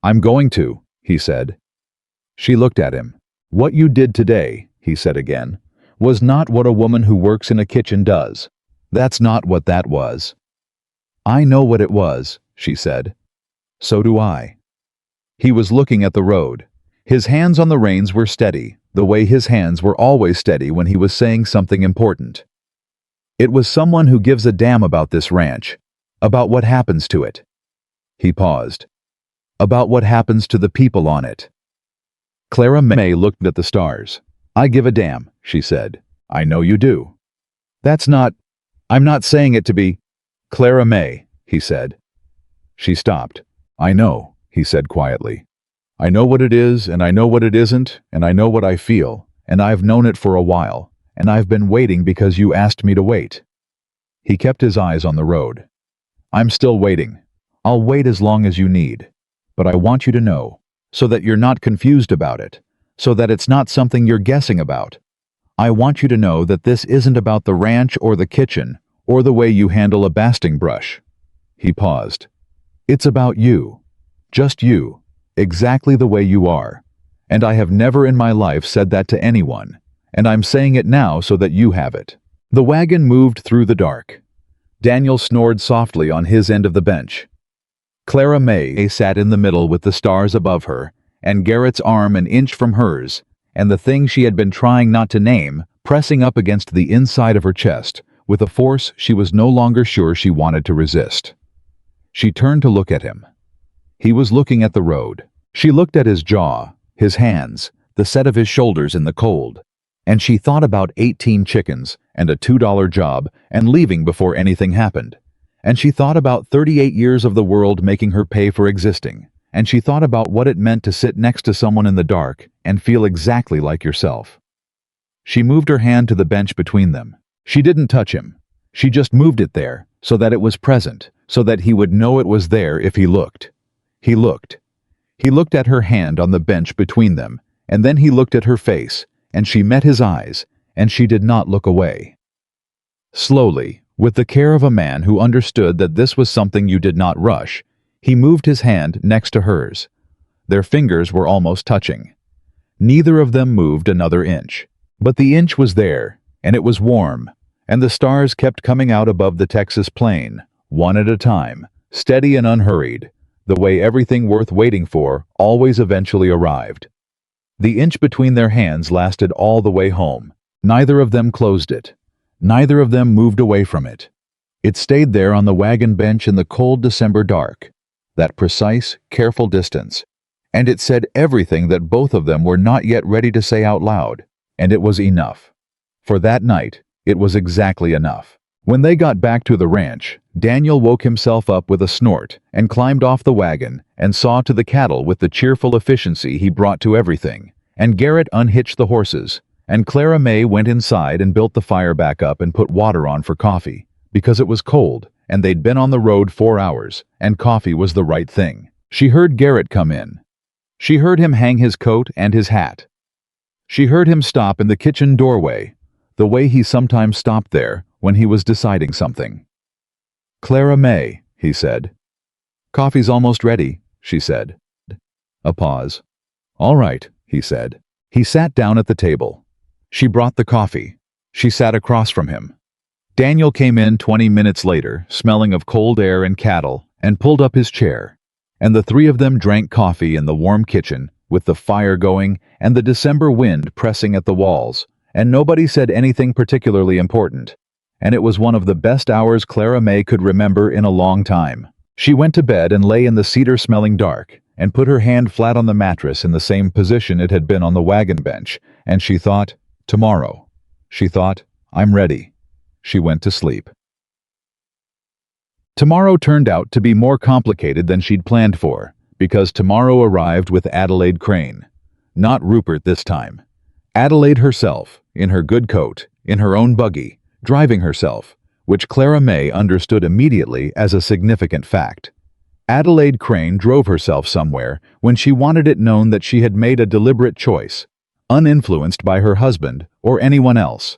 "I'm going to," he said. She looked at him. "What you did today," he said again, "was not what a woman who works in a kitchen does. That's not what that was." "I know what it was," she said. "So do I." He was looking at the road. His hands on the reins were steady, the way his hands were always steady when he was saying something important. "It was someone who gives a damn about this ranch, about what happens to it." He paused. "About what happens to the people on it." Clara May looked at the stars. "I give a damn," she said. "I know you do." I'm not saying it to be." "Clara May," he said. She stopped. "I know," he said quietly. "I know what it is, and I know what it isn't, and I know what I feel, and I've known it for a while, and I've been waiting because you asked me to wait." He kept his eyes on the road. "I'm still waiting. I'll wait as long as you need. But I want you to know, so that you're not confused about it, so that it's not something you're guessing about. I want you to know that this isn't about the ranch or the kitchen, or the way you handle a basting brush." He paused. "It's about you. Just you. Exactly the way you are. And I have never in my life said that to anyone, and I'm saying it now so that you have it." The wagon moved through the dark. Daniel snored softly on his end of the bench. Clara May sat in the middle with the stars above her, and Garrett's arm an inch from hers, and the thing she had been trying not to name pressing up against the inside of her chest with a force she was no longer sure she wanted to resist. She turned to look at him. He was looking at the road. She looked at his jaw, his hands, the set of his shoulders in the cold, and she thought about 18 chickens and a $2 job and leaving before anything happened. And she thought about 38 years of the world making her pay for existing. And she thought about what it meant to sit next to someone in the dark and feel exactly like yourself. She moved her hand to the bench between them. She didn't touch him. She just moved it there so that it was present, so that he would know it was there if he looked. He looked. He looked at her hand on the bench between them, and then he looked at her face, and she met his eyes, and she did not look away. Slowly, with the care of a man who understood that this was something you did not rush, he moved his hand next to hers. Their fingers were almost touching. Neither of them moved another inch. But the inch was there, and it was warm, and the stars kept coming out above the Texas plain, one at a time, steady and unhurried, the way everything worth waiting for always eventually arrived. The inch between their hands lasted all the way home. Neither of them closed it. Neither of them moved away from it. It stayed there on the wagon bench in the cold December dark, that precise, careful distance, and it said everything that both of them were not yet ready to say out loud, and it was enough. For that night, it was exactly enough. When they got back to the ranch, Daniel woke himself up with a snort and climbed off the wagon and saw to the cattle with the cheerful efficiency he brought to everything, and Garrett unhitched the horses, and Clara May went inside and built the fire back up and put water on for coffee, because it was cold, and they'd been on the road 4 hours, and coffee was the right thing. She heard Garrett come in. She heard him hang his coat and his hat. She heard him stop in the kitchen doorway, the way he sometimes stopped there when he was deciding something. "Clara May," he said. "Coffee's almost ready," she said. A pause. "All right," he said. He sat down at the table. She brought the coffee. She sat across from him. Daniel came in 20 minutes later, smelling of cold air and cattle, and pulled up his chair. And the three of them drank coffee in the warm kitchen, with the fire going and the December wind pressing at the walls, and nobody said anything particularly important. And it was one of the best hours Clara May could remember in a long time. She went to bed and lay in the cedar-smelling dark, and put her hand flat on the mattress in the same position it had been on the wagon bench, and she thought, tomorrow. She thought, I'm ready. She went to sleep. Tomorrow turned out to be more complicated than she'd planned for, because tomorrow arrived with Adelaide Crane. Not Rupert this time. Adelaide herself, in her good coat, in her own buggy, driving herself, which Clara May understood immediately as a significant fact. Adelaide Crane drove herself somewhere when she wanted it known that she had made a deliberate choice, uninfluenced by her husband or anyone else.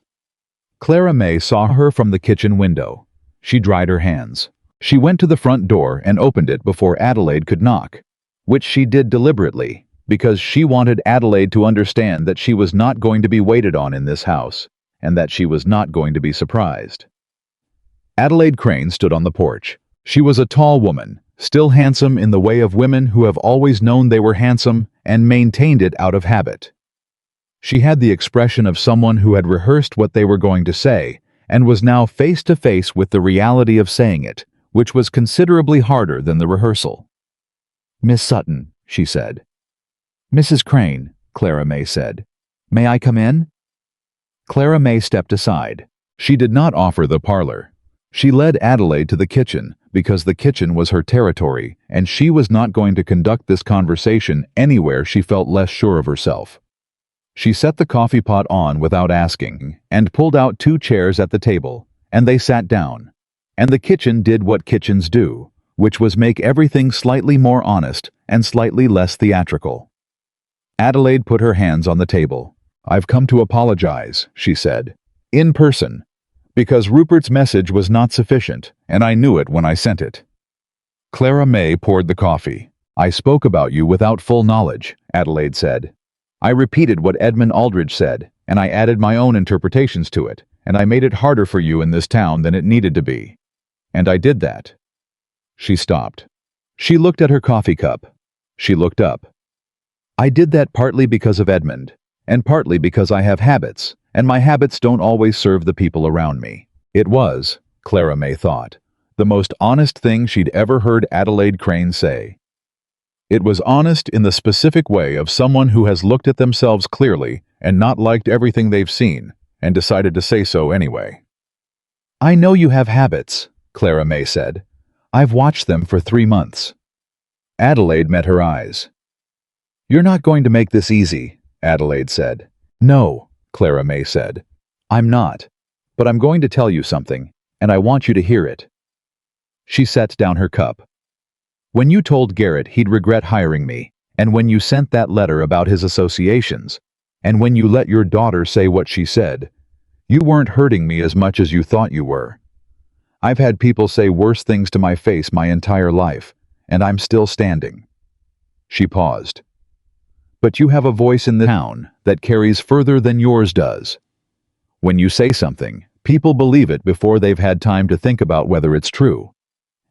Clara May saw her from the kitchen window. She dried her hands. She went to the front door and opened it before Adelaide could knock, which she did deliberately, because she wanted Adelaide to understand that she was not going to be waited on in this house, and that she was not going to be surprised. Adelaide Crane stood on the porch. She was a tall woman, still handsome in the way of women who have always known they were handsome and maintained it out of habit. She had the expression of someone who had rehearsed what they were going to say and was now face to face with the reality of saying it, which was considerably harder than the rehearsal. "Miss Sutton," she said. "Mrs. Crane," Clara May said. "May I come in?" Clara May stepped aside. She did not offer the parlor. She led Adelaide to the kitchen, because the kitchen was her territory, and she was not going to conduct this conversation anywhere she felt less sure of herself. She set the coffee pot on without asking, and pulled out 2 chairs at the table, and they sat down. And the kitchen did what kitchens do, which was make everything slightly more honest and slightly less theatrical. Adelaide put her hands on the table. "I've come to apologize," she said, "in person, because Rupert's message was not sufficient, and I knew it when I sent it." Clara May poured the coffee. "I spoke about you without full knowledge," Adelaide said. "I repeated what Edmund Aldridge said, and I added my own interpretations to it, and I made it harder for you in this town than it needed to be. And I did that." She stopped. She looked at her coffee cup. She looked up. "I did that partly because of Edmund, and partly because I have habits, and my habits don't always serve the people around me." It was, Clara May thought, the most honest thing she'd ever heard Adelaide Crane say. It was honest in the specific way of someone who has looked at themselves clearly and not liked everything they've seen, and decided to say so anyway. "I know you have habits," Clara May said. "I've watched them for 3 months." Adelaide met her eyes. "You're not going to make this easy," Adelaide said. "No," Clara May said. "I'm not. But I'm going to tell you something, and I want you to hear it." She set down her cup. "When you told Garrett he'd regret hiring me, and when you sent that letter about his associations, and when you let your daughter say what she said, you weren't hurting me as much as you thought you were. I've had people say worse things to my face my entire life, and I'm still standing." She paused. "But you have a voice in the town that carries further than yours does. When you say something, people believe it before they've had time to think about whether it's true.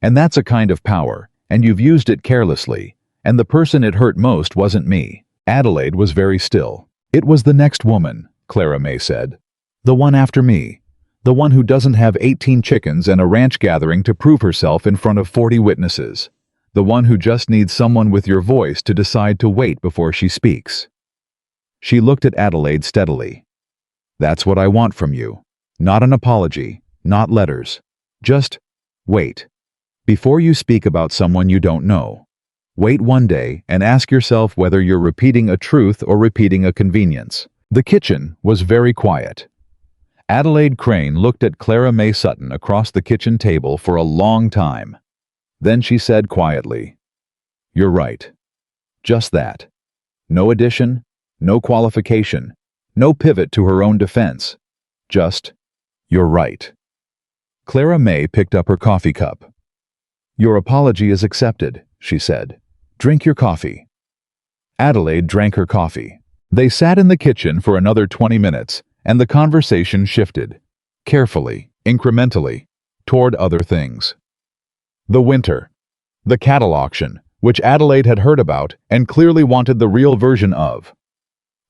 And that's a kind of power, and you've used it carelessly, and the person it hurt most wasn't me." Adelaide was very still. "It was the next woman," Clara May said. "The one after me. The one who doesn't have 18 chickens and a ranch gathering to prove herself in front of 40 witnesses. The one who just needs someone with your voice to decide to wait before she speaks." She looked at Adelaide steadily. "That's what I want from you. Not an apology, not letters. Just wait. Before you speak about someone you don't know. Wait one day and ask yourself whether you're repeating a truth or repeating a convenience." The kitchen was very quiet. Adelaide Crane looked at Clara May Sutton across the kitchen table for a long time. Then she said quietly, "You're right. Just that." No addition, no qualification, no pivot to her own defense. Just, "You're right." Clara May picked up her coffee cup. "Your apology is accepted," she said. "Drink your coffee." Adelaide drank her coffee. They sat in the kitchen for another 20 minutes, and the conversation shifted, carefully, incrementally, toward other things. The winter. The cattle auction, which Adelaide had heard about and clearly wanted the real version of.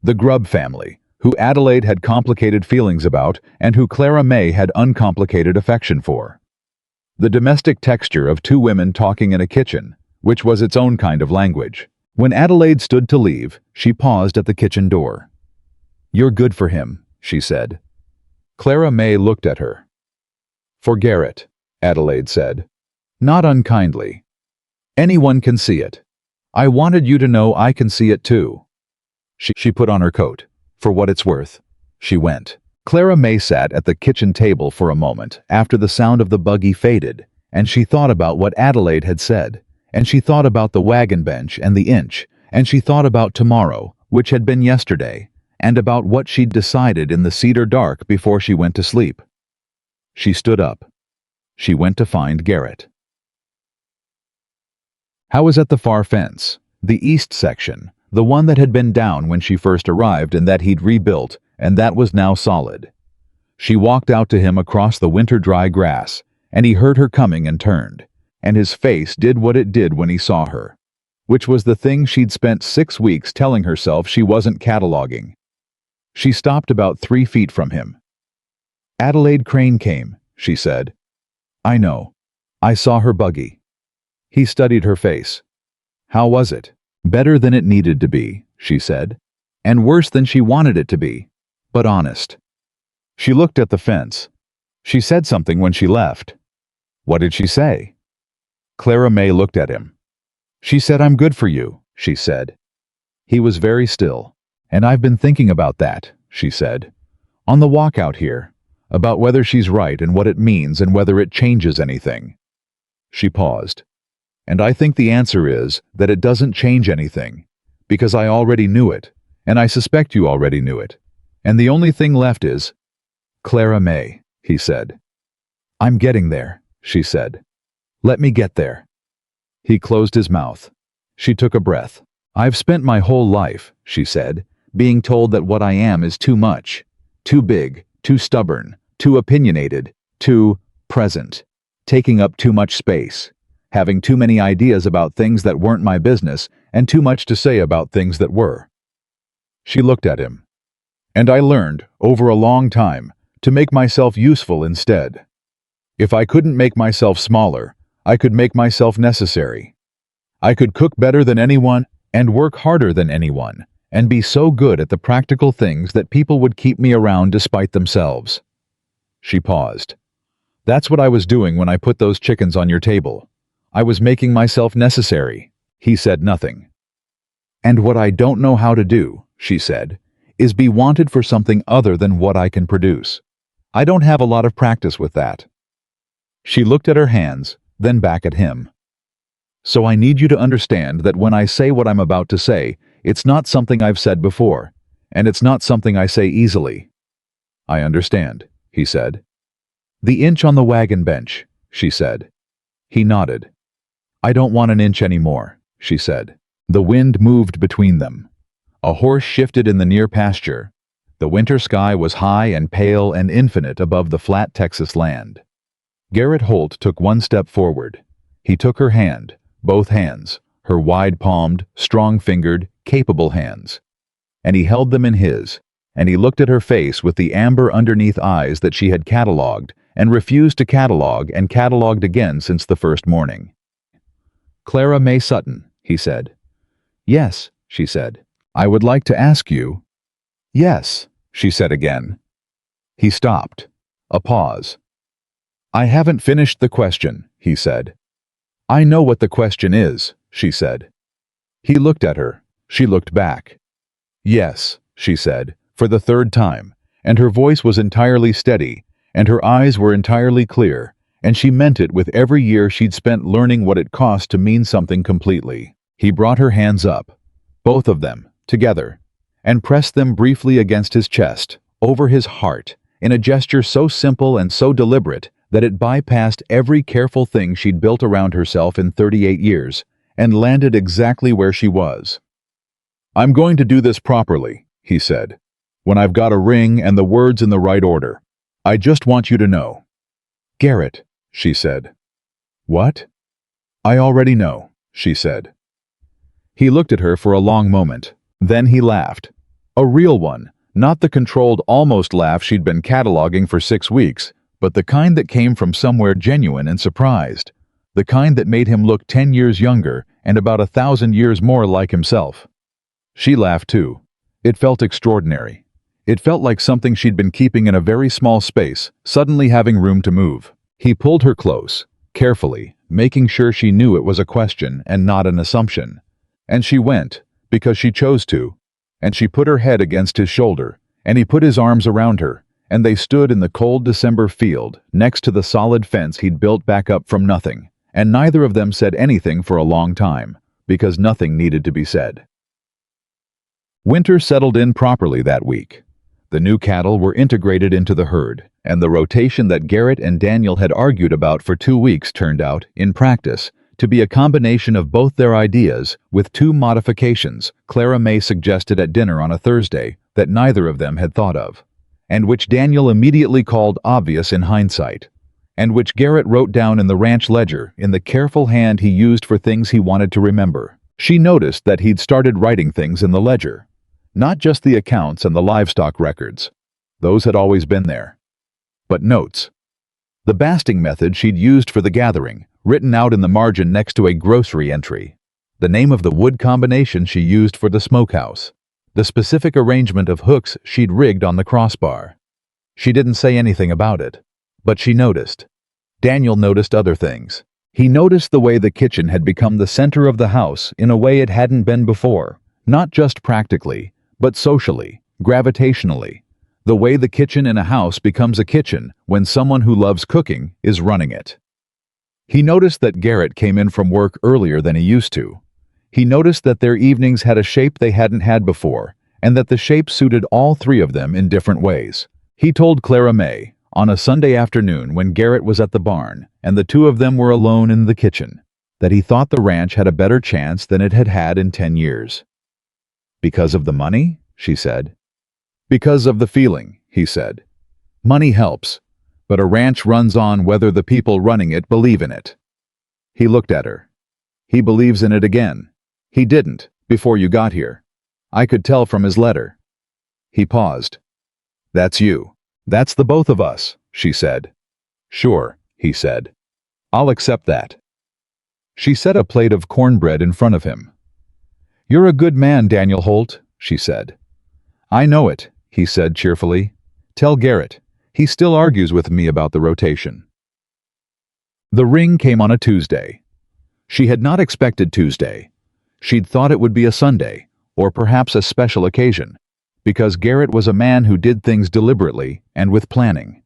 The Grubb family, who Adelaide had complicated feelings about and who Clara May had uncomplicated affection for. The domestic texture of two women talking in a kitchen, which was its own kind of language. When Adelaide stood to leave, she paused at the kitchen door. "You're good for him," she said. Clara May looked at her. "For Garrett," Adelaide said. Not unkindly. "Anyone can see it. I wanted you to know I can see it too." She put on her coat. "For what it's worth." She went. Clara May sat at the kitchen table for a moment after the sound of the buggy faded, and she thought about what Adelaide had said, and she thought about the wagon bench and the inch, and she thought about tomorrow, which had been yesterday, and about what she'd decided in the cedar dark before she went to sleep. She stood up. She went to find Garrett. How was at the far fence, the east section, the one that had been down when she first arrived and that he'd rebuilt, and that was now solid. She walked out to him across the winter-dry grass, and he heard her coming and turned, and his face did what it did when he saw her, which was the thing she'd spent 6 weeks telling herself she wasn't cataloging. She stopped about 3 feet from him. "Adelaide Crane came," she said. "I know. I saw her buggy." He studied her face. "How was it?" "Better than it needed to be," she said, "and worse than she wanted it to be, but honest." She looked at the fence. "She said something when she left." "What did she say?" Clara May looked at him. "She said, 'I'm good for you,'" she said. He was very still. "And I've been thinking about that," she said. "On the walk out here, about whether she's right and what it means and whether it changes anything." She paused. "And I think the answer is that it doesn't change anything, because I already knew it, and I suspect you already knew it. And the only thing left is—" "Clara May," he said. "I'm getting there," she said. "Let me get there." He closed his mouth. She took a breath. "I've spent my whole life," she said, "being told that what I am is too much, too big, too stubborn, too opinionated, too present, taking up too much space, having too many ideas about things that weren't my business, and too much to say about things that were." She looked at him. "And I learned, over a long time, to make myself useful instead. If I couldn't make myself smaller, I could make myself necessary. I could cook better than anyone, and work harder than anyone, and be so good at the practical things that people would keep me around despite themselves." She paused. "That's what I was doing when I put those chickens on your table. I was making myself necessary." He said nothing. "And what I don't know how to do," she said, "is be wanted for something other than what I can produce. I don't have a lot of practice with that." She looked at her hands, then back at him. "So I need you to understand that when I say what I'm about to say, it's not something I've said before, and it's not something I say easily." "I understand," he said. "The inch on the wagon bench," she said. He nodded. "I don't want an inch anymore," she said. The wind moved between them. A horse shifted in the near pasture. The winter sky was high and pale and infinite above the flat Texas land. Garrett Holt took one step forward. He took her hand, both hands, her wide-palmed, strong-fingered, capable hands. And he held them in his, and he looked at her face with the amber underneath eyes that she had catalogued and refused to catalog and catalogued again since the first morning. "Clara May Sutton," he said. "Yes," she said. "I would like to ask you—" "Yes," she said again. He stopped. A pause. "I haven't finished the question," he said. "I know what the question is," she said. He looked at her. She looked back. "Yes," she said, for the third time, and her voice was entirely steady, and her eyes were entirely clear, and she meant it with every year she'd spent learning what it cost to mean something completely. He brought her hands up, both of them, together, and pressed them briefly against his chest, over his heart, in a gesture so simple and so deliberate that it bypassed every careful thing she'd built around herself in 38 years, and landed exactly where she was. "I'm going to do this properly," he said, "when I've got a ring and the words in the right order. I just want you to know." "Garrett," she said. "What?" "I already know," she said. He looked at her for a long moment. Then he laughed. A real one, not the controlled almost laugh she'd been cataloging for 6 weeks, but the kind that came from somewhere genuine and surprised. The kind that made him look 10 years younger and about 1,000 years more like himself. She laughed too. It felt extraordinary. It felt like something she'd been keeping in a very small space, suddenly having room to move. He pulled her close, carefully, making sure she knew it was a question and not an assumption. And she went, because she chose to, and she put her head against his shoulder, and he put his arms around her, and they stood in the cold December field, next to the solid fence he'd built back up from nothing, and neither of them said anything for a long time, because nothing needed to be said. Winter settled in properly that week. The new cattle were integrated into the herd, and the rotation that Garrett and Daniel had argued about for 2 weeks turned out, in practice, to be a combination of both their ideas, with 2 modifications Clara May suggested at dinner on a Thursday that neither of them had thought of, and which Daniel immediately called obvious in hindsight, and which Garrett wrote down in the ranch ledger in the careful hand he used for things he wanted to remember. She noticed that he'd started writing things in the ledger. Not just the accounts and the livestock records. Those had always been there. But notes. The basting method she'd used for the gathering, written out in the margin next to a grocery entry. The name of the wood combination she used for the smokehouse. The specific arrangement of hooks she'd rigged on the crossbar. She didn't say anything about it, but she noticed. Daniel noticed other things. He noticed the way the kitchen had become the center of the house in a way it hadn't been before, not just practically, but socially, gravitationally. The way the kitchen in a house becomes a kitchen when someone who loves cooking is running it. He noticed that Garrett came in from work earlier than he used to. He noticed that their evenings had a shape they hadn't had before, and that the shape suited all 3 of them in different ways. He told Clara May, on a Sunday afternoon when Garrett was at the barn and the 2 of them were alone in the kitchen, that he thought the ranch had a better chance than it had had in 10 years. "Because of the money?" she said. "Because of the feeling," he said. "Money helps, but a ranch runs on whether the people running it believe in it." He looked at her. "He believes in it again. He didn't, before you got here. I could tell from his letter." He paused. "That's you. That's the both of us," she said. "Sure," he said. "I'll accept that." She set a plate of cornbread in front of him. "You're a good man, Daniel Holt," she said. "I know it," he said cheerfully. "Tell Garrett. He still argues with me about the rotation." The ring came on a Tuesday. She had not expected Tuesday. She'd thought it would be a Sunday, or perhaps a special occasion, because Garrett was a man who did things deliberately and with planning.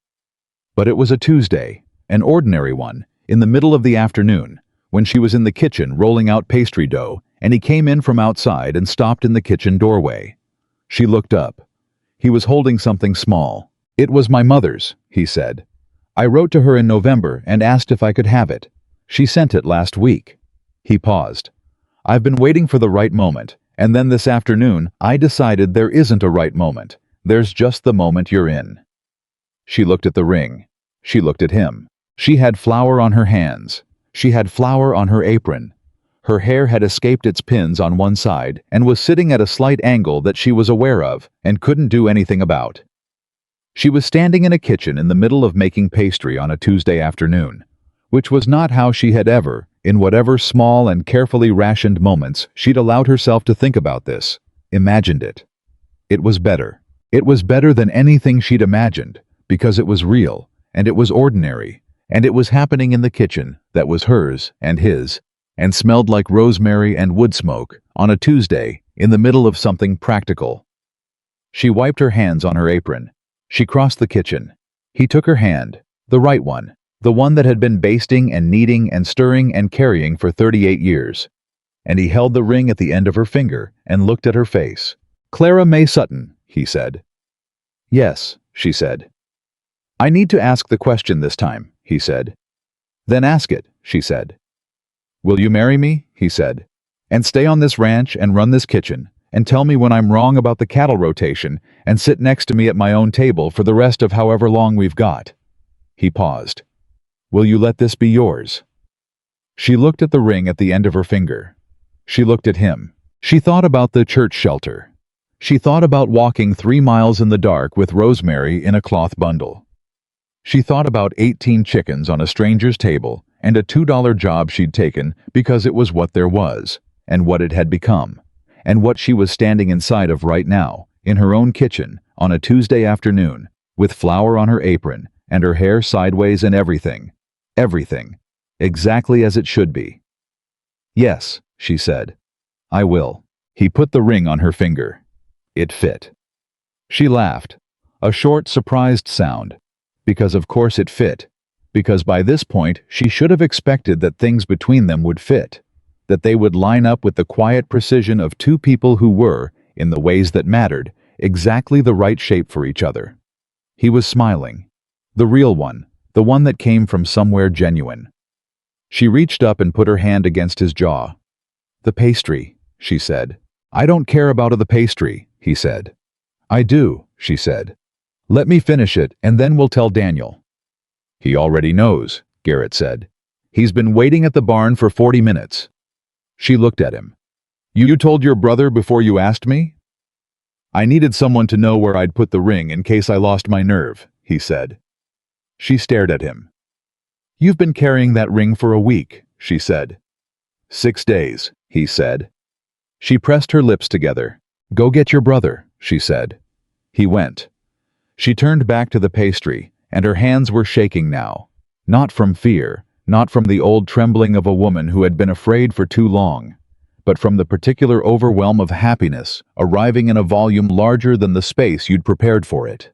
But it was a Tuesday, an ordinary one, in the middle of the afternoon, when she was in the kitchen rolling out pastry dough, and he came in from outside and stopped in the kitchen doorway. She looked up. He was holding something small. "It was my mother's," he said. "I wrote to her in November and asked if I could have it. She sent it last week." He paused. "I've been waiting for the right moment, and then this afternoon I decided there isn't a right moment. There's just the moment you're in." She looked at the ring. She looked at him. She had flour on her hands. She had flour on her apron. Her hair had escaped its pins on one side and was sitting at a slight angle that she was aware of and couldn't do anything about. She was standing in a kitchen in the middle of making pastry on a Tuesday afternoon, which was not how she had ever, in whatever small and carefully rationed moments she'd allowed herself to think about this, imagined it. It was better. It was better than anything she'd imagined, because it was real, and it was ordinary, and it was happening in the kitchen that was hers and his, and smelled like rosemary and wood smoke on a Tuesday in the middle of something practical. She wiped her hands on her apron. She crossed the kitchen. He took her hand, the right one, the one that had been basting and kneading and stirring and carrying for 38 years. and he held the ring at the end of her finger and looked at her face. "Clara May Sutton," he said. "Yes," she said. "I need to ask the question this time," he said. "Then ask it," she said. "Will you marry me?" he said. "And stay on this ranch and run this kitchen, and tell me when I'm wrong about the cattle rotation, and sit next to me at my own table for the rest of however long we've got?" He paused. "Will you let this be yours?" She looked at the ring at the end of her finger. She looked at him. She thought about the church shelter. She thought about walking 3 miles in the dark with rosemary in a cloth bundle. She thought about 18 chickens on a stranger's table and a $2 job she'd taken because it was what there was, and what it had become, and what she was standing inside of right now, in her own kitchen, on a Tuesday afternoon, with flour on her apron, and her hair sideways and everything. Everything. Exactly as it should be. "Yes," she said. "I will." He put the ring on her finger. It fit. She laughed. A short, surprised sound. Because of course it fit. Because by this point she should have expected that things between them would fit. That they would line up with the quiet precision of two people who were, in the ways that mattered, exactly the right shape for each other. He was smiling. The real one. The one that came from somewhere genuine. She reached up and put her hand against his jaw. "The pastry," she said. "I don't care about the pastry," he said. "I do," she said. "Let me finish it, and then we'll tell Daniel." "He already knows," Garrett said. "He's been waiting at the barn for 40 minutes. She looked at him. "You told your brother before you asked me?" "I needed someone to know where I'd put the ring in case I lost my nerve," he said. She stared at him. "You've been carrying that ring for a week," she said. 6 days, he said. She pressed her lips together. "Go get your brother," she said. He went. She turned back to the pastry, and her hands were shaking now. Not from fear, not from the old trembling of a woman who had been afraid for too long, but from the particular overwhelm of happiness arriving in a volume larger than the space you'd prepared for it.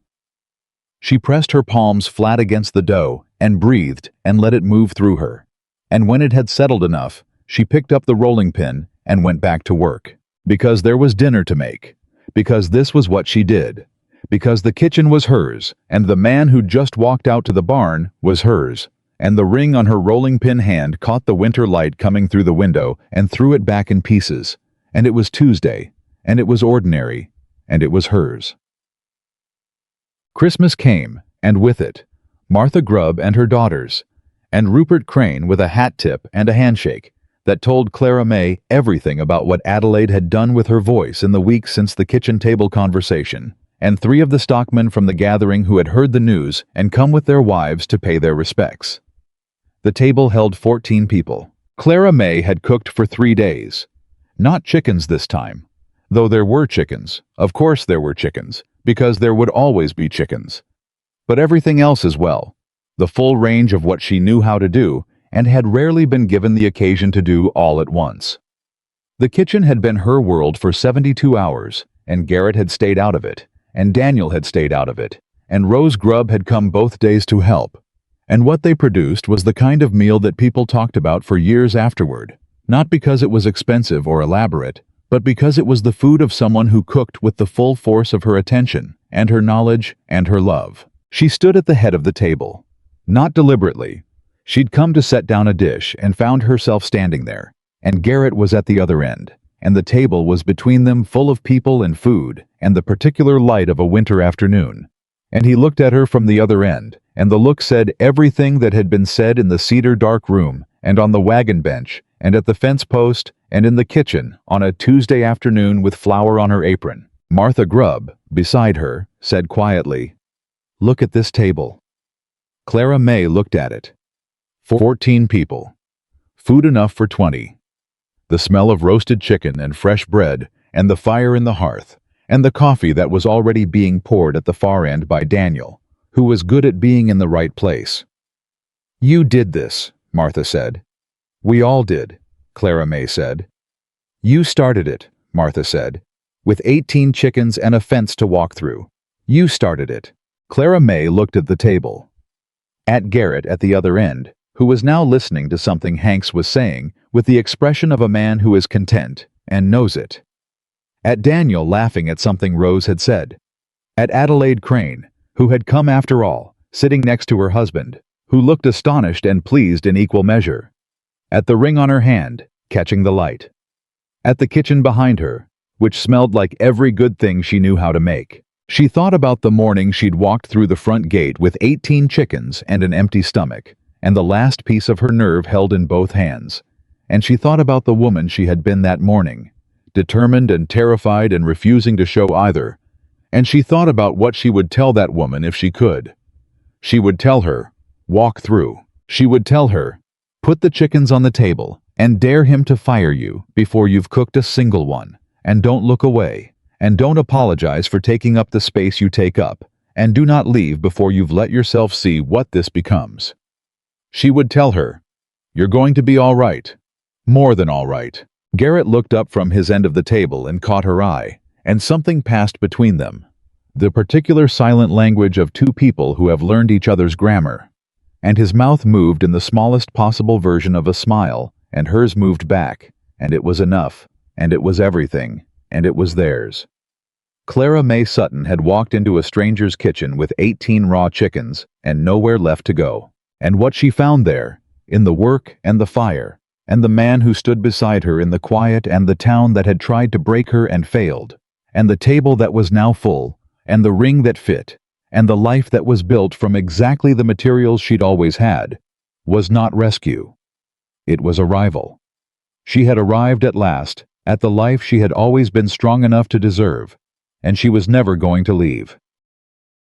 She pressed her palms flat against the dough and breathed and let it move through her. And when it had settled enough, she picked up the rolling pin and went back to work. Because there was dinner to make. Because this was what she did. Because the kitchen was hers, and the man who'd just walked out to the barn was hers. And the ring on her rolling pin hand caught the winter light coming through the window and threw it back in pieces. And it was Tuesday, and it was ordinary, and it was hers. Christmas came, and with it, Martha Grubb and her daughters, and Rupert Crane with a hat tip and a handshake that told Clara May everything about what Adelaide had done with her voice in the weeks since the kitchen table conversation, and 3 of the stockmen from the gathering who had heard the news and come with their wives to pay their respects. The table held 14 people. Clara May had cooked for 3 days. Not chickens this time. Though there were chickens. Of course there were chickens, because there would always be chickens. But everything else as well. The full range of what she knew how to do, and had rarely been given the occasion to do all at once. The kitchen had been her world for 72 hours, and Garrett had stayed out of it, and Daniel had stayed out of it, and Rose Grubb had come both days to help. And what they produced was the kind of meal that people talked about for years afterward, not because it was expensive or elaborate, but because it was the food of someone who cooked with the full force of her attention, and her knowledge, and her love. She stood at the head of the table. Not deliberately. She'd come to set down a dish and found herself standing there, and Garrett was at the other end, and the table was between them full of people and food, and the particular light of a winter afternoon. And he looked at her from the other end, and the look said everything that had been said in the cedar dark room, and on the wagon bench, and at the fence post, and in the kitchen, on a Tuesday afternoon with flour on her apron. Martha Grubb, beside her, said quietly, "Look at this table." Clara May looked at it. 14 people. Food enough for 20. The smell of roasted chicken and fresh bread, and the fire in the hearth, and the coffee that was already being poured at the far end by Daniel, who was good at being in the right place. "You did this," Martha said. "We all did," Clara May said. "You started it," Martha said, "with 18 chickens and a fence to walk through. You started it." Clara May looked at the table. At Garrett at the other end, who was now listening to something Hanks was saying with the expression of a man who is content and knows it. At Daniel laughing at something Rose had said. At Adelaide Crane, who had come after all, sitting next to her husband, who looked astonished and pleased in equal measure. At the ring on her hand, catching the light. At the kitchen behind her, which smelled like every good thing she knew how to make. She thought about the morning she'd walked through the front gate with 18 chickens and an empty stomach, and the last piece of her nerve held in both hands. And she thought about the woman she had been that morning, determined and terrified and refusing to show either. And she thought about what she would tell that woman if she could. She would tell her, walk through. She would tell her, put the chickens on the table and dare him to fire you before you've cooked a single one, and don't look away. And don't apologize for taking up the space you take up, and do not leave before you've let yourself see what this becomes. She would tell her, you're going to be all right. More than all right. Garrett looked up from his end of the table and caught her eye, and something passed between them. The particular silent language of two people who have learned each other's grammar. And his mouth moved in the smallest possible version of a smile, and hers moved back, and it was enough, and it was everything. And it was theirs. Clara May Sutton had walked into a stranger's kitchen with 18 raw chickens and nowhere left to go. And what she found there, in the work and the fire, and the man who stood beside her in the quiet, and the town that had tried to break her and failed, and the table that was now full, and the ring that fit, and the life that was built from exactly the materials she'd always had, was not rescue. It was arrival. She had arrived at last, at the life she had always been strong enough to deserve, and she was never going to leave.